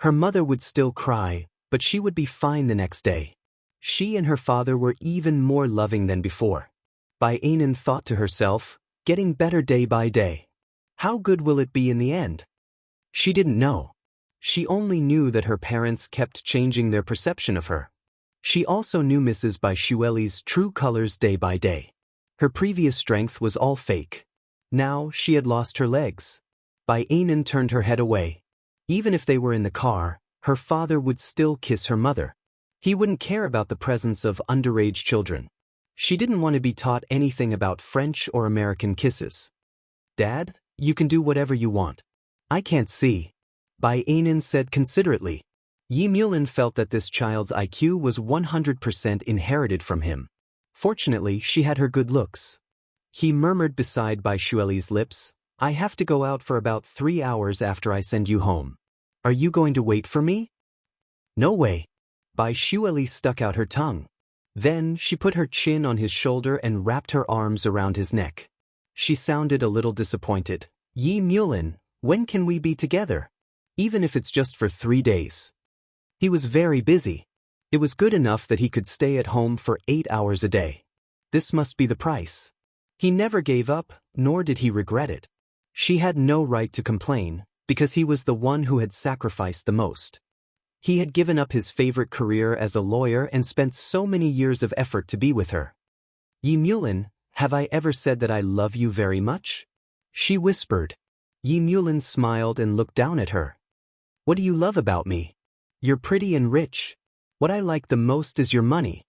Her mother would still cry, but she would be fine the next day. She and her father were even more loving than before. Bai Ainen thought to herself, getting better day by day. How good will it be in the end? She didn't know. She only knew that her parents kept changing their perception of her. She also knew Mrs. Bai Shweli's true colors day by day. Her previous strength was all fake. Now she had lost her legs. Bai Ainen turned her head away. Even if they were in the car, her father would still kiss her mother. He wouldn't care about the presence of underage children. She didn't want to be taught anything about French or American kisses. Dad, you can do whatever you want. I can't see. Bai Ainen said considerately. Yi Mulin felt that this child's IQ was 100% inherited from him. Fortunately, she had her good looks. He murmured beside Bai Shweli's lips, I have to go out for about 3 hours after I send you home. Are you going to wait for me? No way. Bai Shweli stuck out her tongue. Then she put her chin on his shoulder and wrapped her arms around his neck. She sounded a little disappointed. Yi Mulin, when can we be together? Even if it's just for 3 days. He was very busy. It was good enough that he could stay at home for 8 hours a day. This must be the price. He never gave up, nor did he regret it. She had no right to complain, because he was the one who had sacrificed the most. He had given up his favorite career as a lawyer and spent so many years of effort to be with her. Yi Mulin, have I ever said that I love you very much? She whispered. Yi Mulin smiled and looked down at her. What do you love about me? You're pretty and rich. What I like the most is your money.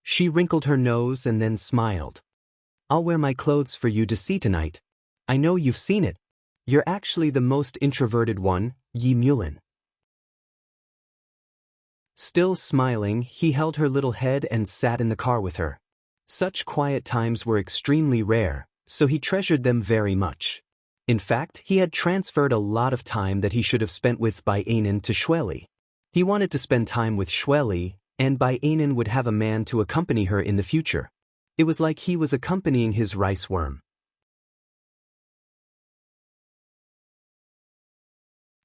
She wrinkled her nose and then smiled. I'll wear my clothes for you to see tonight. I know you've seen it. You're actually the most introverted one, Yi Mulin. Still smiling, he held her little head and sat in the car with her. Such quiet times were extremely rare, so he treasured them very much. In fact, he had transferred a lot of time that he should have spent with Bai Ainen to Shweli. He wanted to spend time with Shweli, and Bai Ainen would have a man to accompany her in the future. It was like he was accompanying his rice worm.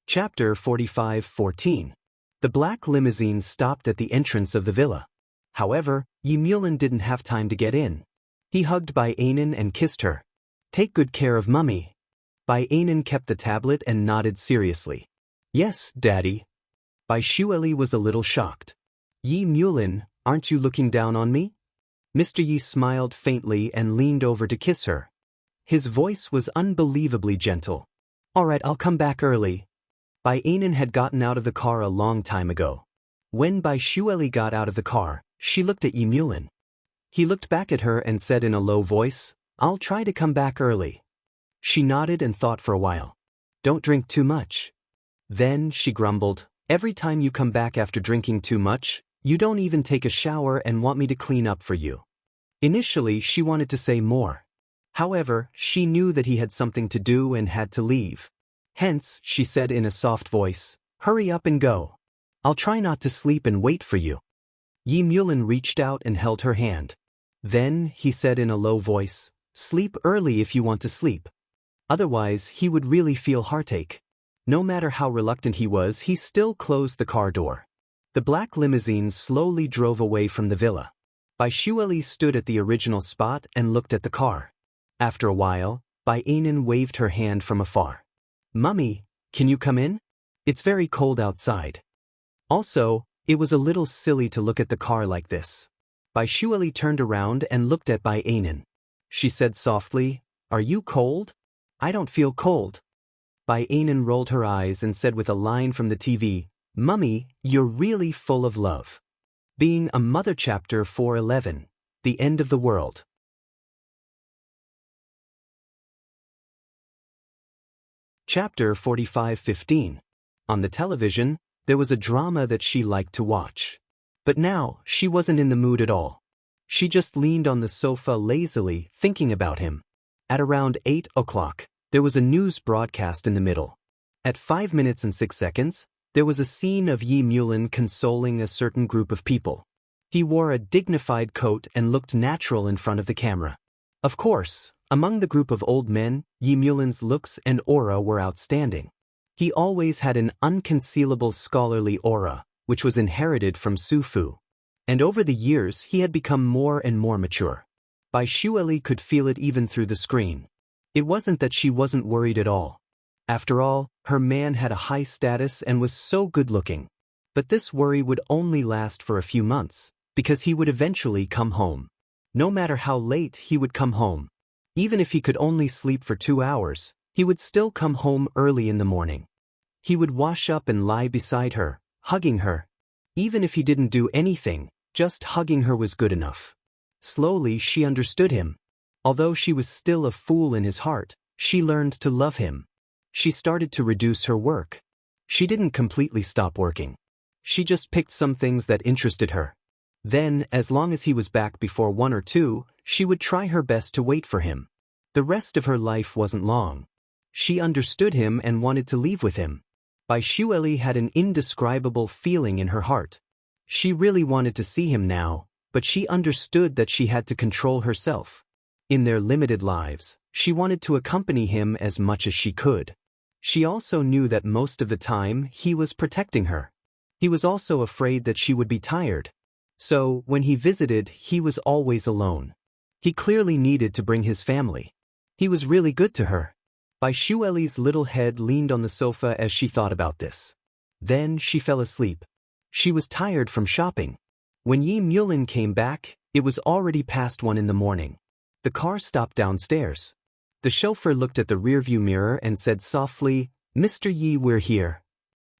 Chapter 45:14. The black limousine stopped at the entrance of the villa. However, Yi Mulin didn't have time to get in. He hugged Bai Ainen and kissed her. Take good care of Mummy. Bai Ainen kept the tablet and nodded seriously. Yes, Daddy. Bai Shweli was a little shocked. Yi Mulin, aren't you looking down on me? Mr. Yi smiled faintly and leaned over to kiss her. His voice was unbelievably gentle. All right, I'll come back early. Bai Ainen had gotten out of the car a long time ago. When Bai Shweli got out of the car, she looked at Yi Mulin. He looked back at her and said in a low voice, I'll try to come back early. She nodded and thought for a while. Don't drink too much. Then, she grumbled, every time you come back after drinking too much, you don't even take a shower and want me to clean up for you. Initially, she wanted to say more. However, she knew that he had something to do and had to leave. Hence, she said in a soft voice, hurry up and go. I'll try not to sleep and wait for you. Yi Mulin reached out and held her hand. Then, he said in a low voice, sleep early if you want to sleep. Otherwise, he would really feel heartache. No matter how reluctant he was, he still closed the car door. The black limousine slowly drove away from the villa. Bai Shueli stood at the original spot and looked at the car. After a while, Bai Anan waved her hand from afar. Mummy, can you come in? It's very cold outside. Also, it was a little silly to look at the car like this. Bai Shueli turned around and looked at Bai Anan. She said softly, are you cold? I don't feel cold. Bai Anan rolled her eyes and said with a line from the TV, Mummy, you're really full of love. Being a Mother Chapter 411, The End of the World. Chapter 45:15. On the television, there was a drama that she liked to watch. But now, she wasn't in the mood at all. She just leaned on the sofa lazily, thinking about him. At around 8 o'clock, there was a news broadcast in the middle. At 5 minutes and 6 seconds, there was a scene of Yi Mulin consoling a certain group of people. He wore a dignified coat and looked natural in front of the camera. Of course, among the group of old men, Yi Mulin's looks and aura were outstanding. He always had an unconcealable scholarly aura, which was inherited from Su Fu. And over the years he had become more and more mature. Bai Shueli could feel it even through the screen. It wasn't that she wasn't worried at all. After all, her man had a high status and was so good-looking. But this worry would only last for a few months, because he would eventually come home. No matter how late he would come home. Even if he could only sleep for 2 hours, he would still come home early in the morning. He would wash up and lie beside her, hugging her. Even if he didn't do anything, just hugging her was good enough. Slowly she understood him. Although she was still a fool in his heart, she learned to love him. She started to reduce her work. She didn't completely stop working. She just picked some things that interested her. Then, as long as he was back before 1 or 2, she would try her best to wait for him. The rest of her life wasn't long. She understood him and wanted to leave with him. Bai Shueli had an indescribable feeling in her heart. She really wanted to see him now, but she understood that she had to control herself. In their limited lives, she wanted to accompany him as much as she could. She also knew that most of the time he was protecting her. He was also afraid that she would be tired. So, when he visited, he was always alone. He clearly needed to bring his family. He was really good to her. Bai Shueli's little head leaned on the sofa as she thought about this. Then she fell asleep. She was tired from shopping. When Yi Mulin came back, it was already past 1 in the morning. The car stopped downstairs. The chauffeur looked at the rearview mirror and said softly, Mr. Yi, we're here.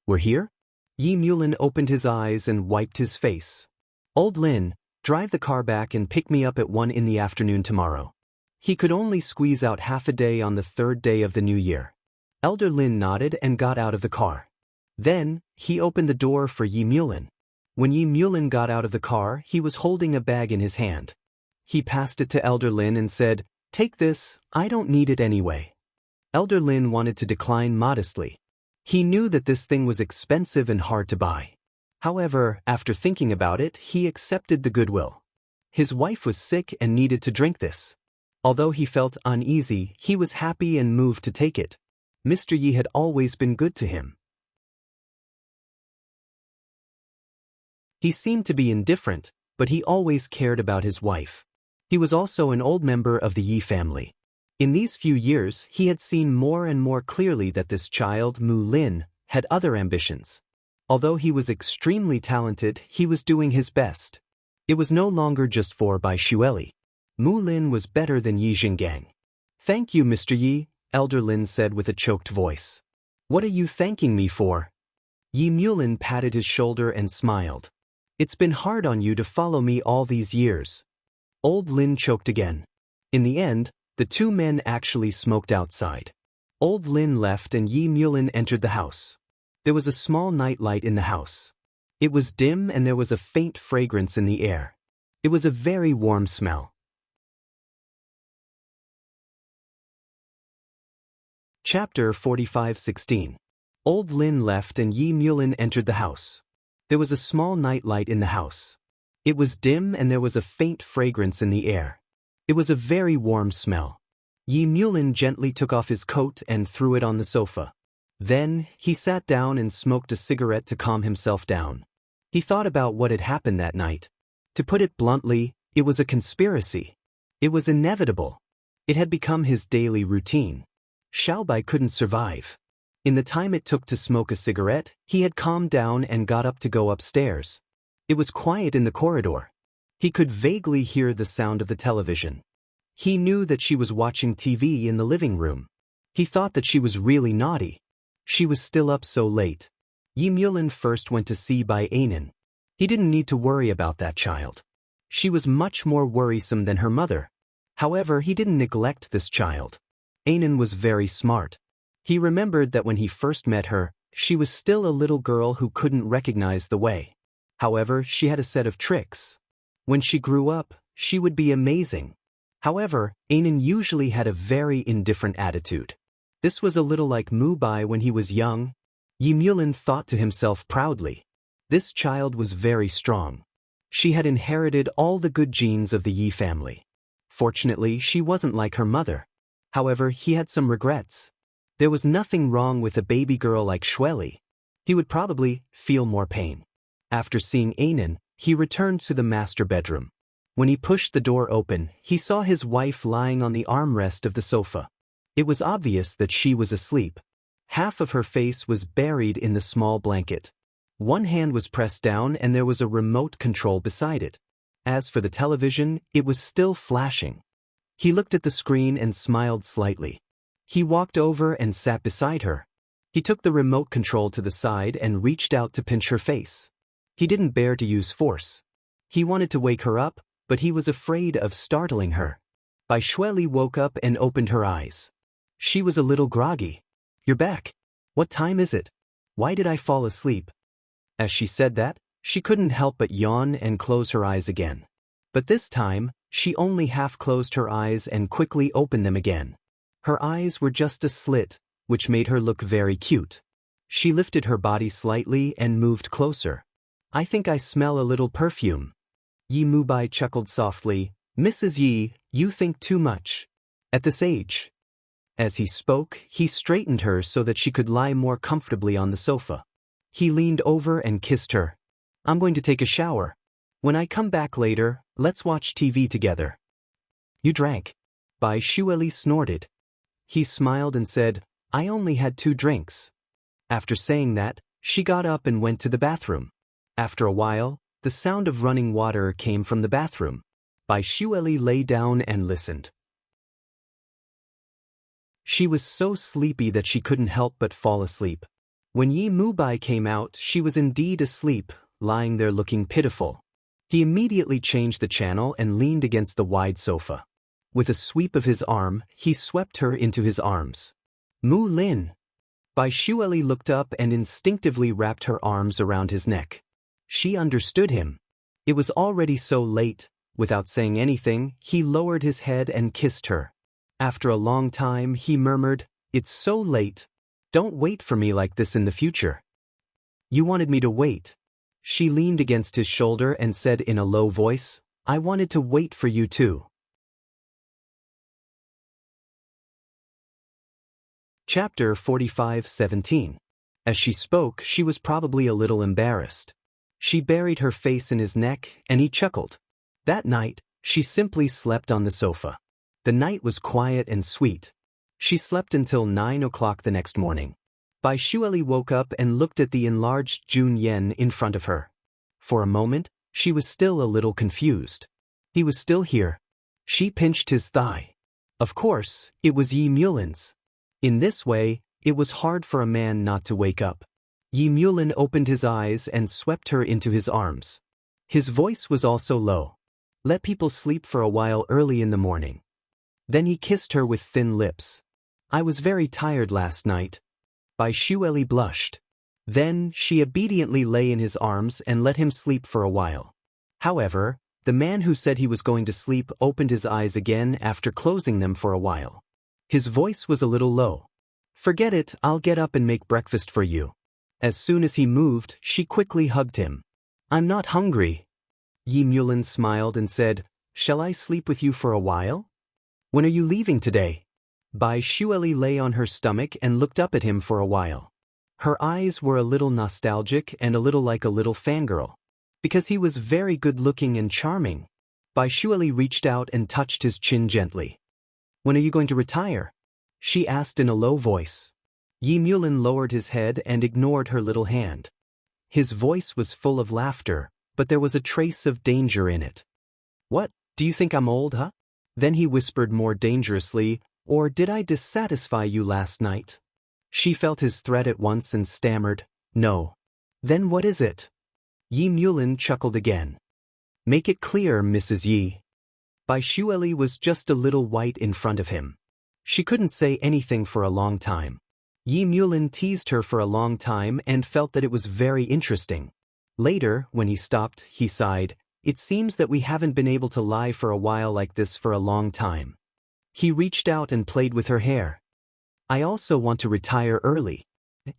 We're here? Yi Mulin opened his eyes and wiped his face. Old Lin, drive the car back and pick me up at 1 in the afternoon tomorrow. He could only squeeze out half a day on the 3rd day of the new year. Elder Lin nodded and got out of the car. Then, he opened the door for Yi Mulin. When Yi Mulin got out of the car, he was holding a bag in his hand. He passed it to Elder Lin and said, Take this, I don't need it anyway. Elder Lin wanted to decline modestly. He knew that this thing was expensive and hard to buy. However, after thinking about it, he accepted the goodwill. His wife was sick and needed to drink this. Although he felt uneasy, he was happy and moved to take it. Mr. Yi had always been good to him. He seemed to be indifferent, but he always cared about his wife. He was also an old member of the Yi family. In these few years, he had seen more and more clearly that this child, Mu Lin, had other ambitions. Although he was extremely talented, he was doing his best. It was no longer just for Bai Shueli. Mu Lin was better than Yi Jinggang. Thank you, Mr. Yi, Elder Lin said with a choked voice. What are you thanking me for? Yi Mulin patted his shoulder and smiled. It's been hard on you to follow me all these years. Old Lin choked again. In the end, The two men actually smoked outside. Old Lin left and Yi Mulin entered the house. There was a small night light in the house. It was dim and there was a faint fragrance in the air. It was a very warm smell. Chapter 45:16. Old Lin left and Yi Mulin entered the house. There was a small night light in the house. It was dim and there was a faint fragrance in the air. It was a very warm smell. Yi Mulin gently took off his coat and threw it on the sofa. Then, he sat down and smoked a cigarette to calm himself down. He thought about what had happened that night. To put it bluntly, it was a conspiracy. It was inevitable. It had become his daily routine. Xiaobai couldn't survive. In the time it took to smoke a cigarette, he had calmed down and got up to go upstairs. It was quiet in the corridor. He could vaguely hear the sound of the television. He knew that she was watching TV in the living room. He thought that she was really naughty. She was still up so late. Yi Mulin first went to see Bai Anan. He didn't need to worry about that child. She was much more worrisome than her mother. However, he didn't neglect this child. Anan was very smart. He remembered that when he first met her, she was still a little girl who couldn't recognize the way. However, she had a set of tricks. When she grew up, she would be amazing. However, Anan usually had a very indifferent attitude. This was a little like Mubai when he was young. Yi Mulin thought to himself proudly. This child was very strong. She had inherited all the good genes of the Yi family. Fortunately, she wasn't like her mother. However, he had some regrets. There was nothing wrong with a baby girl like Xueli. He would probably feel more pain. After seeing Anan, he returned to the master bedroom. When he pushed the door open, he saw his wife lying on the armrest of the sofa. It was obvious that she was asleep. Half of her face was buried in the small blanket. One hand was pressed down and there was a remote control beside it. As for the television, it was still flashing. He looked at the screen and smiled slightly. He walked over and sat beside her. He took the remote control to the side and reached out to pinch her face. He didn't bear to use force. He wanted to wake her up, but he was afraid of startling her. Bai Xueli woke up and opened her eyes. She was a little groggy. "You're back. What time is it? Why did I fall asleep?" As she said that, she couldn't help but yawn and close her eyes again. But this time, she only half closed her eyes and quickly opened them again. Her eyes were just a slit, which made her look very cute. She lifted her body slightly and moved closer. "I think I smell a little perfume." Yi Mubai chuckled softly. "Mrs. Yi, you think too much. At this age." As he spoke, he straightened her so that she could lie more comfortably on the sofa. He leaned over and kissed her. "I'm going to take a shower. When I come back later, let's watch TV together." "You drank." Bai Xueli snorted. He smiled and said, "I only had 2 drinks." After saying that, she got up and went to the bathroom. After a while, the sound of running water came from the bathroom. Bai Xueli lay down and listened. She was so sleepy that she couldn't help but fall asleep. When Yi Mubai came out, she was indeed asleep, lying there looking pitiful. He immediately changed the channel and leaned against the wide sofa. With a sweep of his arm, he swept her into his arms. "Mu Lin." Bai Xueli looked up and instinctively wrapped her arms around his neck. She understood him. It was already so late. Without saying anything, he lowered his head and kissed her. After a long time, he murmured, "It's so late. Don't wait for me like this in the future." "You wanted me to wait." She leaned against his shoulder and said in a low voice, "I wanted to wait for you too." Chapter 45:17. As she spoke, she was probably a little embarrassed. She buried her face in his neck, and he chuckled. That night, she simply slept on the sofa. The night was quiet and sweet. She slept until 9 o'clock the next morning. Bai Xueli woke up and looked at the enlarged Jun Yen in front of her. For a moment, she was still a little confused. He was still here. She pinched his thigh. Of course, it was Yi Mulin's. In this way, it was hard for a man not to wake up. Yi Mulin opened his eyes and swept her into his arms. His voice was also low. "Let people sleep for a while early in the morning." Then he kissed her with thin lips. I was very tired last night. Bai Shueli blushed. Then she obediently lay in his arms and let him sleep for a while. However, the man who said he was going to sleep opened his eyes again after closing them for a while. His voice was a little low. Forget it, I'll get up and make breakfast for you. As soon as he moved, she quickly hugged him. I'm not hungry. Yi Mulin smiled and said, Shall I sleep with you for a while? When are you leaving today? Bai Shueli lay on her stomach and looked up at him for a while. Her eyes were a little nostalgic and a little like a little fangirl. Because he was very good-looking and charming. Bai Shueli reached out and touched his chin gently. When are you going to retire? She asked in a low voice. Yi Mulin lowered his head and ignored her little hand. His voice was full of laughter, but there was a trace of danger in it. What, do you think I'm old, huh? Then he whispered more dangerously, or did I dissatisfy you last night? She felt his threat at once and stammered, No. Then what is it? Yi Mulin chuckled again. Make it clear, Mrs. Yi. Bai Shueli was just a little white in front of him. She couldn't say anything for a long time. Yi Mulin teased her for a long time and felt that it was very interesting. Later, when he stopped, he sighed, It seems that we haven't been able to lie for a while like this for a long time. He reached out and played with her hair. I also want to retire early.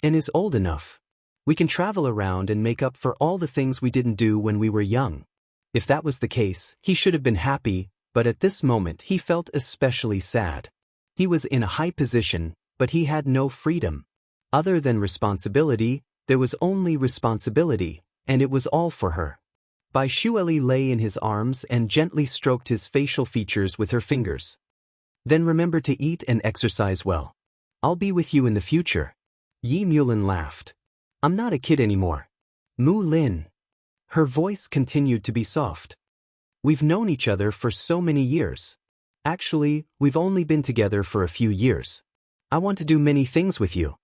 And is old enough. We can travel around and make up for all the things we didn't do when we were young. If that was the case, he should have been happy, but at this moment he felt especially sad. He was in a high position, but he had no freedom. Other than responsibility, there was only responsibility, and it was all for her. Bai Shueli lay in his arms and gently stroked his facial features with her fingers. Then remember to eat and exercise well. I'll be with you in the future. Yi Mulin laughed. I'm not a kid anymore. Mu Lin. Her voice continued to be soft. We've known each other for so many years. Actually, we've only been together for a few years. I want to do many things with you.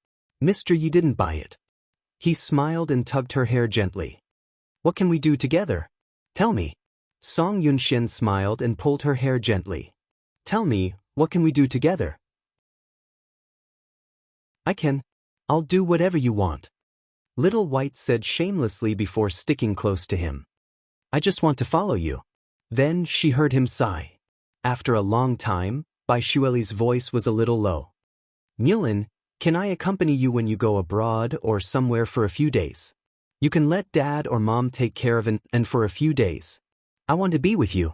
Mr. You didn't buy it. He smiled and tugged her hair gently. What can we do together? Tell me. Song Yunshin smiled and pulled her hair gently. Tell me, what can we do together? I'll do whatever you want. Little White said shamelessly before sticking close to him. I just want to follow you. Then she heard him sigh. After a long time, Bai Shueli's voice was a little low. Mulin, can I accompany you when you go abroad or somewhere for a few days? You can let Dad or Mom take care of and for a few days. I want to be with you.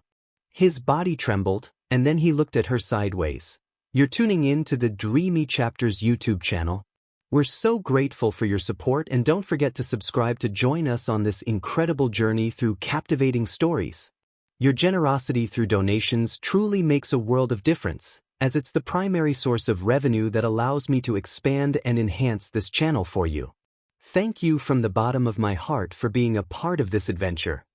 His body trembled, and then he looked at her sideways. You're tuning in to the Dreamy Chapters YouTube channel. We're so grateful for your support, and don't forget to subscribe to join us on this incredible journey through captivating stories. Your generosity through donations truly makes a world of difference, as it's the primary source of revenue that allows me to expand and enhance this channel for you. Thank you from the bottom of my heart for being a part of this adventure.